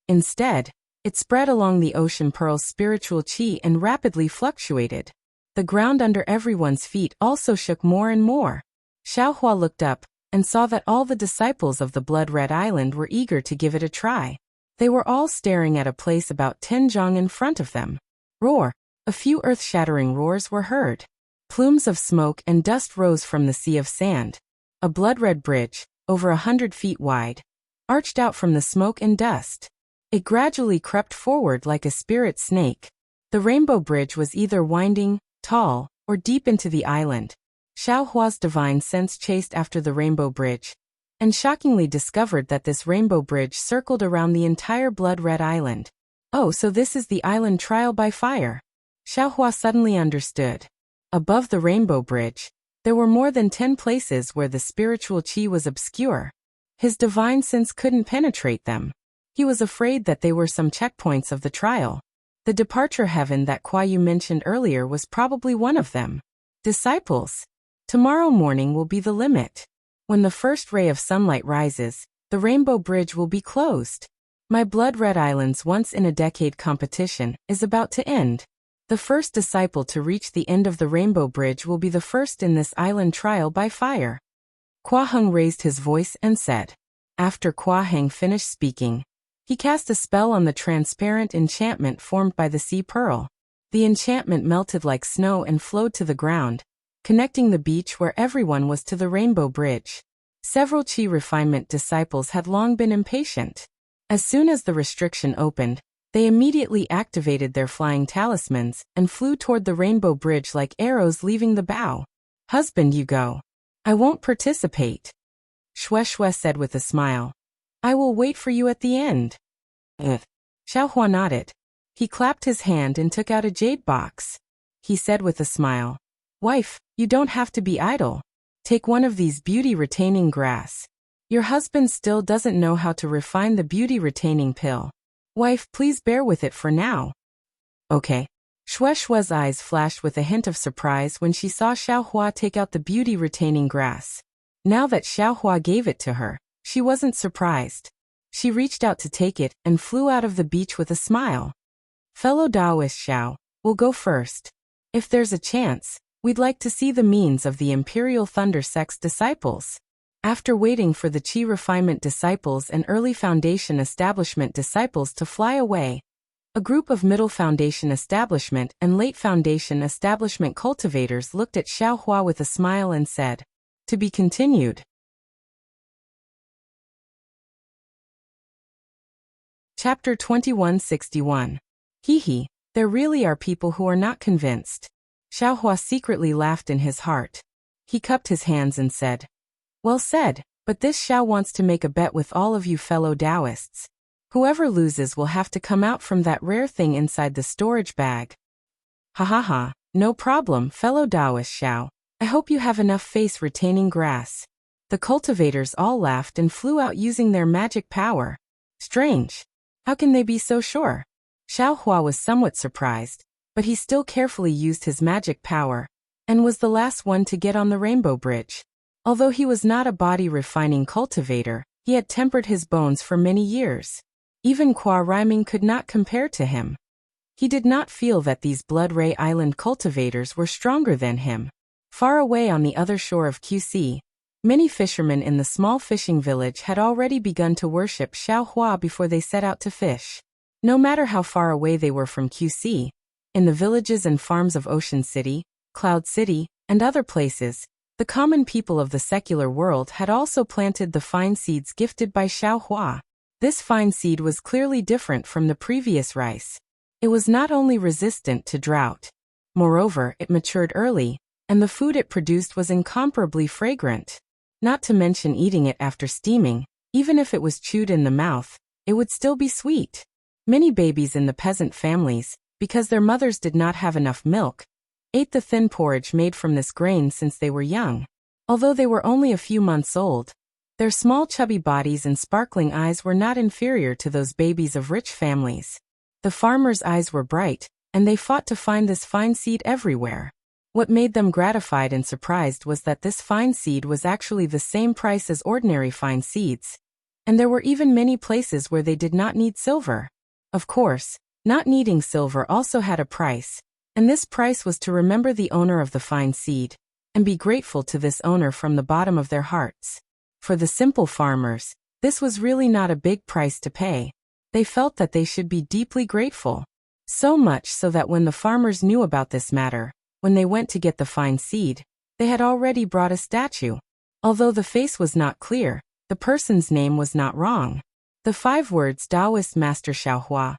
Instead, it spread along the ocean pearl's spiritual chi and rapidly fluctuated. The ground under everyone's feet also shook more and more. Xiaohua looked up and saw that all the disciples of the Blood Red Island were eager to give it a try. They were all staring at a place about 10 zhang in front of them. Roar! A few earth-shattering roars were heard. Plumes of smoke and dust rose from the sea of sand. A blood-red bridge, over 100 feet wide, arched out from the smoke and dust. It gradually crept forward like a spirit snake. The rainbow bridge was either winding, tall, or deep into the island. Xiaohua's divine sense chased after the rainbow bridge, and shockingly discovered that this rainbow bridge circled around the entire blood-red island. Oh, so this is the island trial by fire. Xiaohua suddenly understood. Above the rainbow bridge, there were more than 10 places where the spiritual chi was obscure. His divine sense couldn't penetrate them. He was afraid that they were some checkpoints of the trial. The departure heaven that Kuo Yu mentioned earlier was probably one of them. Disciples. Tomorrow morning will be the limit. When the first ray of sunlight rises, the Rainbow Bridge will be closed. My blood-red island's once-in-a-decade competition is about to end. The first disciple to reach the end of the Rainbow Bridge will be the first in this island trial by fire. Kuo Heng raised his voice and said. After Kuo Heng finished speaking, he cast a spell on the transparent enchantment formed by the sea pearl. The enchantment melted like snow and flowed to the ground, connecting the beach where everyone was to the Rainbow Bridge. Several Qi refinement disciples had long been impatient. As soon as the restriction opened, they immediately activated their flying talismans and flew toward the Rainbow Bridge like arrows leaving the bow. Husband, you go. I won't participate. Shui said with a smile. I will wait for you at the end. Xiaohua nodded. He clapped his hand and took out a jade box. He said with a smile. Wife, you don't have to be idle. Take one of these beauty-retaining grass. Your husband still doesn't know how to refine the beauty-retaining pill. Wife, please bear with it for now. Okay. Shui's eyes flashed with a hint of surprise when she saw Xiaohua take out the beauty-retaining grass. Now that Xiaohua gave it to her, she wasn't surprised. She reached out to take it and flew out of the beach with a smile. Fellow Taoist Xiao, we'll go first. If there's a chance, we'd like to see the means of the Imperial Thunder Sect's disciples. After waiting for the Qi Refinement disciples and early Foundation Establishment disciples to fly away, a group of Middle Foundation Establishment and Late Foundation Establishment cultivators looked at Xiaohua with a smile and said, to be continued. Chapter 2161. Hee, there really are people who are not convinced. Xiaohua secretly laughed in his heart. He cupped his hands and said, well said, but this Xiao wants to make a bet with all of you fellow Taoists. Whoever loses will have to come out from that rare thing inside the storage bag. Ha ha ha, no problem, fellow Taoist Xiao. I hope you have enough face-retaining grass. The cultivators all laughed and flew out using their magic power. Strange. How can they be so sure? Xiaohua was somewhat surprised, but he still carefully used his magic power, and was the last one to get on the Rainbow Bridge. Although he was not a body-refining cultivator, he had tempered his bones for many years. Even Kuo Riming could not compare to him. He did not feel that these Blood Ray Island cultivators were stronger than him. Far away on the other shore of QC, many fishermen in the small fishing village had already begun to worship Xiaohua before they set out to fish. No matter how far away they were from QC, in the villages and farms of Ocean City, Cloud City, and other places, the common people of the secular world had also planted the fine seeds gifted by Xiaohua. This fine seed was clearly different from the previous rice. It was not only resistant to drought. Moreover, it matured early, and the food it produced was incomparably fragrant. Not to mention eating it after steaming, even if it was chewed in the mouth, it would still be sweet. Many babies in the peasant families, because their mothers did not have enough milk, ate the thin porridge made from this grain since they were young. Although they were only a few months old, their small chubby bodies and sparkling eyes were not inferior to those babies of rich families. The farmers' eyes were bright, and they fought to find this fine seed everywhere. What made them gratified and surprised was that this fine seed was actually the same price as ordinary fine seeds. And there were even many places where they did not need silver. Of course, not needing silver also had a price, and this price was to remember the owner of the fine seed, and be grateful to this owner from the bottom of their hearts. For the simple farmers, this was really not a big price to pay. They felt that they should be deeply grateful. So much so that when the farmers knew about this matter, when they went to get the fine seed, they had already brought a statue. Although the face was not clear, the person's name was not wrong. The 5 words Taoist Master Xiaohua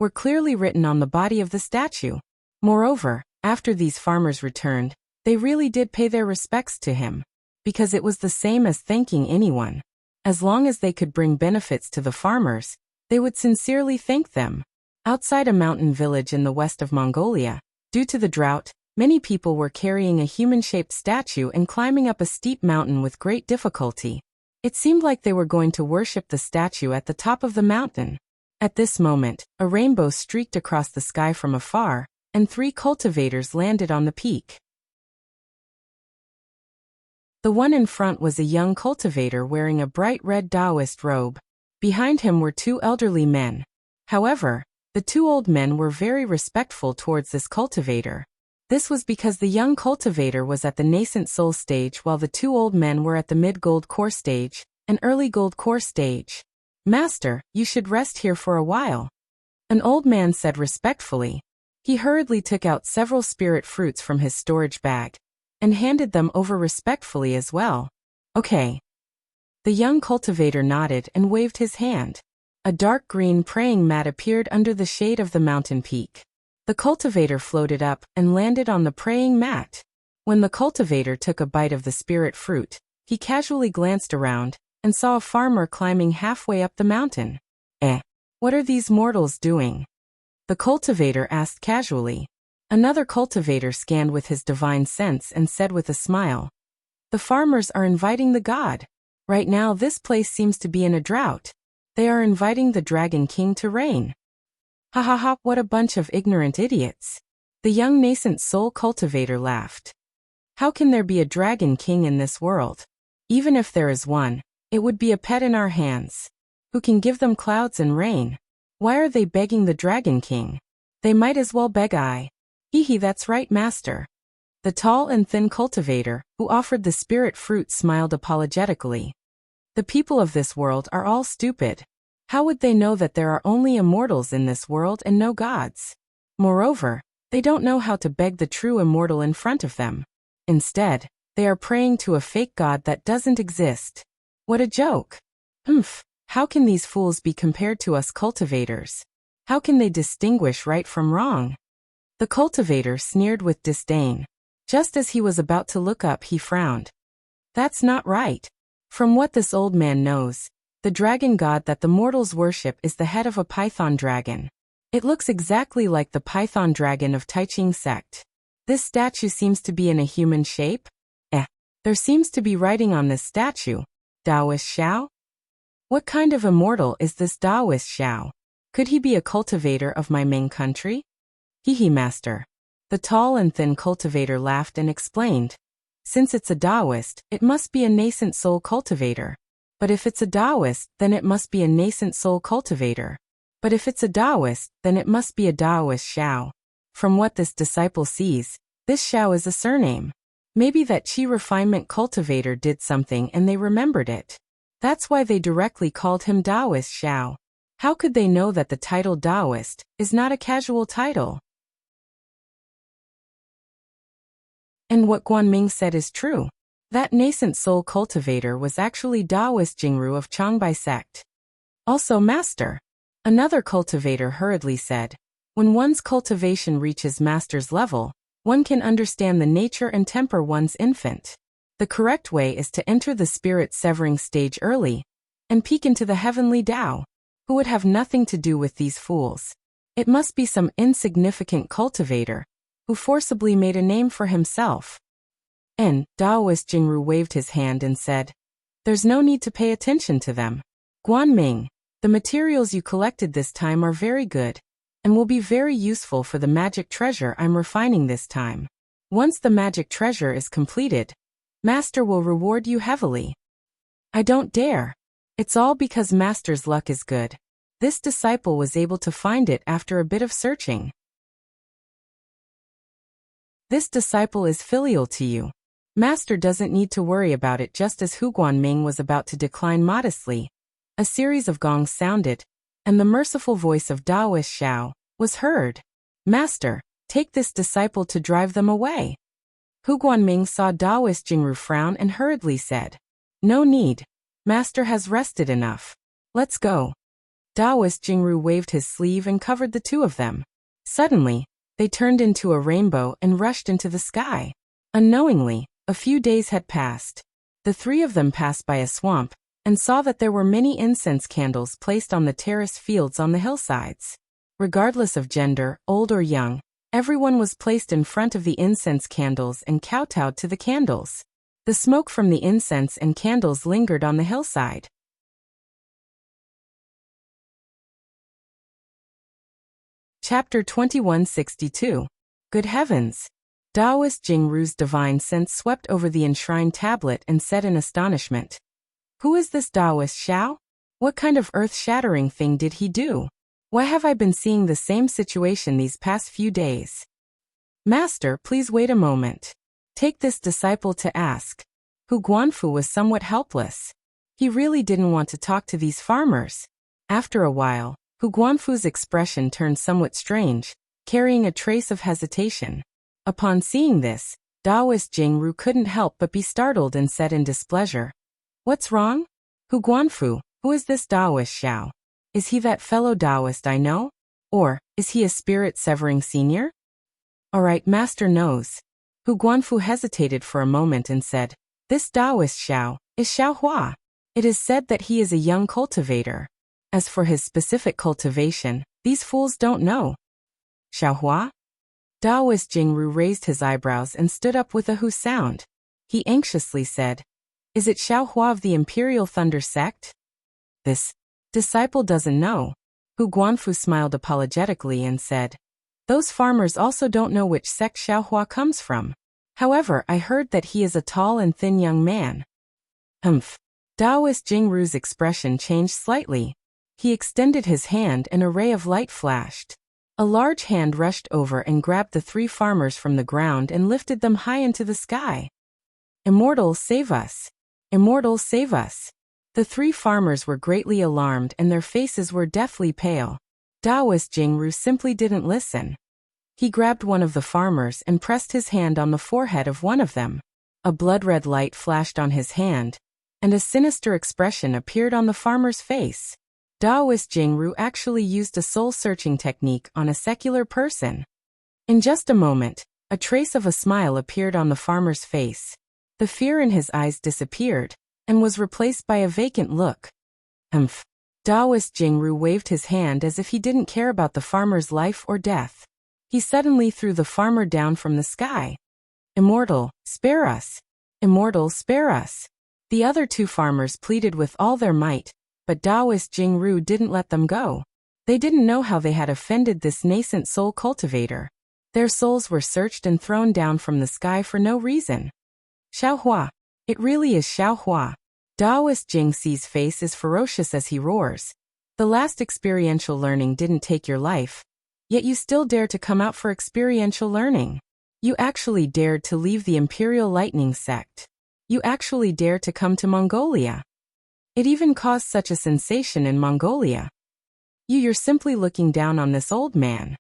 were clearly written on the body of the statue. Moreover, after these farmers returned, they really did pay their respects to him, because it was the same as thanking anyone. As long as they could bring benefits to the farmers, they would sincerely thank them. Outside a mountain village in the west of Mongolia, due to the drought, many people were carrying a human-shaped statue and climbing up a steep mountain with great difficulty. It seemed like they were going to worship the statue at the top of the mountain. At this moment, a rainbow streaked across the sky from afar, and 3 cultivators landed on the peak. The one in front was a young cultivator wearing a bright red Taoist robe. Behind him were 2 elderly men. However, the 2 old men were very respectful towards this cultivator. This was because the young cultivator was at the nascent soul stage while the 2 old men were at the mid-gold core stage, and early gold core stage. "Master, you should rest here for a while," an old man said respectfully. He hurriedly took out several spirit fruits from his storage bag, and handed them over respectfully as well. "Okay." The young cultivator nodded and waved his hand. A dark green praying mat appeared under the shade of the mountain peak. The cultivator floated up and landed on the praying mat. When the cultivator took a bite of the spirit fruit, he casually glanced around and saw a farmer climbing halfway up the mountain. What are these mortals doing?" the cultivator asked casually. Another cultivator scanned with his divine sense and said with a smile, "The farmers are inviting the god. Right now this place seems to be in a drought. They are inviting the Dragon King to reign." "Ha ha ha, what a bunch of ignorant idiots." The young nascent soul cultivator laughed. "How can there be a Dragon King in this world? Even if there is one, it would be a pet in our hands. Who can give them clouds and rain? Why are they begging the Dragon King? They might as well beg I." "Hee, that's right, master." The tall and thin cultivator, who offered the spirit fruit, smiled apologetically. "The people of this world are all stupid. How would they know that there are only immortals in this world and no gods? Moreover, they don't know how to beg the true immortal in front of them. Instead, they are praying to a fake god that doesn't exist. What a joke. How can these fools be compared to us cultivators? How can they distinguish right from wrong?" The cultivator sneered with disdain. Just as he was about to look up, he frowned. "That's not right. From what this old man knows, the dragon god that the mortals worship is the head of a python dragon. It looks exactly like the python dragon of Taiching sect. This statue seems to be in a human shape? There seems to be writing on this statue, Taoist Xiao? What kind of immortal is this Taoist Xiao? Could he be a cultivator of my Ming country?" "Hee, master." The tall and thin cultivator laughed and explained. "Since it's a Taoist, it must be a nascent soul cultivator. But if it's a Taoist, then it must be a nascent soul cultivator. But if it's a Taoist, then it must be a Taoist Xiao. From what this disciple sees, this Xiao is a surname. Maybe that Qi refinement cultivator did something and they remembered it. That's why they directly called him Taoist Xiao. How could they know that the title Taoist is not a casual title?" And what Guanming said is true. That nascent soul cultivator was actually Taoist Jingru of Changbai sect. "Also, master," another cultivator hurriedly said, "when one's cultivation reaches master's level, one can understand the nature and temper one's infant. The correct way is to enter the spirit severing stage early and peek into the heavenly Tao. Who would have nothing to do with these fools? It must be some insignificant cultivator who forcibly made a name for himself." And Taoist Jingru waved his hand and said, "There's no need to pay attention to them. Guanming, the materials you collected this time are very good, and will be very useful for the magic treasure I'm refining this time. Once the magic treasure is completed, Master will reward you heavily." "I don't dare. It's all because Master's luck is good. This disciple was able to find it after a bit of searching. This disciple is filial to you. Master doesn't need to worry about it." Just as Hu Guanming was about to decline modestly, a series of gongs sounded, and the merciful voice of Taoist Xiao was heard. "Master, take this disciple to drive them away." Hu Guanming saw Taoist Jingru frown and hurriedly said, "No need. Master has rested enough. Let's go." Taoist Jingru waved his sleeve and covered the 2 of them. Suddenly, they turned into a rainbow and rushed into the sky. Unknowingly, a few days had passed. The 3 of them passed by a swamp and saw that there were many incense candles placed on the terraced fields on the hillsides. Regardless of gender, old or young, everyone was placed in front of the incense candles and kowtowed to the candles. The smoke from the incense and candles lingered on the hillside. Chapter 2162. Good heavens! Taoist Jingru's divine sense swept over the enshrined tablet and said in astonishment, "Who is this Taoist Xiao? What kind of earth-shattering thing did he do? Why have I been seeing the same situation these past few days?" "Master, please wait a moment. Take this disciple to ask." Hu Guanfu was somewhat helpless. He really didn't want to talk to these farmers. After a while, Hu Guanfu's expression turned somewhat strange, carrying a trace of hesitation. Upon seeing this, Taoist Jingru couldn't help but be startled and said in displeasure, "What's wrong? Hu Guanfu, who is this Taoist Xiao? Is he that fellow Taoist I know? Or, is he a spirit-severing senior?" "All right, master knows." Hu Guanfu hesitated for a moment and said, "This Taoist Xiao is Xiao Hua. It is said that he is a young cultivator. As for his specific cultivation, these fools don't know." "Xiao Hua?" Taoist Jingru raised his eyebrows and stood up with a hu sound. He anxiously said, "Is it Xiao Hua of the Imperial Thunder sect?" "This disciple doesn't know." Hu Guanfu smiled apologetically and said, "Those farmers also don't know which sect Xiao Hua comes from. However, I heard that he is a tall and thin young man." "Humph." Taoist Jingru's expression changed slightly. He extended his hand and a ray of light flashed. A large hand rushed over and grabbed the three farmers from the ground and lifted them high into the sky. "Immortal, save us! Immortal, save us!" The three farmers were greatly alarmed and their faces were deathly pale. Taoist Jingru simply didn't listen. He grabbed one of the farmers and pressed his hand on the forehead of one of them. A blood-red light flashed on his hand, and a sinister expression appeared on the farmer's face. Taoist Jingru actually used a soul-searching technique on a secular person. In just a moment, a trace of a smile appeared on the farmer's face. The fear in his eyes disappeared, and was replaced by a vacant look. "Humph." Taoist Jingru waved his hand as if he didn't care about the farmer's life or death. He suddenly threw the farmer down from the sky. "Immortal, spare us! Immortal, spare us!" The other two farmers pleaded with all their might, but Taoist Jingru didn't let them go. They didn't know how they had offended this nascent soul cultivator. Their souls were searched and thrown down from the sky for no reason. "Xiao Hua. It really is Xiao Hua." Taoist Jingxi's face is ferocious as he roars. "The last experiential learning didn't take your life, yet you still dare to come out for experiential learning. You actually dared to leave the Imperial Lightning sect. You actually dared to come to Mongolia. It even caused such a sensation in Mongolia. You're simply looking down on this old man.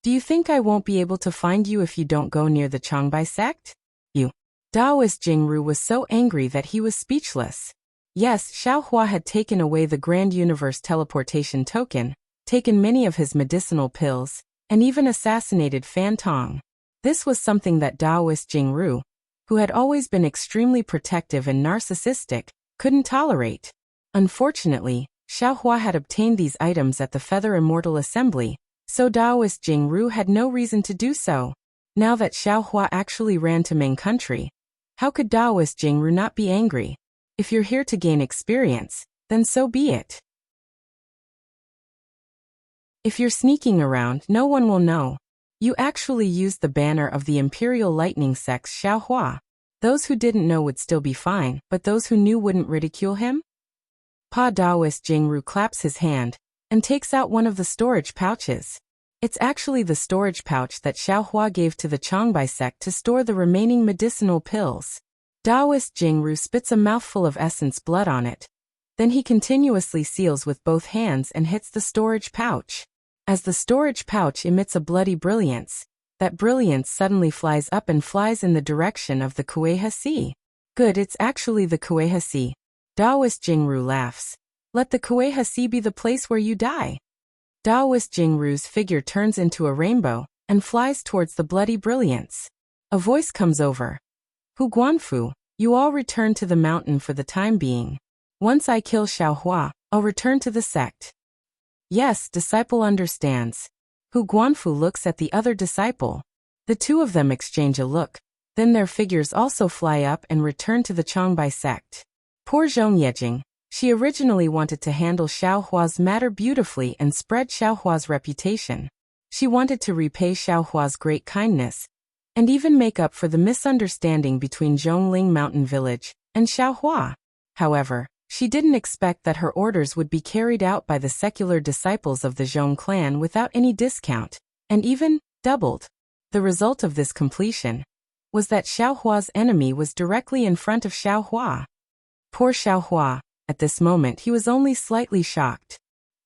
Do you think I won't be able to find you if you don't go near the Changbai sect? You." Taoist Jingru was so angry that he was speechless. Yes, Xiao Hua had taken away the Grand Universe teleportation token, taken many of his medicinal pills, and even assassinated Fan Tong. This was something that Taoist Jingru, who had always been extremely protective and narcissistic, couldn't tolerate. Unfortunately, Xiao Hua had obtained these items at the Feather Immortal Assembly, so Taoist Jingru had no reason to do so. Now that Xiao Hua actually ran to Ming country, how could Taoist Jingru not be angry? If you're here to gain experience, then so be it. If you're sneaking around, no one will know. You actually used the banner of the Imperial Lightning Sect's Xiao Hua. Those who didn't know would still be fine, but those who knew wouldn't ridicule him? Taoist Jingru claps his hand and takes out one of the storage pouches. It's actually the storage pouch that Xiao Hua gave to the Changbai sect to store the remaining medicinal pills. Taoist Jingru spits a mouthful of essence blood on it. Then he continuously seals with both hands and hits the storage pouch. As the storage pouch emits a bloody brilliance, that brilliance suddenly flies up and flies in the direction of the Kuei-Ha Sea. Good, it's actually the Kuei-Ha Sea. Taoist Jingru laughs. Let the Kuei-Ha Sea be the place where you die. Taoist Jingru's figure turns into a rainbow and flies towards the bloody brilliance. A voice comes over. "Hu Guanfu, you all return to the mountain for the time being. Once I kill Xiao Hua, I'll return to the sect." Yes, disciple understands. Hu Guanfu looks at the other disciple. The two of them exchange a look, Then their figures also fly up and return to the Changbai sect. Poor Zhong Yejing. She originally wanted to handle Xiao Hua's matter beautifully and spread Xiao Hua's reputation. She wanted to repay Xiao Hua's great kindness, and even make up for the misunderstanding between Zhongling Mountain Village and Xiao Hua. However, she didn't expect that her orders would be carried out by the secular disciples of the Zhong clan without any discount, and even doubled. The result of this completion was that Xiao Hua's enemy was directly in front of Xiao Hua. Poor Xiao Hua. At this moment he was only slightly shocked.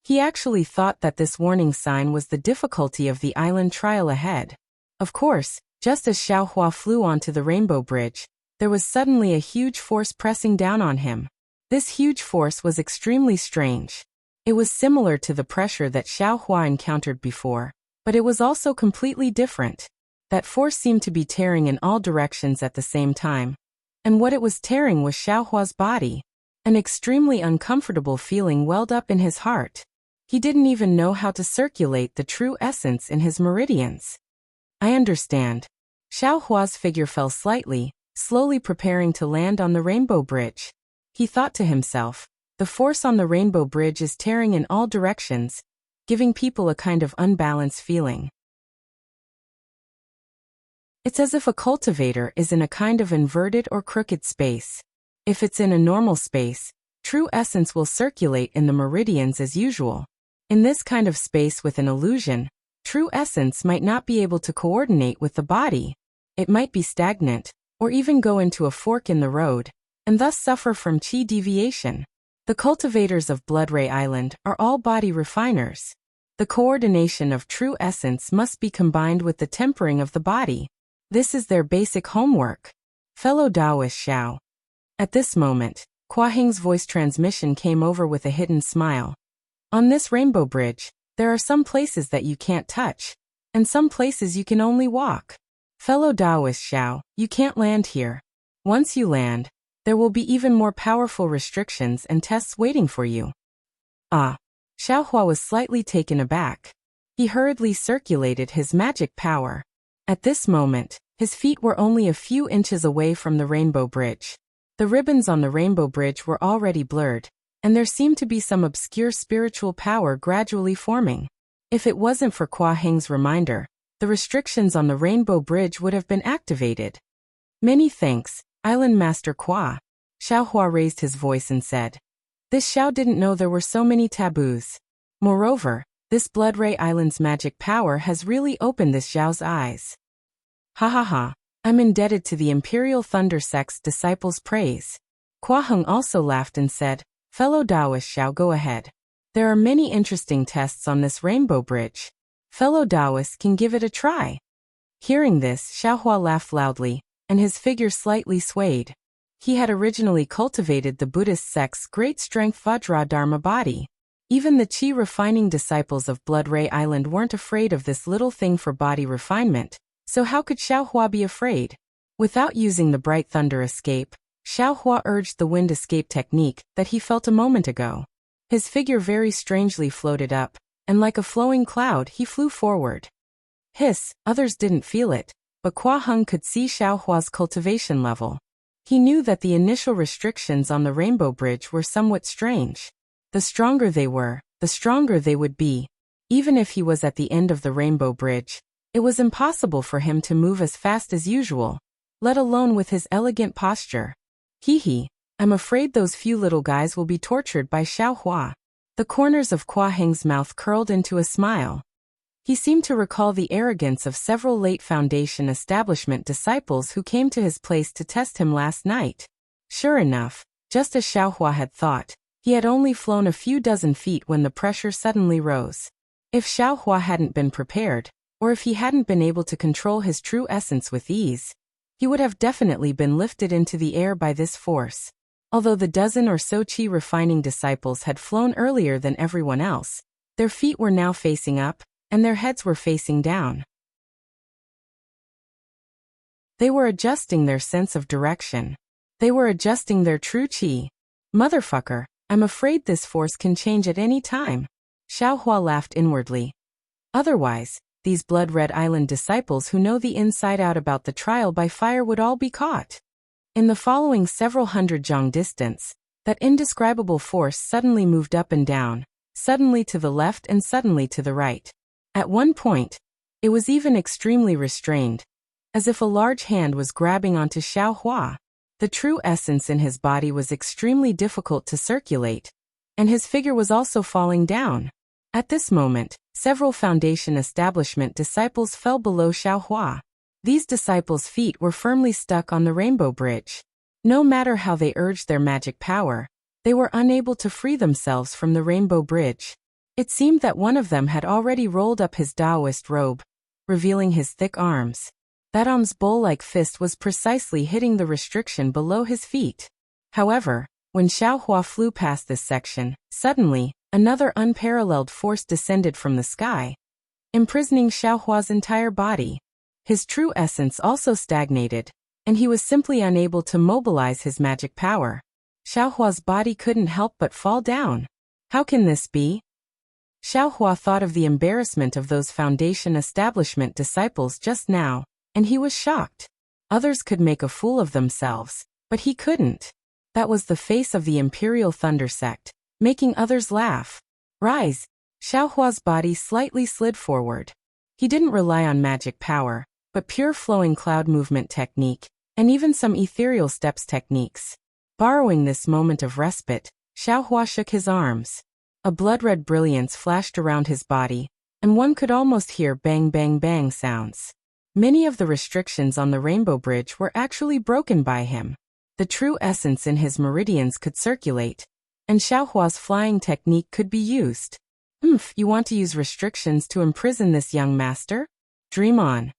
He actually thought that this warning sign was the difficulty of the island trial ahead. Of course, just as Xiao Hua flew onto the Rainbow Bridge, there was suddenly a huge force pressing down on him. This huge force was extremely strange. It was similar to the pressure that Xiao Hua encountered before, but it was also completely different. That force seemed to be tearing in all directions at the same time. And what it was tearing was Xiao Hua's body. An extremely uncomfortable feeling welled up in his heart. He didn't even know how to circulate the true essence in his meridians. I understand. Xiao Hua's figure fell slightly, slowly preparing to land on the Rainbow Bridge. He thought to himself, the force on the Rainbow Bridge is tearing in all directions, giving people a kind of unbalanced feeling. It's as if a cultivator is in a kind of inverted or crooked space. If it's in a normal space, true essence will circulate in the meridians as usual. In this kind of space with an illusion, true essence might not be able to coordinate with the body. It might be stagnant, or even go into a fork in the road, and thus suffer from chi deviation. The cultivators of Bloodray Island are all body refiners. The coordination of true essence must be combined with the tempering of the body. This is their basic homework. Fellow Taoist Xiao. At this moment, Kua Hing's voice transmission came over with a hidden smile. On this Rainbow Bridge, there are some places that you can't touch, and some places you can only walk. Fellow Taoist Xiao, you can't land here. Once you land, there will be even more powerful restrictions and tests waiting for you. Ah. Xiao Hua was slightly taken aback. He hurriedly circulated his magic power. At this moment, his feet were only a few inches away from the Rainbow Bridge. The ribbons on the Rainbow Bridge were already blurred, and there seemed to be some obscure spiritual power gradually forming. If it wasn't for Kua Hing's reminder, the restrictions on the Rainbow Bridge would have been activated. Many thanks, Island Master Kua. Xiao Hua raised his voice and said. This Xiao didn't know there were so many taboos. Moreover, this Bloodray Island's magic power has really opened this Xiao's eyes. Ha ha ha. I'm indebted to the Imperial Thunder Sect's disciples' praise. Kua Heng also laughed and said, Fellow Taoist Xiao, go ahead. There are many interesting tests on this Rainbow Bridge. Fellow Taoists can give it a try. Hearing this, Xiao Hua laughed loudly, and his figure slightly swayed. He had originally cultivated the Buddhist sect's great strength Vajra Dharma body. Even the chi refining disciples of Bloodray Island weren't afraid of this little thing for body refinement. So how could Xiao Hua be afraid? Without using the bright thunder escape, Xiao Hua urged the wind escape technique that he felt a moment ago. His figure very strangely floated up, and like a flowing cloud he flew forward. Hiss, others didn't feel it, but Kua Heng could see Xiao Hua's cultivation level. He knew that the initial restrictions on the Rainbow Bridge were somewhat strange. The stronger they were, the stronger they would be. Even if he was at the end of the Rainbow Bridge, it was impossible for him to move as fast as usual, let alone with his elegant posture. Hee, I'm afraid those few little guys will be tortured by Xiao Hua. The corners of Kua Heng's mouth curled into a smile. He seemed to recall the arrogance of several late Foundation establishment disciples who came to his place to test him last night. Sure enough, just as Xiao Hua had thought, he had only flown a few dozen feet when the pressure suddenly rose. If Xiao Hua hadn't been prepared, or if he hadn't been able to control his true essence with ease, he would have definitely been lifted into the air by this force. Although the dozen or so chi refining disciples had flown earlier than everyone else, their feet were now facing up, and their heads were facing down. They were adjusting their sense of direction. They were adjusting their true chi. Motherfucker, I'm afraid this force can change at any time. Xiao Hua laughed inwardly. Otherwise, these blood-red island disciples who know the inside out about the trial by fire would all be caught. In the following several hundred zhang distance, that indescribable force suddenly moved up and down, suddenly to the left and suddenly to the right. At one point, it was even extremely restrained, as if a large hand was grabbing onto Xiaohua. The true essence in his body was extremely difficult to circulate, and his figure was also falling down. At this moment, several Foundation establishment disciples fell below Xiaohua. These disciples' feet were firmly stuck on the rainbow bridge. No matter how they urged their magic power, they were unable to free themselves from the rainbow bridge. It seemed that one of them had already rolled up his Taoist robe, revealing his thick arms. That arm's bowl-like fist was precisely hitting the restriction below his feet. However, when Xiaohua flew past this section, suddenly, another unparalleled force descended from the sky, imprisoning Xiaohua's entire body. His true essence also stagnated, and he was simply unable to mobilize his magic power. Xiaohua's body couldn't help but fall down. How can this be? Xiaohua thought of the embarrassment of those Foundation establishment disciples just now, and he was shocked. Others could make a fool of themselves, but he couldn't. That was the face of the Imperial Thunder Sect, making others laugh. Rise! Xiaohua's body slightly slid forward. He didn't rely on magic power, but pure flowing cloud movement technique, and even some ethereal steps techniques. Borrowing this moment of respite, Xiaohua shook his arms. A blood-red brilliance flashed around his body, and one could almost hear bang bang bang sounds. Many of the restrictions on the Rainbow Bridge were actually broken by him. The true essence in his meridians could circulate, and Xiaohua's flying technique could be used. You want to use restrictions to imprison this young master? Dream on.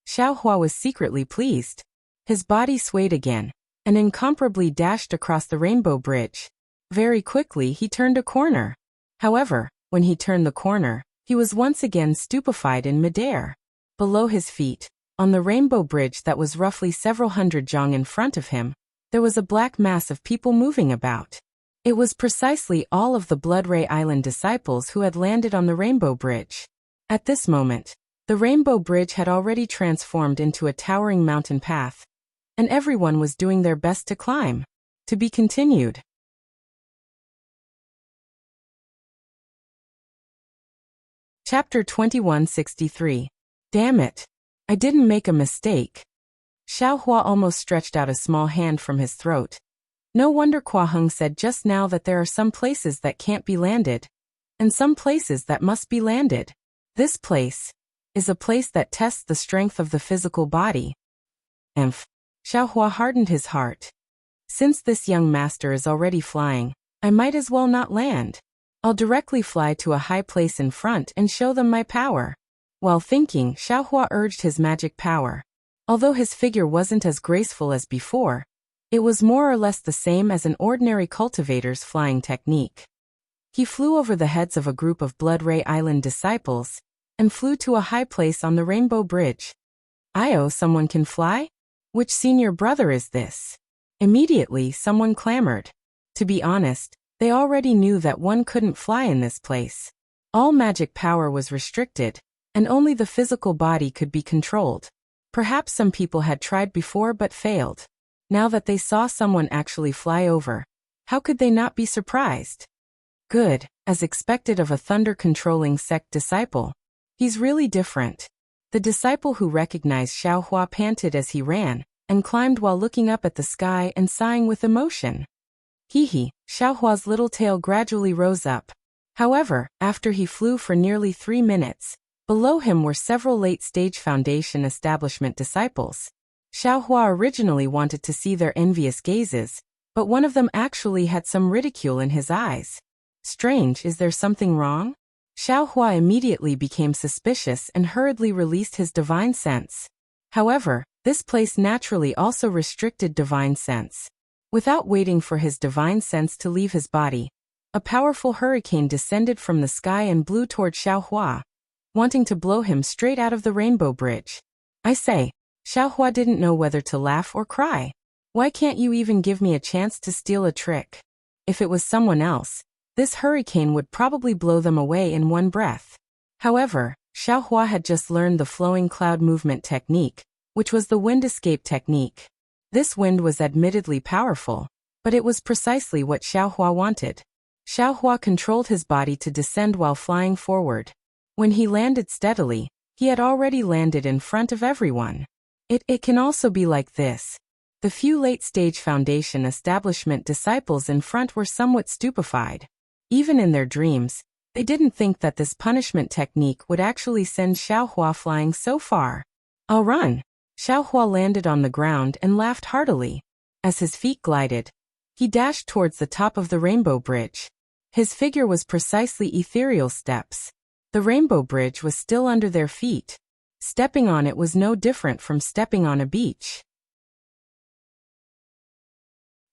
Xiaohua was secretly pleased. His body swayed again, and incomparably dashed across the Rainbow Bridge. Very quickly he turned a corner. However, when he turned the corner, he was once again stupefied in midair. Below his feet, on the Rainbow Bridge that was roughly several hundred zhang in front of him, there was a black mass of people moving about. It was precisely all of the Blood Ray Island disciples who had landed on the Rainbow Bridge. At this moment, the Rainbow Bridge had already transformed into a towering mountain path, and everyone was doing their best to climb. To be continued. Chapter 2163. Damn it! I didn't make a mistake. Xiaohua almost stretched out a small hand from his throat. No wonder Kua Heng said just now that there are some places that can't be landed, and some places that must be landed. This place is a place that tests the strength of the physical body. Xiaohua hardened his heart. Since this young master is already flying, I might as well not land. I'll directly fly to a high place in front and show them my power. While thinking, Xiaohua urged his magic power. Although his figure wasn't as graceful as before, it was more or less the same as an ordinary cultivator's flying technique. He flew over the heads of a group of Blood Ray Island disciples, and flew to a high place on the Rainbow Bridge. Someone can fly? Which senior brother is this? Immediately, someone clamored. To be honest, they already knew that one couldn't fly in this place. All magic power was restricted, and only the physical body could be controlled. Perhaps some people had tried before but failed. Now that they saw someone actually fly over, how could they not be surprised? Good, as expected of a thunder-controlling sect disciple. He's really different. The disciple who recognized Xiaohua panted as he ran, and climbed while looking up at the sky and sighing with emotion. Xiaohua's little tail gradually rose up. However, after he flew for nearly 3 minutes, below him were several late-stage Foundation establishment disciples. Xiaohua originally wanted to see their envious gazes, but one of them actually had some ridicule in his eyes. Strange, is there something wrong? Xiaohua immediately became suspicious and hurriedly released his divine sense. However, this place naturally also restricted divine sense. Without waiting for his divine sense to leave his body, a powerful hurricane descended from the sky and blew toward Xiaohua, wanting to blow him straight out of the Rainbow Bridge. I say, Xiaohua didn't know whether to laugh or cry. Why can't you even give me a chance to steal a trick? If it was someone else, this hurricane would probably blow them away in one breath. However, Xiaohua had just learned the flowing cloud movement technique, which was the wind escape technique. This wind was admittedly powerful, but it was precisely what Xiaohua wanted. Xiaohua controlled his body to descend while flying forward. When he landed steadily, he had already landed in front of everyone. It can also be like this. The few late-stage foundation establishment disciples in front were somewhat stupefied. Even in their dreams, they didn't think that this punishment technique would actually send Xiaohua flying so far. I'll run. Xiaohua landed on the ground and laughed heartily. As his feet glided, he dashed towards the top of the rainbow bridge. His figure was precisely ethereal steps. The rainbow bridge was still under their feet. Stepping on it was no different from stepping on a beach.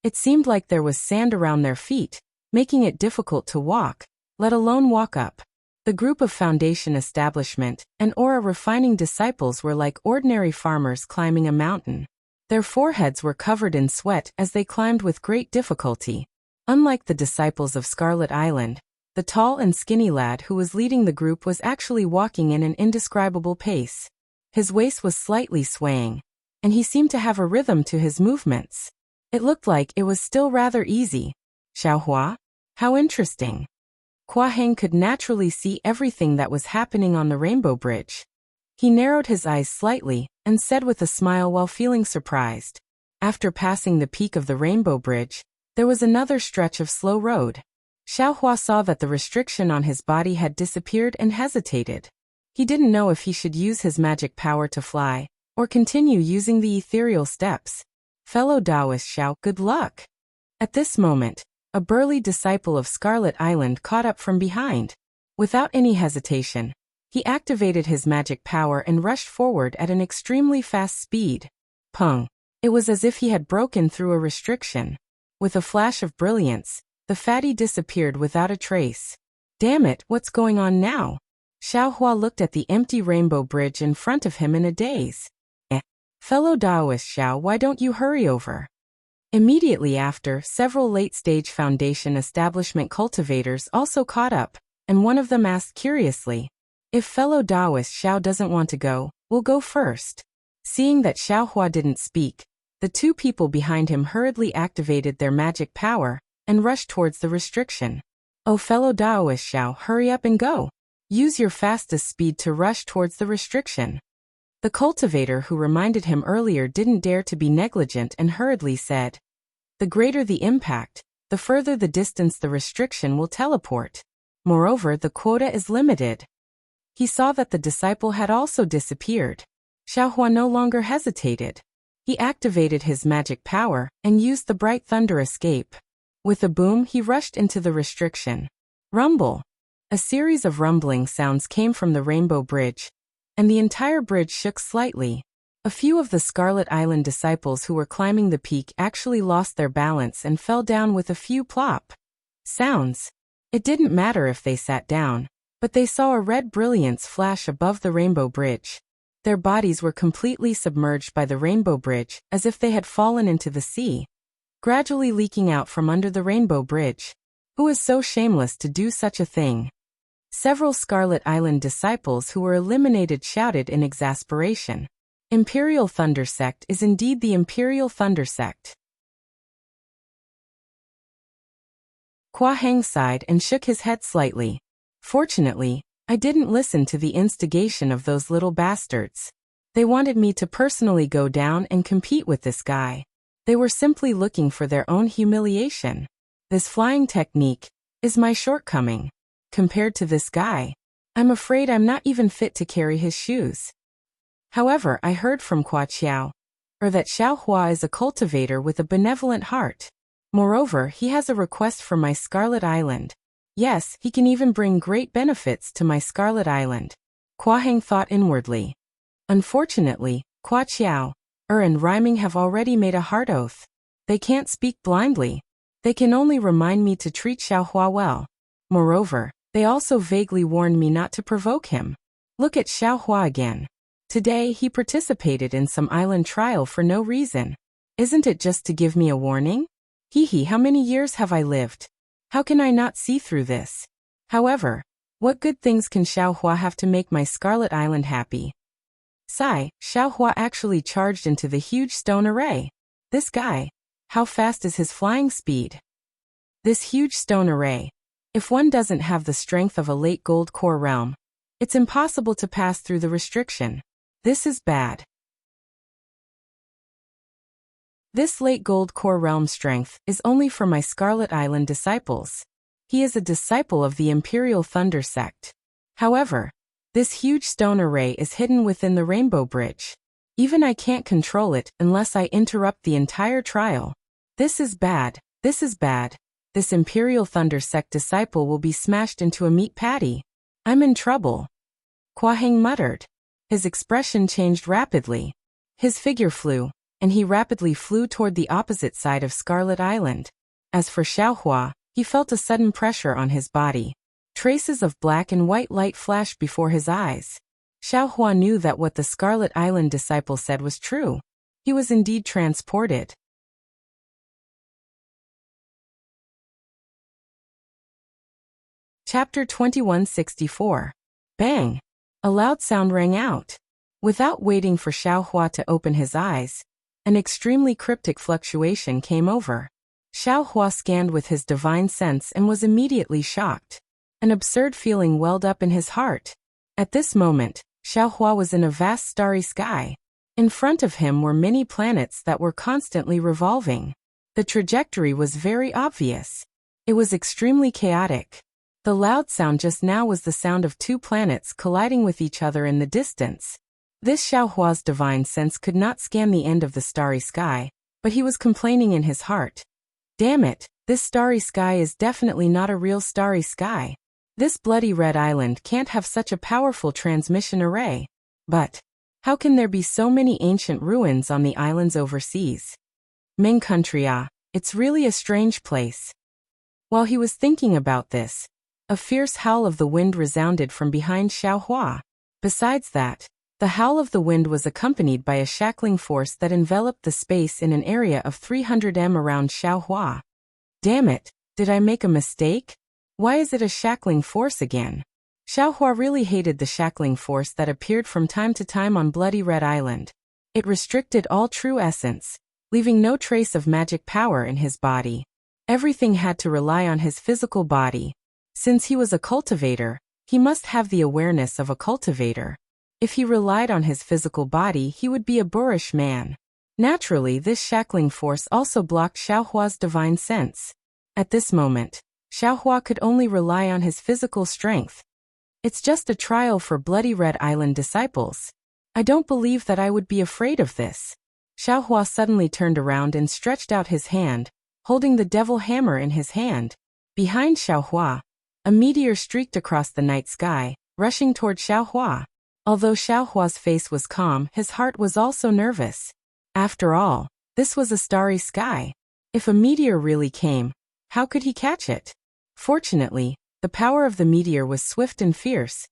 It seemed like there was sand around their feet, making it difficult to walk, let alone walk up. The group of foundation establishment and aura refining disciples were like ordinary farmers climbing a mountain. Their foreheads were covered in sweat as they climbed with great difficulty. Unlike the disciples of Scarlet Island, the tall and skinny lad who was leading the group was actually walking in an indescribable pace. His waist was slightly swaying, and he seemed to have a rhythm to his movements. It looked like it was still rather easy. Xiaohua? How interesting. Hua Heng could naturally see everything that was happening on the rainbow bridge. He narrowed his eyes slightly and said with a smile while feeling surprised. After passing the peak of the rainbow bridge, there was another stretch of slow road. Xiaohua saw that the restriction on his body had disappeared and hesitated. He didn't know if he should use his magic power to fly, or continue using the ethereal steps. Fellow Taoist Xiao, good luck. At this moment, a burly disciple of Scarlet Island caught up from behind. Without any hesitation, he activated his magic power and rushed forward at an extremely fast speed. Pung! It was as if he had broken through a restriction. With a flash of brilliance, the fatty disappeared without a trace. Damn it, what's going on now? Xiaohua looked at the empty rainbow bridge in front of him in a daze. Fellow Taoist Xiao, why don't you hurry over? Immediately after, several late-stage foundation establishment cultivators also caught up, and one of them asked curiously, if fellow Taoist Xiao doesn't want to go, we'll go first. Seeing that Xiaohua didn't speak, the two people behind him hurriedly activated their magic power and rushed towards the restriction. Oh, fellow Taoist Xiao, hurry up and go. Use your fastest speed to rush towards the restriction. The cultivator who reminded him earlier didn't dare to be negligent and hurriedly said, the greater the impact, the further the distance the restriction will teleport. Moreover, the quota is limited. He saw that the disciple had also disappeared. Xiaohua no longer hesitated. He activated his magic power and used the bright thunder escape. With a boom, he rushed into the restriction. Rumble! A series of rumbling sounds came from the rainbow bridge, and the entire bridge shook slightly. A few of the Scarlet Island disciples who were climbing the peak actually lost their balance and fell down with a few plop sounds. It didn't matter if they sat down, but they saw a red brilliance flash above the rainbow bridge. Their bodies were completely submerged by the rainbow bridge, as if they had fallen into the sea, gradually leaking out from under the rainbow bridge. Who is so shameless to do such a thing? Several Scarlet Island disciples who were eliminated shouted in exasperation. Imperial Thunder Sect is indeed the Imperial Thunder Sect. Hua Heng sighed and shook his head slightly. Fortunately, I didn't listen to the instigation of those little bastards. They wanted me to personally go down and compete with this guy. They were simply looking for their own humiliation. This flying technique is my shortcoming. Compared to this guy, I'm afraid I'm not even fit to carry his shoes. However, I heard from Hua Qiao, that Xiaohua is a cultivator with a benevolent heart. Moreover, he has a request for my Scarlet Island. Yes, he can even bring great benefits to my Scarlet Island. Hua Heng thought inwardly. Unfortunately, Hua Qiao and Rhyming have already made a hard oath. They can't speak blindly. They can only remind me to treat Xiaohua well. Moreover, they also vaguely warned me not to provoke him. Look at Xiaohua again. Today he participated in some island trial for no reason. Isn't it just to give me a warning? Hee hee, how many years have I lived? How can I not see through this? However, What good things can Xiaohua have to make my Scarlet Island happy? Sigh, Xiaohua actually charged into the huge stone array. This guy. How fast is his flying speed? This huge stone array. If one doesn't have the strength of a late gold core realm, it's impossible to pass through the restriction. This is bad. This late gold core realm strength is only for my Scarlet Island disciples. He is a disciple of the Imperial Thunder sect. However, this huge stone array is hidden within the Rainbow Bridge. Even I can't control it unless I interrupt the entire trial. This is bad. This is bad. This Imperial Thunder sect disciple will be smashed into a meat patty. I'm in trouble. Kuaheng muttered. His expression changed rapidly. His figure flew, and he rapidly flew toward the opposite side of Scarlet Island. As for Xiaohua, he felt a sudden pressure on his body. Traces of black and white light flashed before his eyes. Xiaohua knew that what the Scarlet Island disciple said was true. He was indeed transported. Chapter 2164. Bang! A loud sound rang out. Without waiting for Xiaohua to open his eyes, an extremely cryptic fluctuation came over. Xiaohua scanned with his divine sense and was immediately shocked. An absurd feeling welled up in his heart. At this moment, Xiaohua was in a vast starry sky. In front of him were many planets that were constantly revolving. The trajectory was very obvious. It was extremely chaotic. The loud sound just now was the sound of two planets colliding with each other in the distance. This Xiaohua's divine sense could not scan the end of the starry sky, but he was complaining in his heart. Damn it, this starry sky is definitely not a real starry sky. This bloody red island can't have such a powerful transmission array. But how can there be so many ancient ruins on the islands overseas? Ming country, it's really a strange place. While he was thinking about this, a fierce howl of the wind resounded from behind Xiaohua. Besides that, the howl of the wind was accompanied by a shackling force that enveloped the space in an area of 300 m around Xiaohua. Damn it, did I make a mistake? Why is it a shackling force again? Xiaohua really hated the shackling force that appeared from time to time on Bloody Red Island. It restricted all true essence, leaving no trace of magic power in his body. Everything had to rely on his physical body. Since he was a cultivator, he must have the awareness of a cultivator. If he relied on his physical body, he would be a boorish man. Naturally, this shackling force also blocked Xiaohua's divine sense. At this moment, Xiaohua could only rely on his physical strength. It's just a trial for Bloody Red Island disciples. I don't believe that I would be afraid of this. Xiaohua suddenly turned around and stretched out his hand, holding the devil hammer in his hand. Behind Xiaohua, a meteor streaked across the night sky, rushing toward Xiaohua. Although Xiaohua's face was calm, his heart was also nervous. After all, this was a starry sky. If a meteor really came, how could he catch it? Fortunately, the power of the meteor was swift and fierce,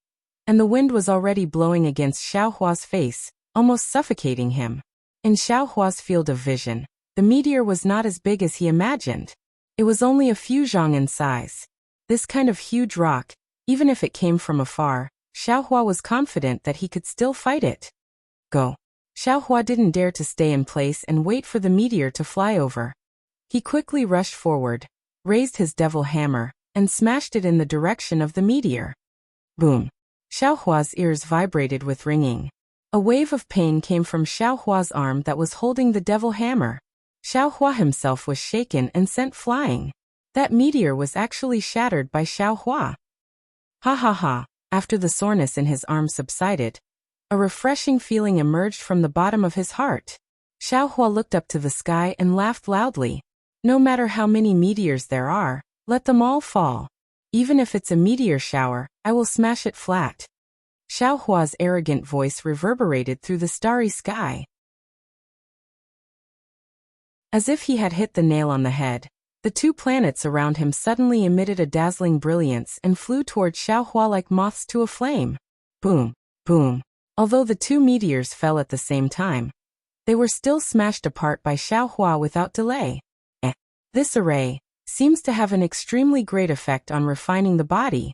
and the wind was already blowing against Xiaohua's face, almost suffocating him. In Xiaohua's field of vision, the meteor was not as big as he imagined. It was only a few zhang in size. This kind of huge rock, even if it came from afar, Xiaohua was confident that he could still fight it. Go. Xiaohua didn't dare to stay in place and wait for the meteor to fly over. He quickly rushed forward, raised his devil hammer, and smashed it in the direction of the meteor. Boom. Xiaohua's ears vibrated with ringing. A wave of pain came from Xiaohua's arm that was holding the devil hammer. Xiaohua himself was shaken and sent flying. That meteor was actually shattered by Xiaohua. Ha ha ha. After the soreness in his arm subsided, a refreshing feeling emerged from the bottom of his heart. Xiaohua looked up to the sky and laughed loudly. No matter how many meteors there are, let them all fall. Even if it's a meteor shower, I will smash it flat. Xiaohua's arrogant voice reverberated through the starry sky. As if he had hit the nail on the head, the two planets around him suddenly emitted a dazzling brilliance and flew toward Xiaohua like moths to a flame. Boom, boom. Although the two meteors fell at the same time, they were still smashed apart by Xiaohua without delay. This array seems to have an extremely great effect on refining the body.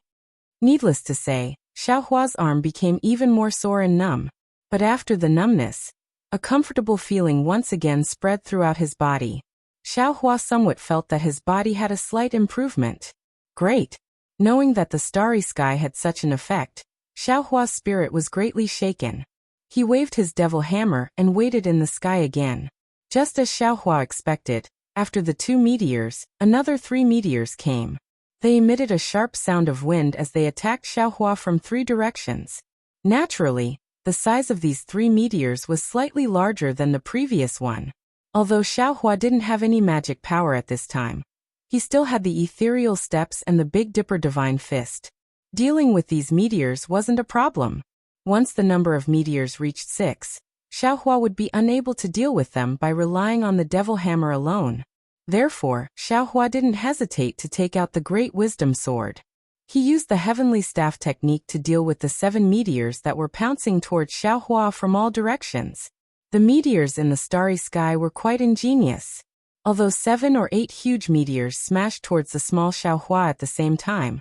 Needless to say, Xiaohua's arm became even more sore and numb. But after the numbness, a comfortable feeling once again spread throughout his body. Xiaohua somewhat felt that his body had a slight improvement. Great! Knowing that the starry sky had such an effect, Xiaohua's spirit was greatly shaken. He waved his devil hammer and waited in the sky again. Just as Xiaohua expected, after the 2 meteors, another 3 meteors came. They emitted a sharp sound of wind as they attacked Xiaohua from 3 directions. Naturally, the size of these 3 meteors was slightly larger than the previous one. Although Xiaohua didn't have any magic power at this time, he still had the ethereal steps and the Big Dipper divine fist. Dealing with these meteors wasn't a problem. Once the number of meteors reached 6, Xiaohua would be unable to deal with them by relying on the devil hammer alone. Therefore, Xiaohua didn't hesitate to take out the Great Wisdom Sword. He used the Heavenly Staff technique to deal with the 7 meteors that were pouncing towards Xiaohua from all directions. The meteors in the starry sky were quite ingenious. Although 7 or 8 huge meteors smashed towards the small Xiaohua at the same time,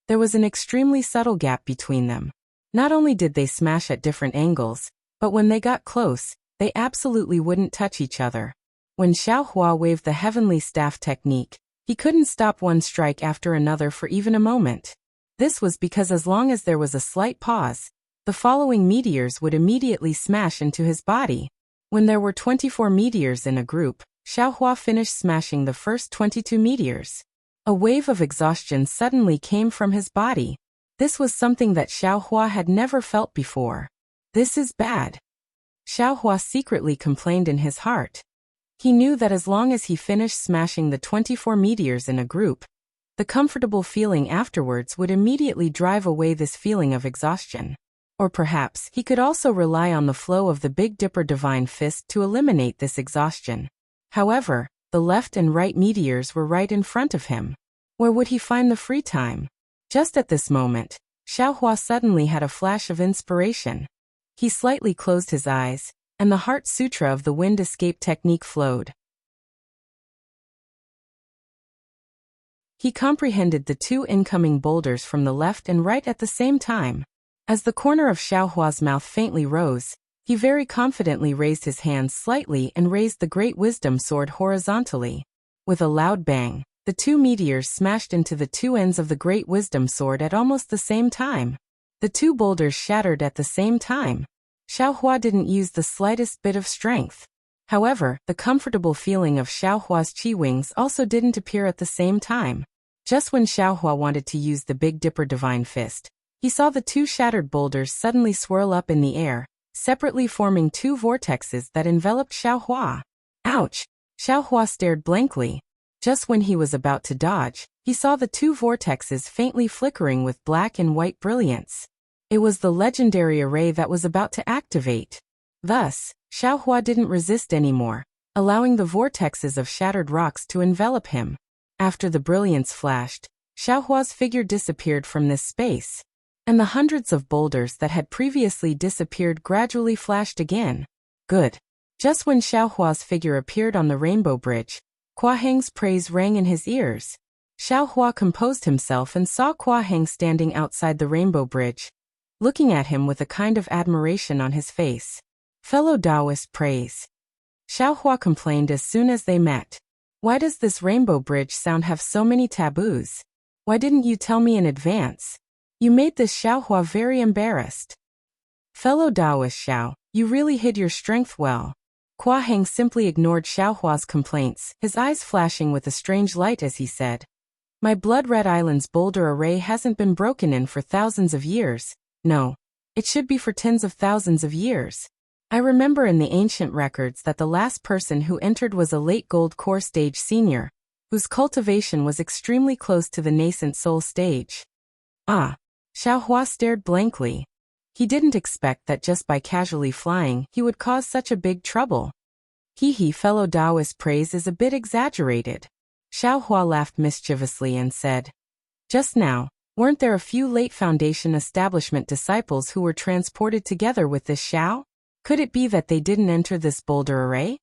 there was an extremely subtle gap between them. Not only did they smash at different angles, but when they got close, they absolutely wouldn't touch each other. When Xiaohua waved the Heavenly Staff technique, he couldn't stop one strike after another for even a moment. This was because as long as there was a slight pause, the following meteors would immediately smash into his body. When there were 24 meteors in a group, Xiaohua finished smashing the first 22 meteors. A wave of exhaustion suddenly came from his body. This was something that Xiaohua had never felt before. This is bad. Xiaohua secretly complained in his heart. He knew that as long as he finished smashing the 24 meteors in a group, the comfortable feeling afterwards would immediately drive away this feeling of exhaustion. Or perhaps he could also rely on the flow of the Big Dipper Divine Fist to eliminate this exhaustion. However, the left and right meteors were right in front of him. Where would he find the free time? Just at this moment, Xiaohua suddenly had a flash of inspiration. He slightly closed his eyes, and the Heart Sutra of the Wind Escape technique flowed. He comprehended the 2 incoming boulders from the left and right at the same time. As the corner of Xiaohua's mouth faintly rose, he very confidently raised his hands slightly and raised the Great Wisdom Sword horizontally. With a loud bang, the 2 meteors smashed into the 2 ends of the Great Wisdom Sword at almost the same time. The 2 boulders shattered at the same time. Xiaohua didn't use the slightest bit of strength. However, the comfortable feeling of Xiaohua's chi wings also didn't appear at the same time. Just when Xiaohua wanted to use the Big Dipper Divine Fist, he saw the 2 shattered boulders suddenly swirl up in the air, separately forming 2 vortexes that enveloped Xiaohua. Ouch! Xiaohua stared blankly. Just when he was about to dodge, he saw the 2 vortexes faintly flickering with black and white brilliance. It was the legendary array that was about to activate. Thus, Xiaohua didn't resist anymore, allowing the vortexes of shattered rocks to envelop him. After the brilliance flashed, Xiaohua's figure disappeared from this space, and the hundreds of boulders that had previously disappeared gradually flashed again. Good. Just when Xiaohua's figure appeared on the rainbow bridge, Kua Heng's praise rang in his ears. Xiaohua composed himself and saw Kua Heng standing outside the rainbow bridge, looking at him with a kind of admiration on his face. Fellow Taoist praise. Xiaohua complained as soon as they met. Why does this rainbow bridge sound have so many taboos? Why didn't you tell me in advance? You made this Xiaohua very embarrassed. Fellow Taoist Xiao, you really hid your strength well. Kua Heng simply ignored Xiaohua's complaints, his eyes flashing with a strange light as he said, My Blood Red Island's boulder array hasn't been broken in for thousands of years. No. It should be for tens of thousands of years. I remember in the ancient records that the last person who entered was a late gold core stage senior, whose cultivation was extremely close to the nascent soul stage. Ah. Xiaohua stared blankly. He didn't expect that just by casually flying he would cause such a big trouble. Fellow Taoist praise is a bit exaggerated. Xiaohua laughed mischievously and said, Just now, weren't there a few late Foundation establishment disciples who were transported together with this Xiao? Could it be that they didn't enter this boulder array?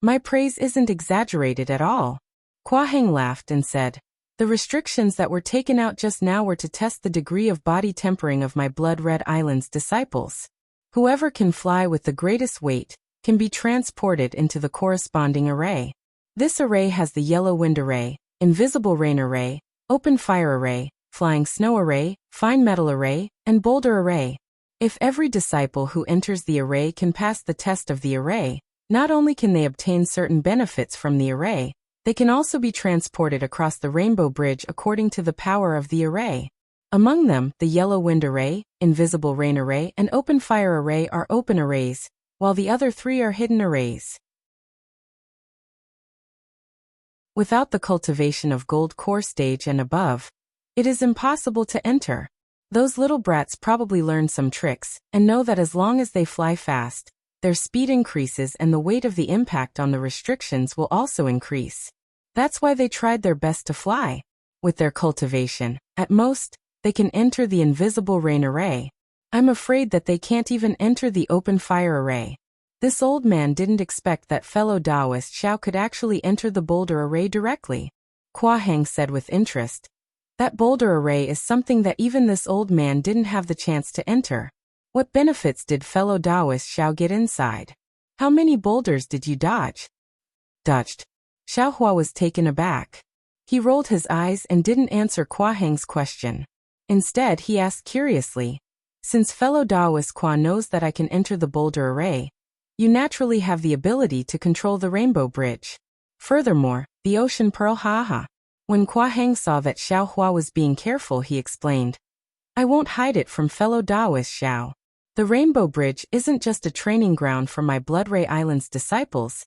My praise isn't exaggerated at all. Kua Heng laughed and said, The restrictions that were taken out just now were to test the degree of body tempering of my Blood Red Island's disciples. Whoever can fly with the greatest weight can be transported into the corresponding array. This array has the Yellow Wind Array, Invisible Rain Array, Open Fire Array, Flying Snow Array, Fine Metal Array, and Boulder Array. If every disciple who enters the array can pass the test of the array, not only can they obtain certain benefits from the array, they can also be transported across the Rainbow Bridge according to the power of the array. Among them, the Yellow Wind Array, Invisible Rain Array, and Open Fire Array are open arrays, while the other three are hidden arrays. Without the cultivation of Gold Core stage and above, it is impossible to enter. Those little brats probably learned some tricks, and know that as long as they fly fast, their speed increases and the weight of the impact on the restrictions will also increase. That's why they tried their best to fly. With their cultivation, at most, they can enter the Invisible Rain Array. I'm afraid that they can't even enter the Open Fire Array. This old man didn't expect that fellow Taoist Xiao could actually enter the Boulder Array directly. Kua Heng said with interest. That Boulder Array is something that even this old man didn't have the chance to enter. What benefits did fellow Taoist Xiao get inside? How many boulders did you dodge? Dodged. Xiao Hua was taken aback. He rolled his eyes and didn't answer Kua Heng's question. Instead, he asked curiously, since fellow Taoist Kua knows that I can enter the Boulder Array, you naturally have the ability to control the Rainbow Bridge. Furthermore, the Ocean Pearl haha. When Kua Heng saw that Xiao Hua was being careful, he explained, I won't hide it from fellow Taoist Xiao. The Rainbow Bridge isn't just a training ground for my Blood Ray Island's disciples.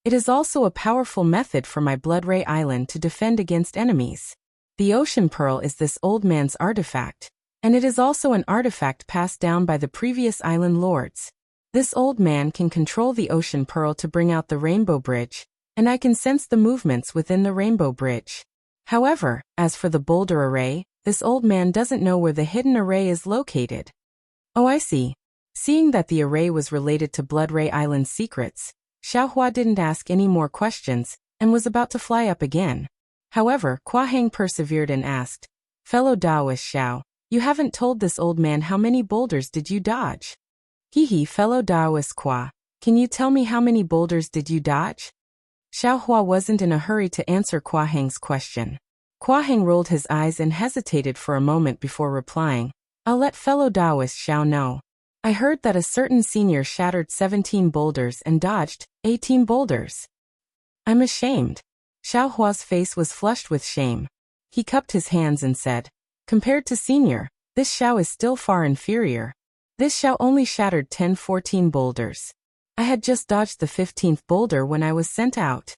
It is also a powerful method for my Blood Ray Island to defend against enemies. The Ocean Pearl is this old man's artifact, and it is also an artifact passed down by the previous island lords. This old man can control the Ocean Pearl to bring out the Rainbow Bridge, and I can sense the movements within the Rainbow Bridge. However, as for the Boulder Array, this old man doesn't know where the hidden array is located. Oh, I see. Seeing that the array was related to Blood Ray Island's secrets, Xiao Hua didn't ask any more questions, and was about to fly up again. However, Kua Heng persevered and asked, fellow Taoist Xiao, you haven't told this old man how many boulders did you dodge? Hehe, fellow Taoist Kua, can you tell me how many boulders did you dodge? Xiao Hua wasn't in a hurry to answer Kua Heng's question. Kua Heng rolled his eyes and hesitated for a moment before replying, I'll let fellow Taoist Xiao know. I heard that a certain senior shattered 17 boulders and dodged 18 boulders. I'm ashamed. Xiao Hua's face was flushed with shame. He cupped his hands and said, compared to senior, this Xiao is still far inferior. This Xiao only shattered 14 boulders. I had just dodged the 15th boulder when I was sent out.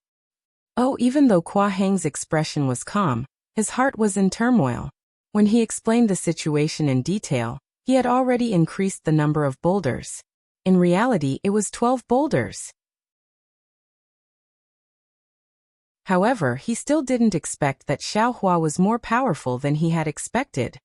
Oh, even though Kua Heng's expression was calm, his heart was in turmoil. When he explained the situation in detail, he had already increased the number of boulders. In reality, it was 12 boulders. However, he still didn't expect that Xiao Hua was more powerful than he had expected.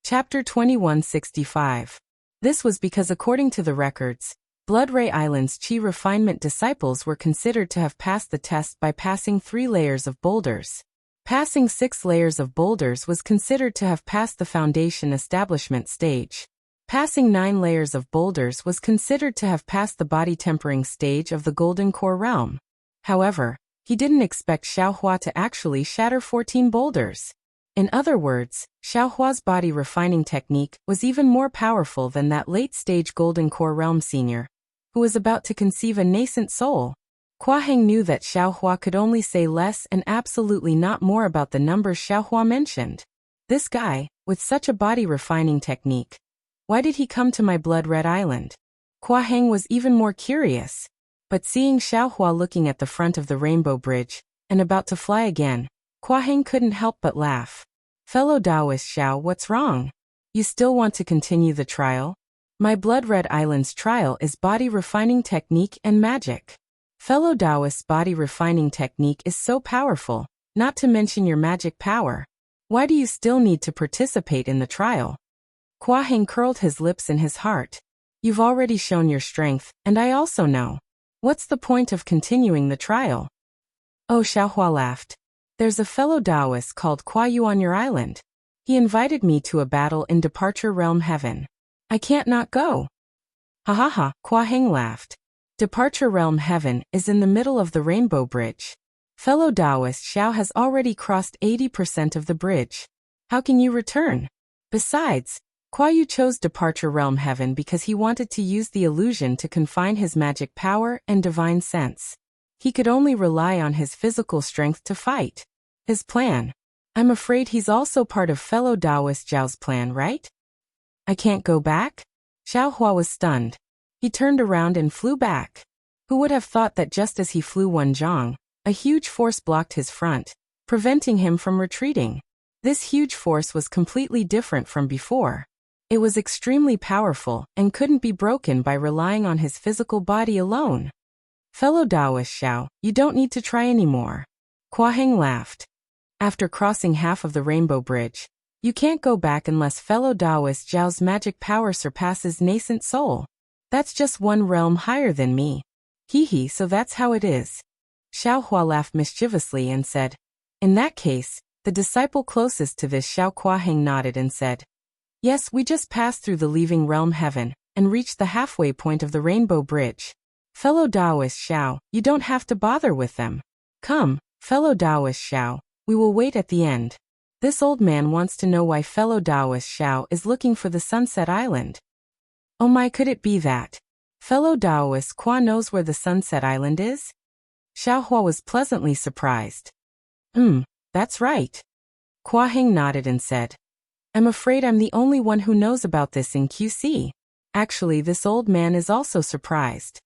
Chapter 2165. This was because according to the records, Blood Ray Island's Chi refinement disciples were considered to have passed the test by passing 3 layers of boulders. Passing 6 layers of boulders was considered to have passed the foundation establishment stage. Passing 9 layers of boulders was considered to have passed the body tempering stage of the Golden Core realm. However, he didn't expect Xiao Hua to actually shatter 14 boulders. In other words, Xiao Hua's body refining technique was even more powerful than that late-stage Golden Core realm senior, who was about to conceive a nascent soul. Kua Heng knew that Xiao Hua could only say less and absolutely not more about the numbers Xiao Hua mentioned. This guy, with such a body refining technique, why did he come to my Blood Red Island? Kua Heng was even more curious. But seeing Xiao Hua looking at the front of the Rainbow Bridge, and about to fly again, Kua Heng couldn't help but laugh. Fellow Taoist Xiao, what's wrong? You still want to continue the trial? My Blood Red Island's trial is body refining technique and magic. Fellow Taoist's body refining technique is so powerful, not to mention your magic power. Why do you still need to participate in the trial? Kua Heng curled his lips in his heart. You've already shown your strength, and I also know. What's the point of continuing the trial? Oh, Xiaohua laughed. There's a fellow Taoist called Kuo Yu on your island. He invited me to a battle in Departure Realm Heaven. I can't not go. Ha ha ha, Kuo Heng laughed. Departure Realm Heaven is in the middle of the Rainbow Bridge. Fellow Taoist Xiao has already crossed 80% of the bridge. How can you return? Besides, Kuo Yu chose Departure Realm Heaven because he wanted to use the illusion to confine his magic power and divine sense. He could only rely on his physical strength to fight. His plan. I'm afraid he's also part of fellow Taoist Zhao's plan, right? I can't go back? Xiaohua was stunned. He turned around and flew back. Who would have thought that just as he flew one zhang, a huge force blocked his front, preventing him from retreating. This huge force was completely different from before. It was extremely powerful and couldn't be broken by relying on his physical body alone. Fellow Taoist Xiao, you don't need to try anymore. Kuo Heng laughed. After crossing half of the Rainbow Bridge, you can't go back unless fellow Taoist Zhao's magic power surpasses nascent soul. That's just one realm higher than me. Hee, so that's how it is. Xiaohua laughed mischievously and said, in that case, the disciple closest to this Kuo Heng nodded and said, yes, we just passed through the leaving realm heaven and reached the halfway point of the Rainbow Bridge. Fellow Taoist Xiao, you don't have to bother with them. Come, fellow Taoist Xiao, we will wait at the end. This old man wants to know why fellow Taoist Xiao is looking for the Sunset Island. Oh my, could it be that fellow Taoist Kuo knows where the Sunset Island is? Xiaohua was pleasantly surprised. That's right. Kuo Heng nodded and said, I'm afraid I'm the only one who knows about this in QC. Actually, this old man is also surprised.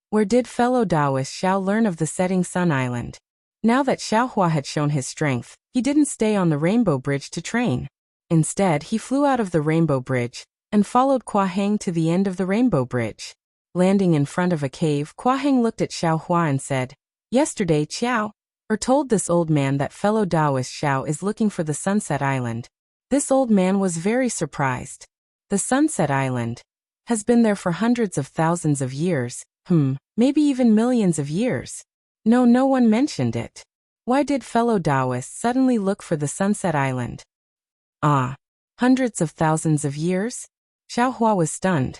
Where did fellow Taoist Xiao learn of the setting sun island? Now that Xiaohua had shown his strength, he didn't stay on the Rainbow Bridge to train. Instead, he flew out of the Rainbow Bridge and followed Kuo Heng to the end of the Rainbow Bridge. Landing in front of a cave, Kuo Heng looked at Xiaohua and said, yesterday told this old man that fellow Taoist Xiao is looking for the Sunset Island. This old man was very surprised. The Sunset Island has been there for hundreds of thousands of years, maybe even millions of years. No one mentioned it. Why did fellow Taoists suddenly look for the Sunset Island? Hundreds of thousands of years? Xiaohua was stunned.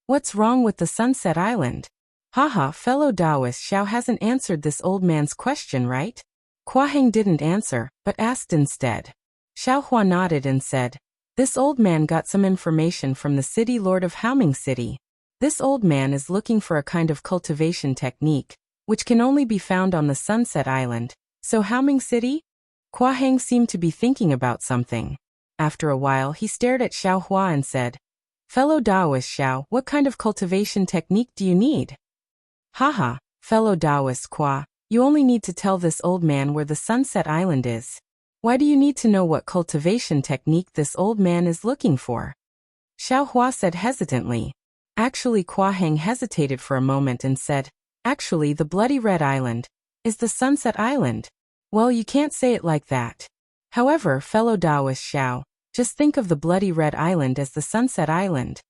What's wrong with the Sunset Island? Haha, fellow Taoist Xiao hasn't answered this old man's question, right? Kuo Heng didn't answer, but asked instead. Xiaohua nodded and said, this old man got some information from the city lord of Haoming City. This old man is looking for a kind of cultivation technique, which can only be found on the Sunset Island. So Haoming City? Kuo Heng seemed to be thinking about something. After a while, he stared at Xiaohua and said, fellow Taoist Xiao, what kind of cultivation technique do you need? Haha, fellow Taoist Kuo, you only need to tell this old man where the Sunset Island is. Why do you need to know what cultivation technique this old man is looking for? Xiaohua said hesitantly. Actually, Kuo Heng hesitated for a moment and said, actually, the Bloody Red Island is the Sunset Island. Well, you can't say it like that. However, fellow Taoist Xiao, just think of the Bloody Red Island as the Sunset Island.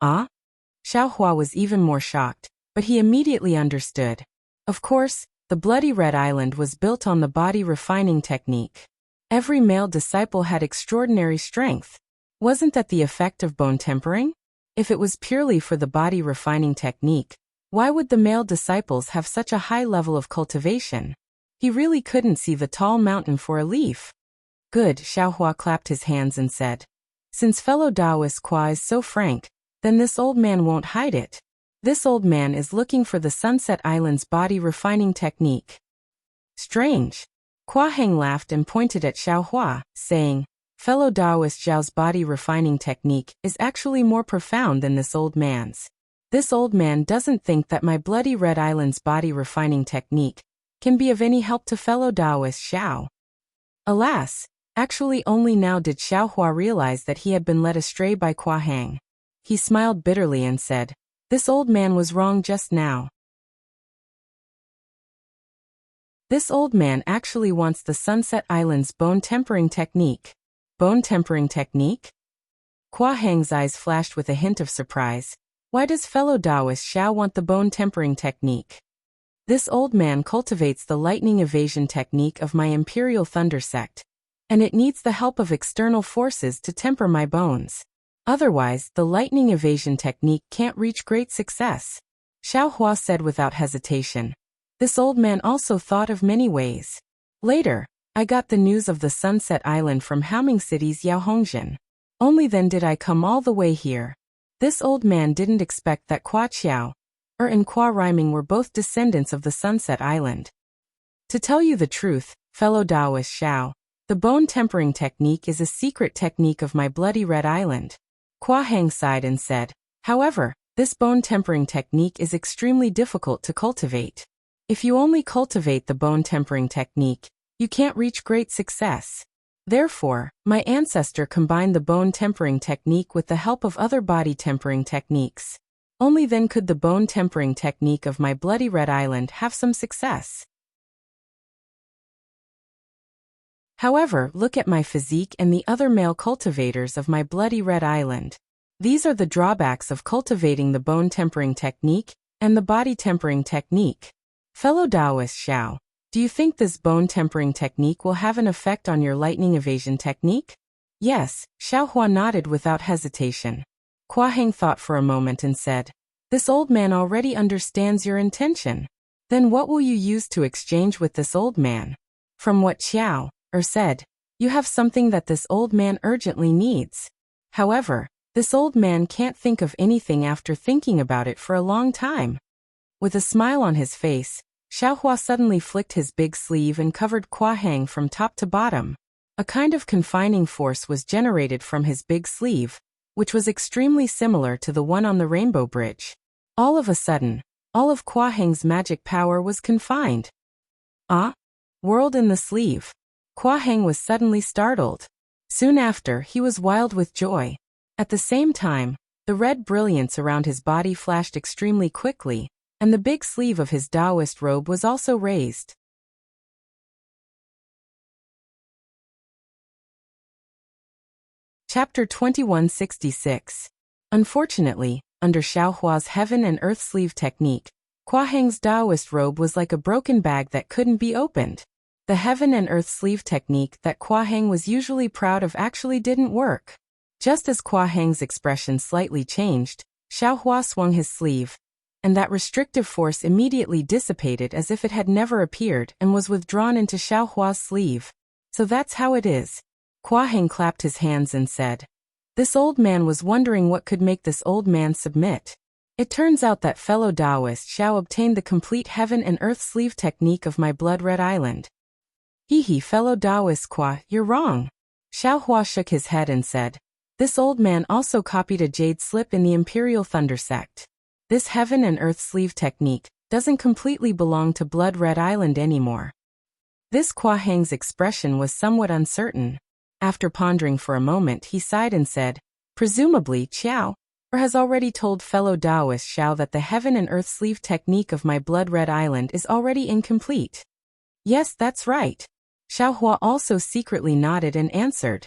Xiaohua was even more shocked, but he immediately understood. Of course, the Bloody Red Island was built on the body refining technique. Every male disciple had extraordinary strength. Wasn't that the effect of bone tempering? If it was purely for the body refining technique, why would the male disciples have such a high level of cultivation? He really couldn't see the tall mountain for a leaf. Good, Xiaohua clapped his hands and said. Since fellow Taoist Kuo is so frank, then this old man won't hide it. This old man is looking for the Sunset Island's body refining technique. Strange. Kuo Heng laughed and pointed at Xiaohua, saying, fellow Taoist Zhao's body refining technique is actually more profound than this old man's. This old man doesn't think that my Bloody Red Island's body refining technique can be of any help to fellow Taoist Xiao. Alas, actually only now did Xiaohua realize that he had been led astray by Kuo Heng. He smiled bitterly and said, this old man was wrong just now. This old man actually wants the Sunset Island's bone tempering technique. Bone tempering technique? Kua Heng's eyes flashed with a hint of surprise. Why does fellow Taoist Xiao want the bone tempering technique? This old man cultivates the lightning evasion technique of my Imperial Thunder sect, and it needs the help of external forces to temper my bones. Otherwise, the lightning evasion technique can't reach great success, Xiao Hua said without hesitation. This old man also thought of many ways. Later, I got the news of the Sunset Island from Haoming City's Yaohongjian. Only then did I come all the way here. This old man didn't expect that Kua Qiao, and Kua Rhyming were both descendants of the Sunset Island. To tell you the truth, fellow Taoist Xiao, the bone tempering technique is a secret technique of my bloody red island. Kua Heng sighed and said, however, this bone tempering technique is extremely difficult to cultivate. If you only cultivate the bone tempering technique, you can't reach great success. Therefore, my ancestor combined the bone tempering technique with the help of other body tempering techniques. Only then could the bone tempering technique of my bloody red island have some success. However, look at my physique and the other male cultivators of my bloody red island. These are the drawbacks of cultivating the bone tempering technique and the body tempering technique. Fellow Taoist Xiao, do you think this bone tempering technique will have an effect on your lightning evasion technique? Yes, Xiao Hua nodded without hesitation. Kua Heng thought for a moment and said, this old man already understands your intention. Then what will you use to exchange with this old man? From what Xiao said, you have something that this old man urgently needs. However, this old man can't think of anything after thinking about it for a long time. With a smile on his face, Xiao Hua suddenly flicked his big sleeve and covered Kua Heng from top to bottom. A kind of confining force was generated from his big sleeve, which was extremely similar to the one on the Rainbow Bridge. All of a sudden, all of Kua Heng's magic power was confined. Whirled in the sleeve. Kua Heng was suddenly startled. Soon after, he was wild with joy. At the same time, the red brilliance around his body flashed extremely quickly, and the big sleeve of his Taoist robe was also raised. Chapter 2166. Unfortunately, under Xiao Hua's heaven and earth sleeve technique, Kua Heng's Taoist robe was like a broken bag that couldn't be opened. The heaven and earth sleeve technique that Kua Heng was usually proud of actually didn't work. Just as Kua Heng's expression slightly changed, Xiao Hua swung his sleeve, and that restrictive force immediately dissipated as if it had never appeared and was withdrawn into Xiao Hua's sleeve. So that's how it is. Kua Heng clapped his hands and said, this old man was wondering what could make this old man submit. It turns out that fellow Taoist Xiao obtained the complete heaven and earth sleeve technique of my blood red island. Fellow Taoist Kua, you're wrong. Xiao Hua shook his head and said, this old man also copied a jade slip in the Imperial Thunder sect. This heaven and earth sleeve technique doesn't completely belong to blood red island anymore. This Kua Heng's expression was somewhat uncertain. After pondering for a moment, he sighed and said, presumably Qiao has already told fellow Taoist Xiao that the heaven and earth sleeve technique of my blood red island is already incomplete. Yes, that's right. Xiao Hua also secretly nodded and answered.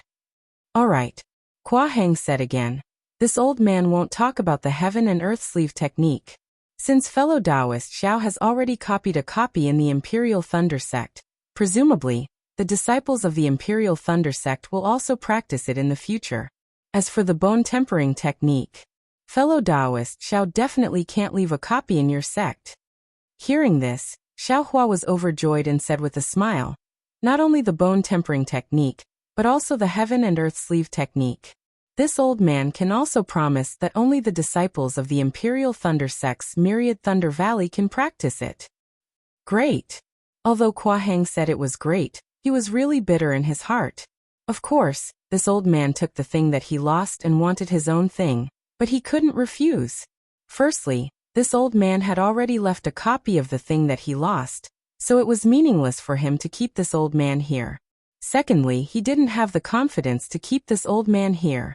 All right. Kua Heng said again, this old man won't talk about the heaven and earth sleeve technique. Since fellow Taoist Xiao has already copied a copy in the Imperial Thunder sect, presumably, the disciples of the Imperial Thunder sect will also practice it in the future. As for the bone tempering technique, fellow Taoist Xiao definitely can't leave a copy in your sect. Hearing this, Xiao Hua was overjoyed and said with a smile, not only the bone tempering technique, but also the heaven and earth sleeve technique. This old man can also promise that only the disciples of the Imperial Thunder sect's myriad Thunder Valley can practice it. Great. Although Kua Heng said it was great, he was really bitter in his heart. Of course, this old man took the thing that he lost and wanted his own thing, but he couldn't refuse. Firstly, this old man had already left a copy of the thing that he lost, so it was meaningless for him to keep this old man here. Secondly, he didn't have the confidence to keep this old man here.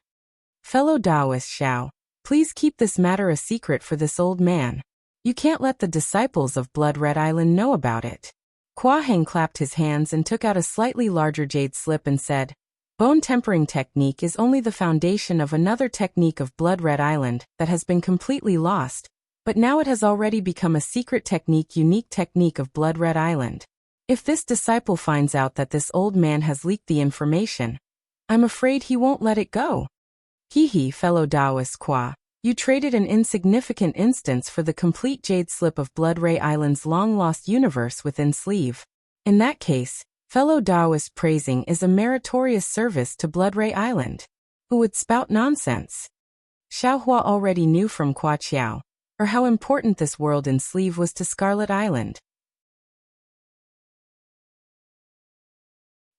Fellow Taoist Xiao, please keep this matter a secret for this old man. You can't let the disciples of Blood Red Island know about it. Kua Heng clapped his hands and took out a slightly larger jade slip and said, Bone tempering technique is only the foundation of another technique of Blood Red Island that has been completely lost, but now it has already become a secret technique, unique technique of Blood Red Island. If this disciple finds out that this old man has leaked the information, I'm afraid he won't let it go. Hee, fellow Taoist Qua, you traded an insignificant instance for the complete jade slip of Blood Ray Island's long-lost universe within sleeve. In that case, fellow Taoist praising is a meritorious service to Blood Ray Island. Who would spout nonsense? Xiaohua already knew from Qua Qiao, or how important this world in sleeve was to Scarlet Island.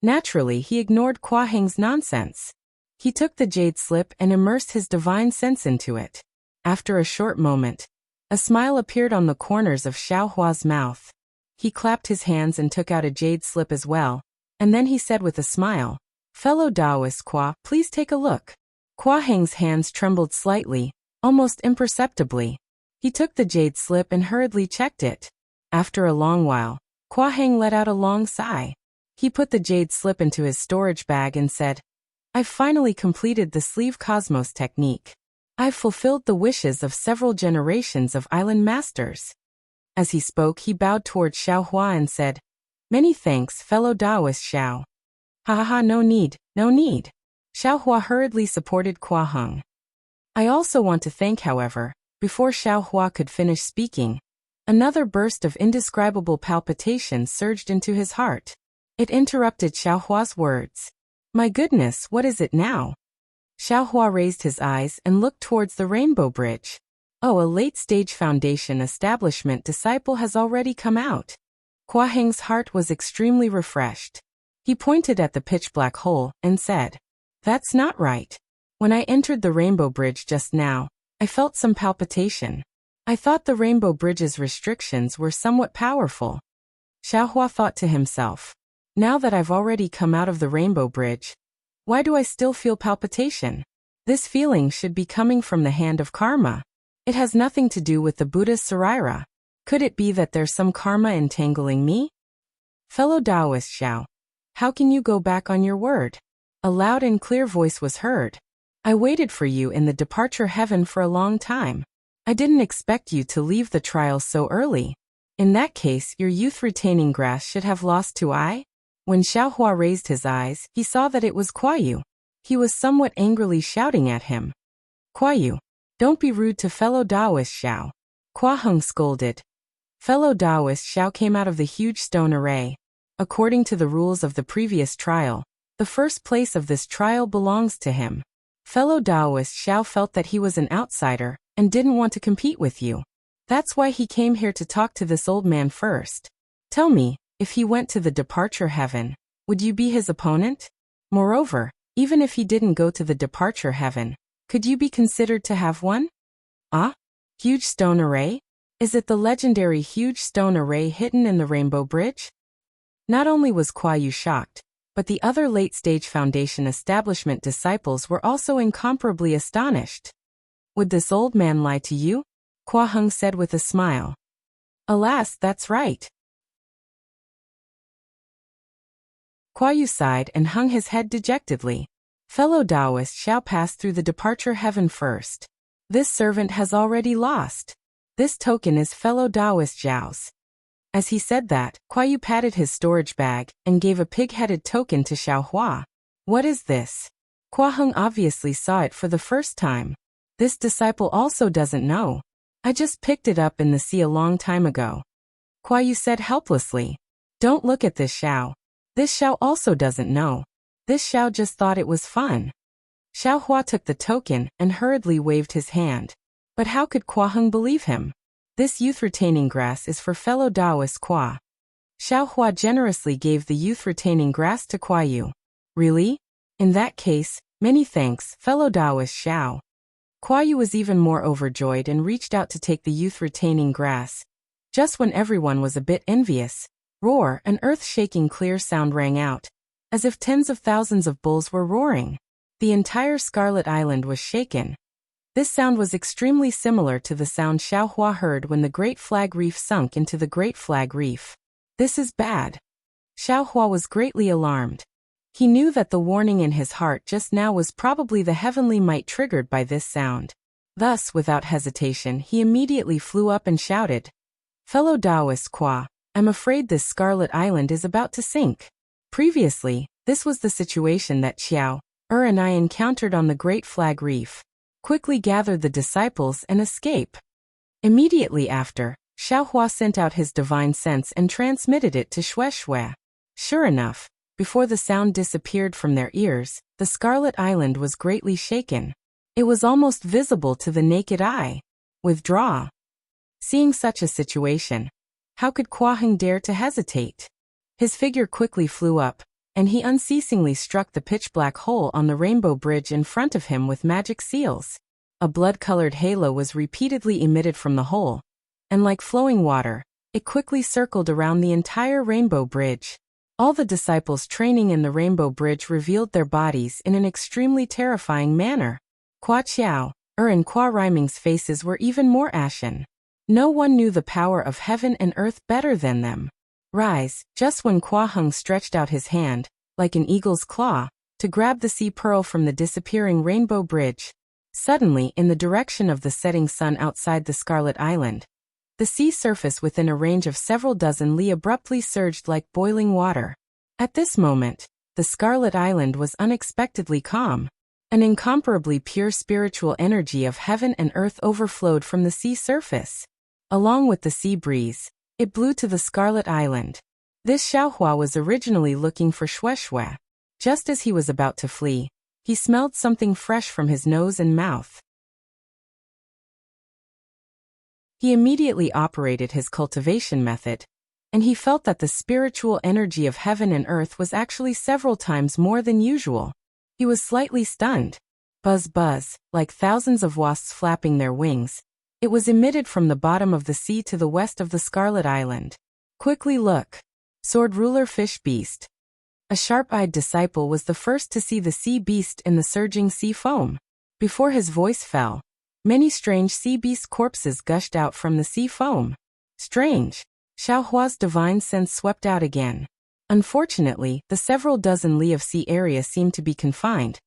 Naturally, he ignored Qua Heng's nonsense. He took the jade slip and immersed his divine sense into it. After a short moment, a smile appeared on the corners of Xiaohua's mouth. He clapped his hands and took out a jade slip as well, and then he said with a smile, "Fellow Taoist Qua, please take a look." Qua Heng's hands trembled slightly, almost imperceptibly. He took the jade slip and hurriedly checked it. After a long while, Qua Heng let out a long sigh. He put the jade slip into his storage bag and said, "I've finally completed the sleeve cosmos technique. I've fulfilled the wishes of several generations of island masters." As he spoke, he bowed toward Xiaohua and said, "Many thanks, fellow Taoist Xiao." "Ha, no need, no need." Xiaohua hurriedly supported Qua Heng. "I also want to thank, however," before Xiaohua could finish speaking, another burst of indescribable palpitation surged into his heart. It interrupted Xiaohua's words. "My goodness, what is it now?" Xiaohua raised his eyes and looked towards the Rainbow Bridge. "Oh, a late-stage foundation establishment disciple has already come out." Qua Heng's heart was extremely refreshed. He pointed at the pitch-black hole and said, "That's not right. When I entered the Rainbow Bridge just now, I felt some palpitation. I thought the Rainbow Bridge's restrictions were somewhat powerful." Xiaohua thought to himself, "Now that I've already come out of the Rainbow Bridge, why do I still feel palpitation? This feeling should be coming from the hand of karma. It has nothing to do with the Buddha's Saraira. Could it be that there's some karma entangling me?" "Fellow Taoist Xiao, how can you go back on your word?" A loud and clear voice was heard. "I waited for you in the departure heaven for a long time. I didn't expect you to leave the trials so early. In that case, your youth retaining grass should have lost to I?" When Xiaohua raised his eyes, he saw that it was Kuayu. He was somewhat angrily shouting at him. "Kuayu, don't be rude to fellow Taoist Xiao." Qua Heng scolded. Fellow Taoist Xiao came out of the huge stone array. According to the rules of the previous trial, the first place of this trial belongs to him. Fellow Taoist Xiao felt that he was an outsider and didn't want to compete with you. That's why he came here to talk to this old man first. Tell me, if he went to the departure heaven, would you be his opponent? Moreover, even if he didn't go to the departure heaven, could you be considered to have one? Ah? Huge stone array? Is it the legendary huge stone array hidden in the Rainbow Bridge? Not only was Kuayu shocked, but the other late-stage Foundation establishment disciples were also incomparably astonished. "Would this old man lie to you?" Qua Heng said with a smile. "Alas, that's right." Kuayu sighed and hung his head dejectedly. Fellow Taoist Xiao passed through the departure heaven first. This servant has already lost. This token is fellow Taoist Xiao's. As he said that, Kuayu patted his storage bag and gave a pig-headed token to Xiaohua. "What is this?" Qua Heng obviously saw it for the first time. "This disciple also doesn't know. I just picked it up in the sea a long time ago." Kuayu said helplessly. "Don't look at this Xiao. This Xiao also doesn't know. This Xiao just thought it was fun." Xiaohua took the token and hurriedly waved his hand. But how could Qua Heng believe him? This youth-retaining grass is for fellow Taoist Qua. Xiaohua generously gave the youth-retaining grass to Kuayu. "Really? In that case, many thanks, fellow Taoist Xiao." Kuayu was even more overjoyed and reached out to take the youth-retaining grass. Just when everyone was a bit envious, roar, an earth-shaking clear sound rang out, as if tens of thousands of bulls were roaring. The entire Scarlet Island was shaken. This sound was extremely similar to the sound Xiaohua heard when the Great Flag Reef sunk into the Great Flag Reef. "This is bad." Xiaohua was greatly alarmed. He knew that the warning in his heart just now was probably the heavenly might triggered by this sound. Thus, without hesitation, he immediately flew up and shouted, "Fellow Taoist Kwa, I'm afraid this Scarlet Island is about to sink." Previously, this was the situation that Xiao, and I encountered on the Great Flag Reef. Quickly gathered the disciples and escape. Immediately after, Xiaohua sent out his divine sense and transmitted it to Shui. Sure enough, before the sound disappeared from their ears, the Scarlet Island was greatly shaken. It was almost visible to the naked eye. Withdraw. Seeing such a situation, how could Kwa Heng dare to hesitate? His figure quickly flew up, and he unceasingly struck the pitch-black hole on the rainbow bridge in front of him with magic seals. A blood-colored halo was repeatedly emitted from the hole, and like flowing water, it quickly circled around the entire rainbow bridge. All the disciples training in the rainbow bridge revealed their bodies in an extremely terrifying manner. Kwa Chiao, and Kwa Riming's faces were even more ashen. No one knew the power of heaven and earth better than them. Rise, just when Kwa Heng stretched out his hand, like an eagle's claw, to grab the sea pearl from the disappearing rainbow bridge. Suddenly, in the direction of the setting sun outside the Scarlet Island, the sea surface within a range of several dozen li abruptly surged like boiling water. At this moment, the Scarlet Island was unexpectedly calm. An incomparably pure spiritual energy of heaven and earth overflowed from the sea surface. Along with the sea breeze, it blew to the Scarlet Island. This Xiaohua was originally looking for Shui. Just as he was about to flee, he smelled something fresh from his nose and mouth. He immediately operated his cultivation method, and he felt that the spiritual energy of heaven and earth was actually several times more than usual. He was slightly stunned. Buzz buzz, like thousands of wasps flapping their wings. It was emitted from the bottom of the sea to the west of the Scarlet Island. Quickly look. Sword ruler fish beast. A sharp-eyed disciple was the first to see the sea beast in the surging sea foam. Before his voice fell, many strange sea beast corpses gushed out from the sea foam. Strange. Xiaohua's divine sense swept out again. Unfortunately, the several dozen li of sea area seemed to be confined,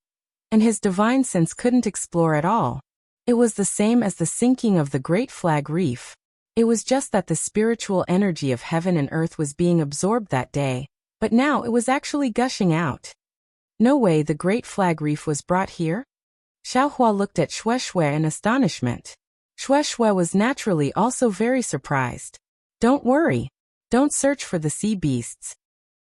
and his divine sense couldn't explore at all. It was the same as the sinking of the Great Flag Reef. It was just that the spiritual energy of heaven and earth was being absorbed that day, but now it was actually gushing out. No way the Great Flag Reef was brought here? Xiaohua looked at Shui in astonishment. Shui was naturally also very surprised. Don't worry. Don't search for the sea beasts.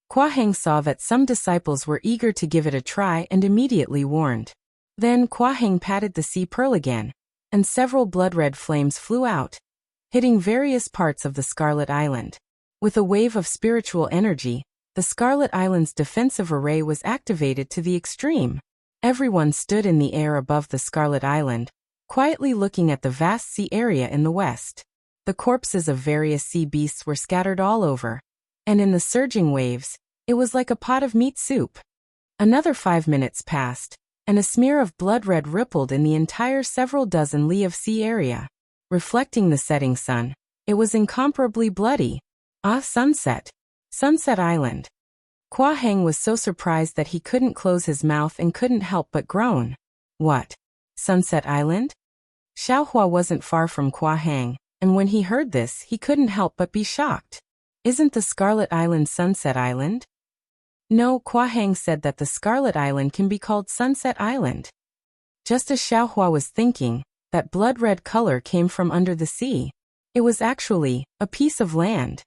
Kwa Heng saw that some disciples were eager to give it a try and immediately warned. Then Kwa Heng patted the sea pearl again, and several blood-red flames flew out, hitting various parts of the Scarlet Island. With a wave of spiritual energy, the Scarlet Island's defensive array was activated to the extreme. Everyone stood in the air above the Scarlet Island, quietly looking at the vast sea area in the west. The corpses of various sea beasts were scattered all over, and in the surging waves, it was like a pot of meat soup. Another 5 minutes passed, and a smear of blood red rippled in the entire several dozen li of sea area. Reflecting the setting sun, it was incomparably bloody. Ah, sunset. Sunset Island. Kwa Heng was so surprised that he couldn't close his mouth and couldn't help but groan. What? Sunset Island? Xiaohua wasn't far from Kwa Heng, and when he heard this, he couldn't help but be shocked. Isn't the Scarlet Island Sunset Island? No, Kwa Heng said that the Scarlet Island can be called Sunset Island. Just as Xiaohua was thinking, that blood-red color came from under the sea. It was actually a piece of land.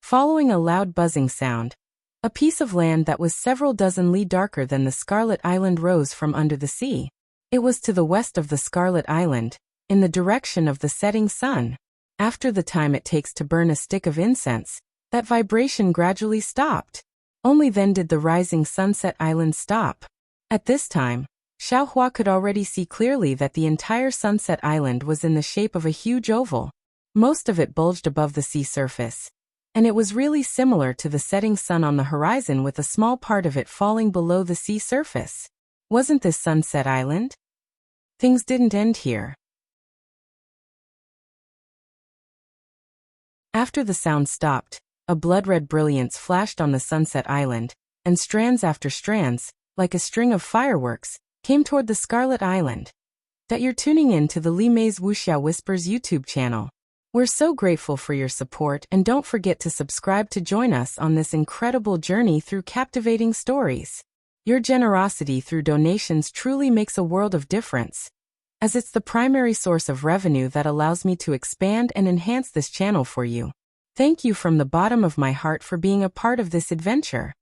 Following a loud buzzing sound, a piece of land that was several dozen li darker than the Scarlet Island rose from under the sea. It was to the west of the Scarlet Island, in the direction of the setting sun. After the time it takes to burn a stick of incense, that vibration gradually stopped. Only then did the rising Sunset Island stop. At this time, Xiaohua could already see clearly that the entire Sunset Island was in the shape of a huge oval. Most of it bulged above the sea surface, and it was really similar to the setting sun on the horizon, with a small part of it falling below the sea surface. Wasn't this Sunset Island? Things didn't end here. After the sound stopped, a blood-red brilliance flashed on the Sunset Island, and strands after strands, like a string of fireworks, came toward the Scarlet Island. That you're tuning in to the Li Mei's Wuxia Whispers YouTube channel. We're so grateful for your support, and don't forget to subscribe to join us on this incredible journey through captivating stories. Your generosity through donations truly makes a world of difference, as it's the primary source of revenue that allows me to expand and enhance this channel for you. Thank you from the bottom of my heart for being a part of this adventure.